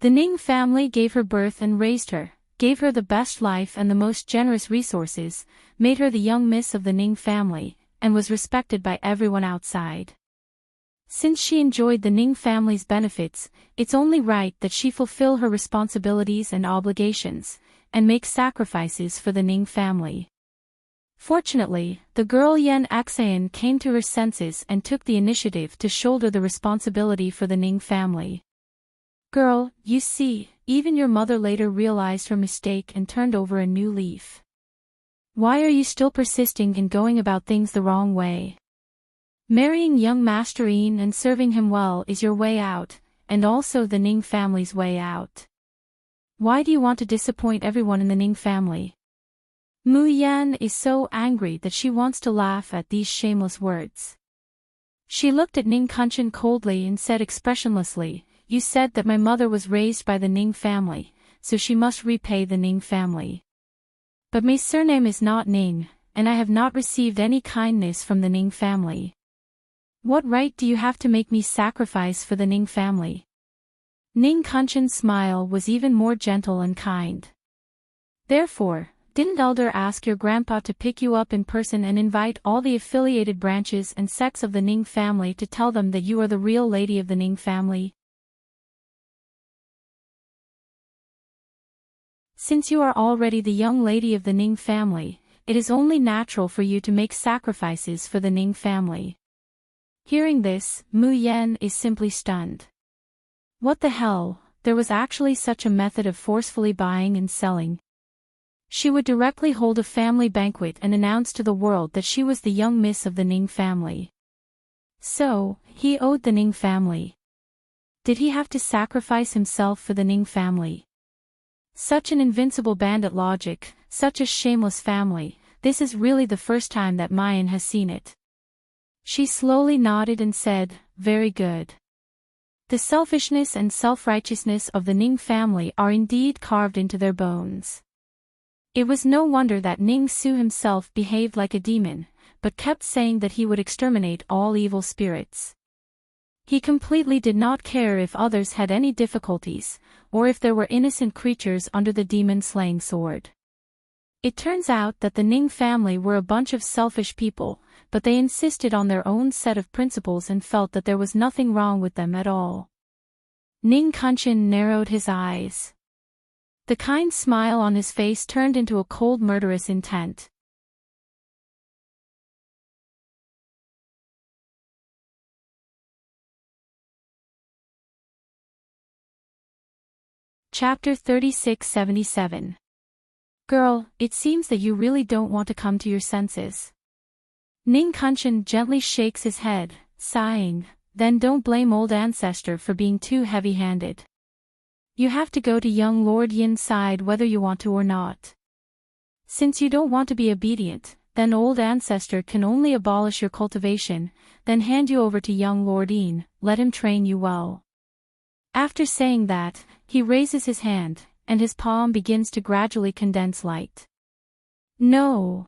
The Ning family gave her birth and raised her, gave her the best life and the most generous resources, made her the young miss of the Ning family, and was respected by everyone outside. Since she enjoyed the Ning family's benefits, it's only right that she fulfill her responsibilities and obligations, and make sacrifices for the Ning family. Fortunately, the girl Yen Axayan came to her senses and took the initiative to shoulder the responsibility for the Ning family. Girl, you see, even your mother later realized her mistake and turned over a new leaf. Why are you still persisting in going about things the wrong way? Marrying young Master Yin and serving him well is your way out, and also the Ning family's way out. Why do you want to disappoint everyone in the Ning family? Mu Yan is so angry that she wants to laugh at these shameless words. She looked at Ning Kunshan coldly and said expressionlessly, You said that my mother was raised by the Ning family, so she must repay the Ning family. But my surname is not Ning, and I have not received any kindness from the Ning family. What right do you have to make me sacrifice for the Ning family? Ning Kunshan's smile was even more gentle and kind. Therefore, didn't Elder ask your grandpa to pick you up in person and invite all the affiliated branches and sects of the Ning family to tell them that you are the real lady of the Ning family? Since you are already the young lady of the Ning family, it is only natural for you to make sacrifices for the Ning family. Hearing this, Mu Yan is simply stunned. What the hell, there was actually such a method of forcefully buying and selling. She would directly hold a family banquet and announce to the world that she was the young miss of the Ning family. So, he owed the Ning family. Did he have to sacrifice himself for the Ning family? Such an invincible bandit logic, such a shameless family, this is really the first time that Mayan has seen it. She slowly nodded and said, Very good. The selfishness and self-righteousness of the Ning family are indeed carved into their bones. It was no wonder that Ning Su himself behaved like a demon, but kept saying that he would exterminate all evil spirits. He completely did not care if others had any difficulties, or if there were innocent creatures under the demon-slaying sword. It turns out that the Ning family were a bunch of selfish people, but they insisted on their own set of principles and felt that there was nothing wrong with them at all. Ning Kunshin narrowed his eyes. The kind smile on his face turned into a cold murderous intent. Chapter 3677. Girl, it seems that you really don't want to come to your senses. Ning Kunshin gently shakes his head, sighing, then don't blame old ancestor for being too heavy-handed. You have to go to young Lord Yin's side whether you want to or not. Since you don't want to be obedient, then old ancestor can only abolish your cultivation, then hand you over to young Lord Yin, let him train you well. After saying that, he raises his hand, and his palm begins to gradually condense light. No!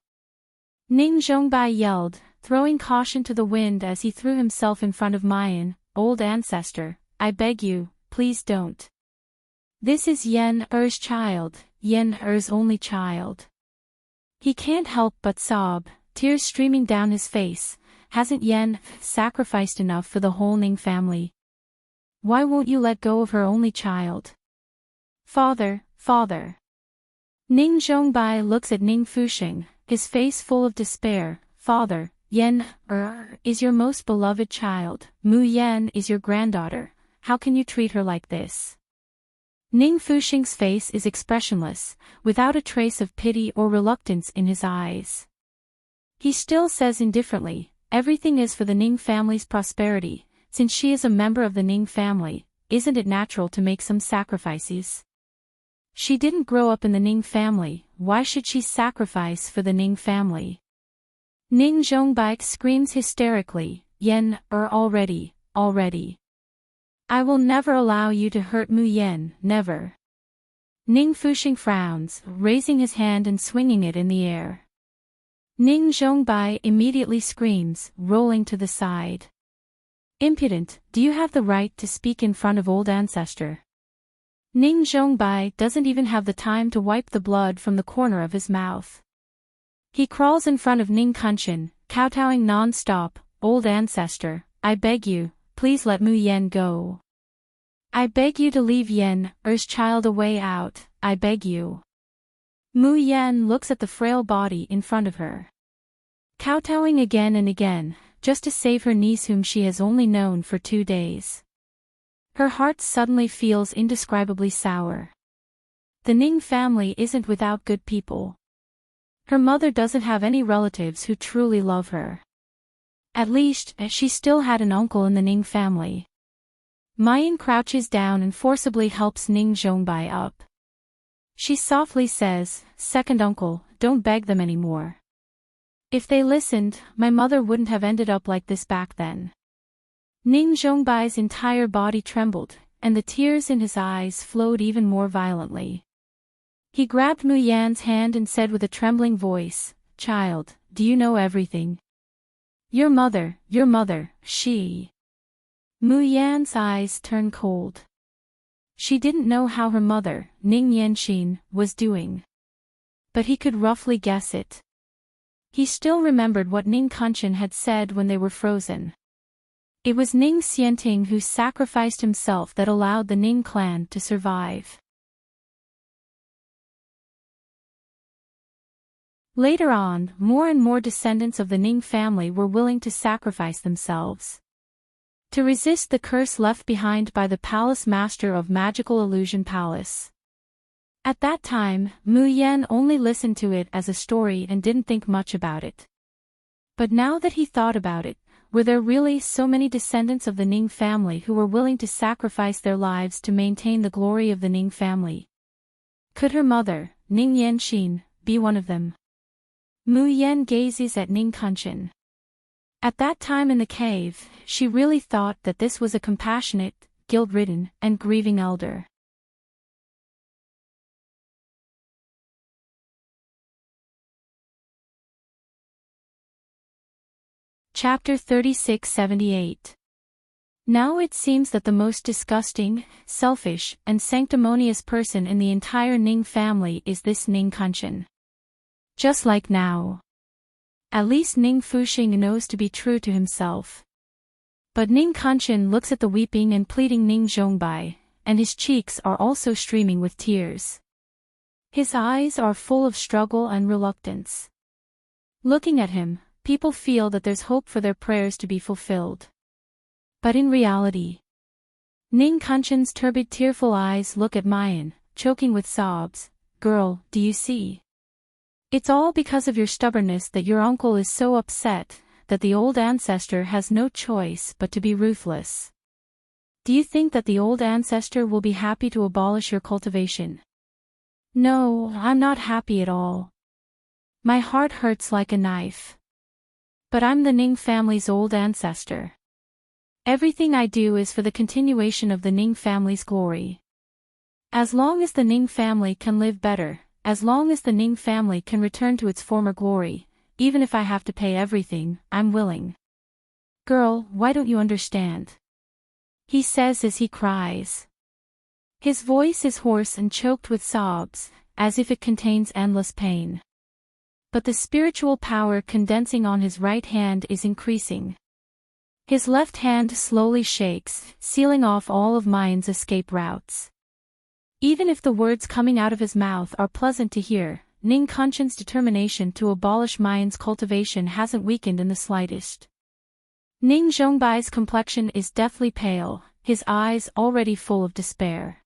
Ning Zhongbai yelled, throwing caution to the wind as he threw himself in front of Mayan. Old ancestor, I beg you, please don't. This is Yen Er's child, Yen Er's only child. He can't help but sob, tears streaming down his face. Hasn't Yen sacrificed enough for the whole Ning family? Why won't you let go of her only child? Father, father. Ning Zhongbai looks at Ning Fuxing, his face full of despair. Father, Yen is your most beloved child. Mu Yan is your granddaughter. How can you treat her like this? Ning Fuxing's face is expressionless, without a trace of pity or reluctance in his eyes. He still says indifferently, everything is for the Ning family's prosperity. Since she is a member of the Ning family, isn't it natural to make some sacrifices? She didn't grow up in the Ning family, why should she sacrifice for the Ning family? Ning Zhongbai screams hysterically, Yen already. I will never allow you to hurt Mu Yen, never. Ning Fuxing frowns, raising his hand and swinging it in the air. Ning Zhongbai immediately screams, rolling to the side. Impudent, do you have the right to speak in front of old ancestor? Ning Zhongbai doesn't even have the time to wipe the blood from the corner of his mouth. He crawls in front of Ning Kunshin, kowtowing non-stop, old ancestor, I beg you, please let Mu Yen go. I beg you to leave Yen Er's child a way out, I beg you. Mu Yen looks at the frail body in front of her. Kowtowing again and again, just to save her niece whom she has only known for 2 days. Her heart suddenly feels indescribably sour. The Ning family isn't without good people. Her mother doesn't have any relatives who truly love her. At least, she still had an uncle in the Ning family. Mayan crouches down and forcibly helps Ning Zhongbai up. She softly says, second uncle, don't beg them anymore. If they listened, my mother wouldn't have ended up like this back then. Ning Zhongbai's entire body trembled, and the tears in his eyes flowed even more violently. He grabbed Mu Yan's hand and said with a trembling voice, Child, do you know everything? Your mother, she... Mu Yan's eyes turned cold. She didn't know how her mother, Ning Yanxin, was doing. But he could roughly guess it. He still remembered what Ning Kunshin had said when they were frozen. It was Ning Xianting who sacrificed himself that allowed the Ning clan to survive. Later on, more and more descendants of the Ning family were willing to sacrifice themselves to resist the curse left behind by the Palace Master of Magical Illusion Palace. At that time, Mu Yan only listened to it as a story and didn't think much about it. But now that he thought about it, were there really so many descendants of the Ning family who were willing to sacrifice their lives to maintain the glory of the Ning family? Could her mother, Ning Yanxin, be one of them? Mu Yan gazes at Ning Kunshin. At that time in the cave, she really thought that this was a compassionate, guilt-ridden, and grieving elder. Chapter 3678. Now it seems that the most disgusting, selfish, and sanctimonious person in the entire Ning family is this Ning Kunshin. Just like now. At least Ning Fuxing knows to be true to himself. But Ning Kanchen looks at the weeping and pleading Ning Zhongbai, and his cheeks are also streaming with tears. His eyes are full of struggle and reluctance. Looking at him, people feel that there's hope for their prayers to be fulfilled. But in reality, Ning Kanchen's turbid tearful eyes look at Mayan, choking with sobs. Girl, do you see? It's all because of your stubbornness that your uncle is so upset, that the old ancestor has no choice but to be ruthless. Do you think that the old ancestor will be happy to abolish your cultivation? No, I'm not happy at all. My heart hurts like a knife. But I'm the Ning family's old ancestor. Everything I do is for the continuation of the Ning family's glory. As long as the Ning family can live better, as long as the Ning family can return to its former glory, even if I have to pay everything, I'm willing. Girl, why don't you understand? He says as he cries. His voice is hoarse and choked with sobs, as if it contains endless pain. But the spiritual power condensing on his right hand is increasing. His left hand slowly shakes, sealing off all of Mayan's escape routes. Even if the words coming out of his mouth are pleasant to hear, Ning Kanchen's determination to abolish Mayan's cultivation hasn't weakened in the slightest. Ning Zhongbai's complexion is deathly pale, his eyes already full of despair.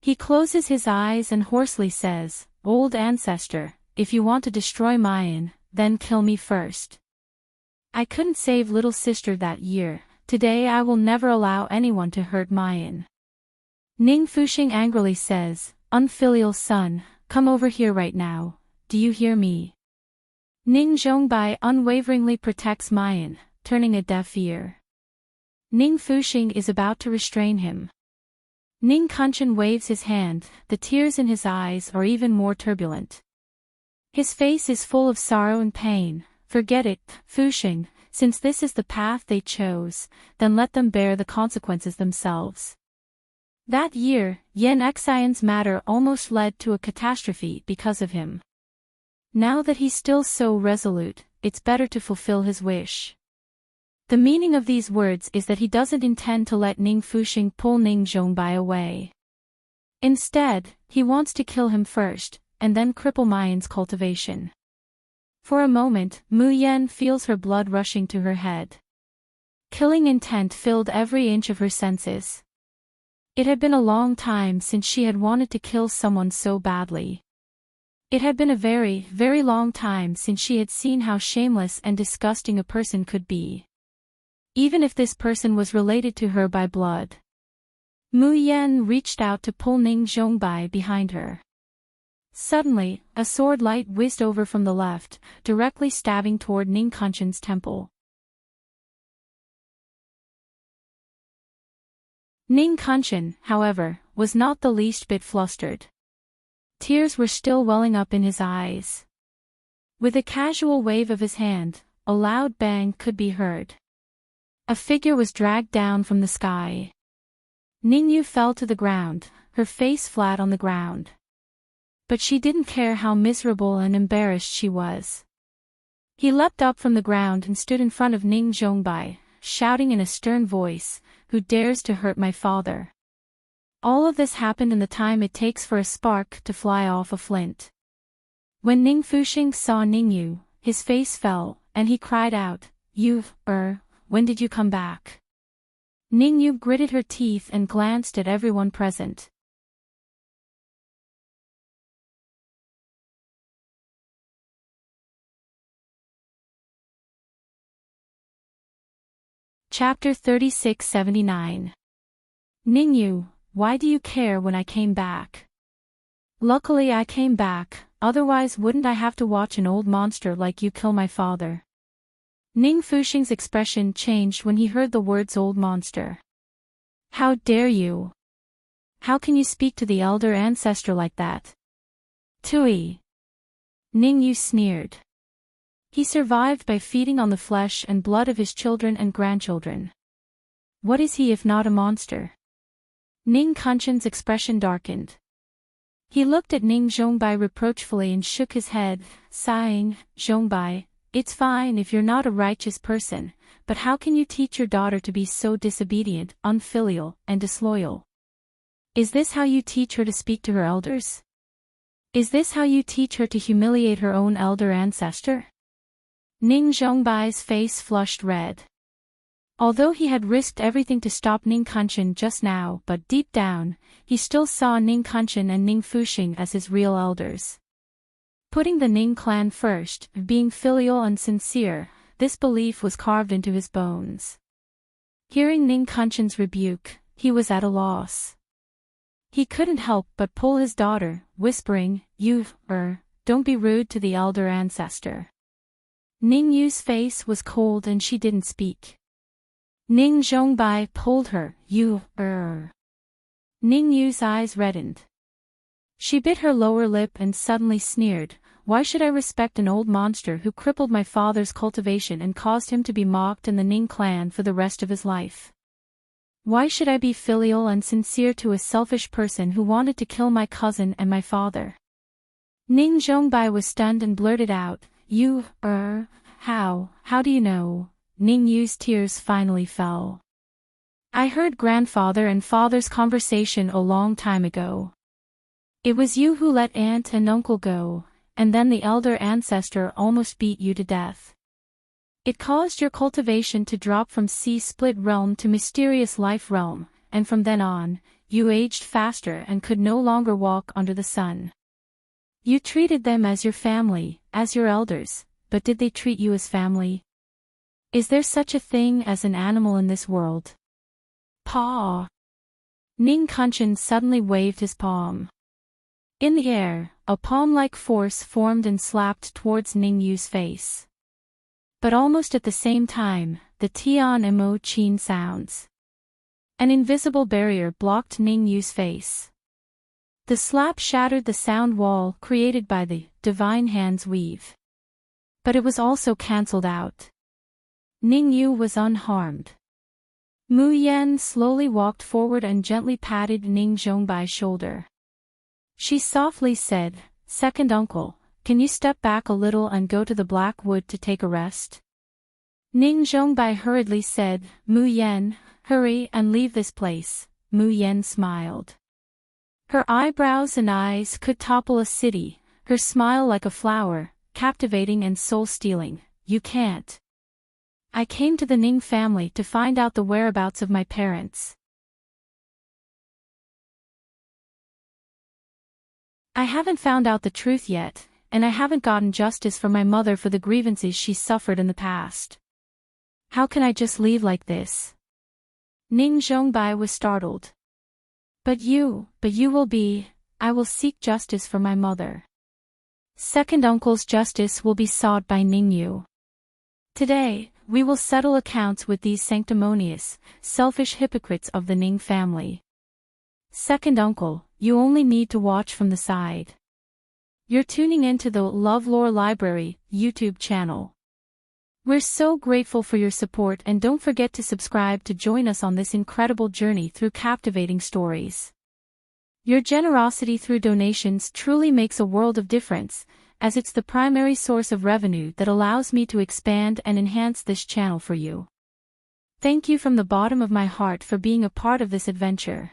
He closes his eyes and hoarsely says, Old ancestor, if you want to destroy Mayan, then kill me first. I couldn't save little sister that year, today I will never allow anyone to hurt Mayan. Ning Fuxing angrily says, Unfilial son, come over here right now, do you hear me? Ning Zhongbai unwaveringly protects Mayan, turning a deaf ear. Ning Fuxing is about to restrain him. Ning Kanchen waves his hand, the tears in his eyes are even more turbulent. His face is full of sorrow and pain. Forget it, Fuxing, since this is the path they chose, then let them bear the consequences themselves. That year, Yan Xian's matter almost led to a catastrophe because of him. Now that he's still so resolute, it's better to fulfill his wish. The meaning of these words is that he doesn't intend to let Ning Fuxing pull Ning Zhongbai away. Instead, he wants to kill him first, and then cripple Mayan's cultivation. For a moment, Mu Yan feels her blood rushing to her head. Killing intent filled every inch of her senses. It had been a long time since she had wanted to kill someone so badly. It had been a very, very long time since she had seen how shameless and disgusting a person could be. Even if this person was related to her by blood. Mu Yan reached out to pull Ning Zhongbai behind her. Suddenly, a sword light whizzed over from the left, directly stabbing toward Ning Kanchen's temple. Ning Kanchen, however, was not the least bit flustered. Tears were still welling up in his eyes. With a casual wave of his hand, a loud bang could be heard. A figure was dragged down from the sky. Ningyu fell to the ground, her face flat on the ground. But she didn't care how miserable and embarrassed she was. He leapt up from the ground and stood in front of Ning Zhongbai, shouting in a stern voice, Who dares to hurt my father? All of this happened in the time it takes for a spark to fly off a flint. When Ning Fuxing saw Ningyu, his face fell, and he cried out, when did you come back? Ningyu gritted her teeth and glanced at everyone present. Chapter 3679. Ningyu, why do you care when I came back? Luckily I came back, otherwise wouldn't I have to watch an old monster like you kill my father? Ning Fuxing's expression changed when he heard the words old monster. How dare you? How can you speak to the elder ancestor like that? Tui. Ningyu sneered. He survived by feeding on the flesh and blood of his children and grandchildren. What is he if not a monster? Ning Kanchen's expression darkened. He looked at Ning Zhongbai reproachfully and shook his head, sighing, Zhongbai, it's fine if you're not a righteous person, but how can you teach your daughter to be so disobedient, unfilial, and disloyal? Is this how you teach her to speak to her elders? Is this how you teach her to humiliate her own elder ancestor? Ning Zhongbai's face flushed red. Although he had risked everything to stop Ning Kunshan just now, but deep down, he still saw Ning Kunshan and Ning Fuxing as his real elders. Putting the Ning clan first, being filial and sincere, this belief was carved into his bones. Hearing Ning Kunshan's rebuke, he was at a loss. He couldn't help but pull his daughter, whispering, don't be rude to the elder ancestor. Ning Yu's face was cold and she didn't speak. Ning Zhongbai pulled her, Ning Yu's eyes reddened. She bit her lower lip and suddenly sneered, why should I respect an old monster who crippled my father's cultivation and caused him to be mocked in the Ning clan for the rest of his life? Why should I be filial and sincere to a selfish person who wanted to kill my cousin and my father? Ning Zhongbai was stunned and blurted out, how do you know? Ning Yu's tears finally fell. I heard grandfather and father's conversation a long time ago. It was you who let aunt and uncle go, and then the elder ancestor almost beat you to death. It caused your cultivation to drop from sea-split realm to mysterious life realm, and from then on, you aged faster and could no longer walk under the sun. You treated them as your family, as your elders, but did they treat you as family? Is there such a thing as an animal in this world? Paw! Ning Kunshan suddenly waved his palm. In the air, a palm-like force formed and slapped towards Ning Yu's face. But almost at the same time, the Tian Mo Chin sounds. An invisible barrier blocked Ning Yu's face. The slap shattered the sound wall created by the divine hand's weave. But it was also cancelled out. Ning Yu was unharmed. Mu Yan slowly walked forward and gently patted Ning Zhongbai's shoulder. She softly said, Second uncle, can you step back a little and go to the Black Wood to take a rest? Ning Zhongbai hurriedly said, Mu Yan, hurry and leave this place. Mu Yan smiled. Her eyebrows and eyes could topple a city, her smile like a flower, captivating and soul-stealing. You can't. I came to the Ning family to find out the whereabouts of my parents. I haven't found out the truth yet, and I haven't gotten justice for my mother for the grievances she suffered in the past. How can I just leave like this? Ning Zhongbai was startled. But you will be, I will seek justice for my mother. Second uncle's justice will be sought by Ning Yu. Today, we will settle accounts with these sanctimonious, selfish hypocrites of the Ning family. Second uncle, you only need to watch from the side. You're tuning into the LoveLore Library YouTube channel. We're so grateful for your support and don't forget to subscribe to join us on this incredible journey through captivating stories. Your generosity through donations truly makes a world of difference, as it's the primary source of revenue that allows me to expand and enhance this channel for you. Thank you from the bottom of my heart for being a part of this adventure.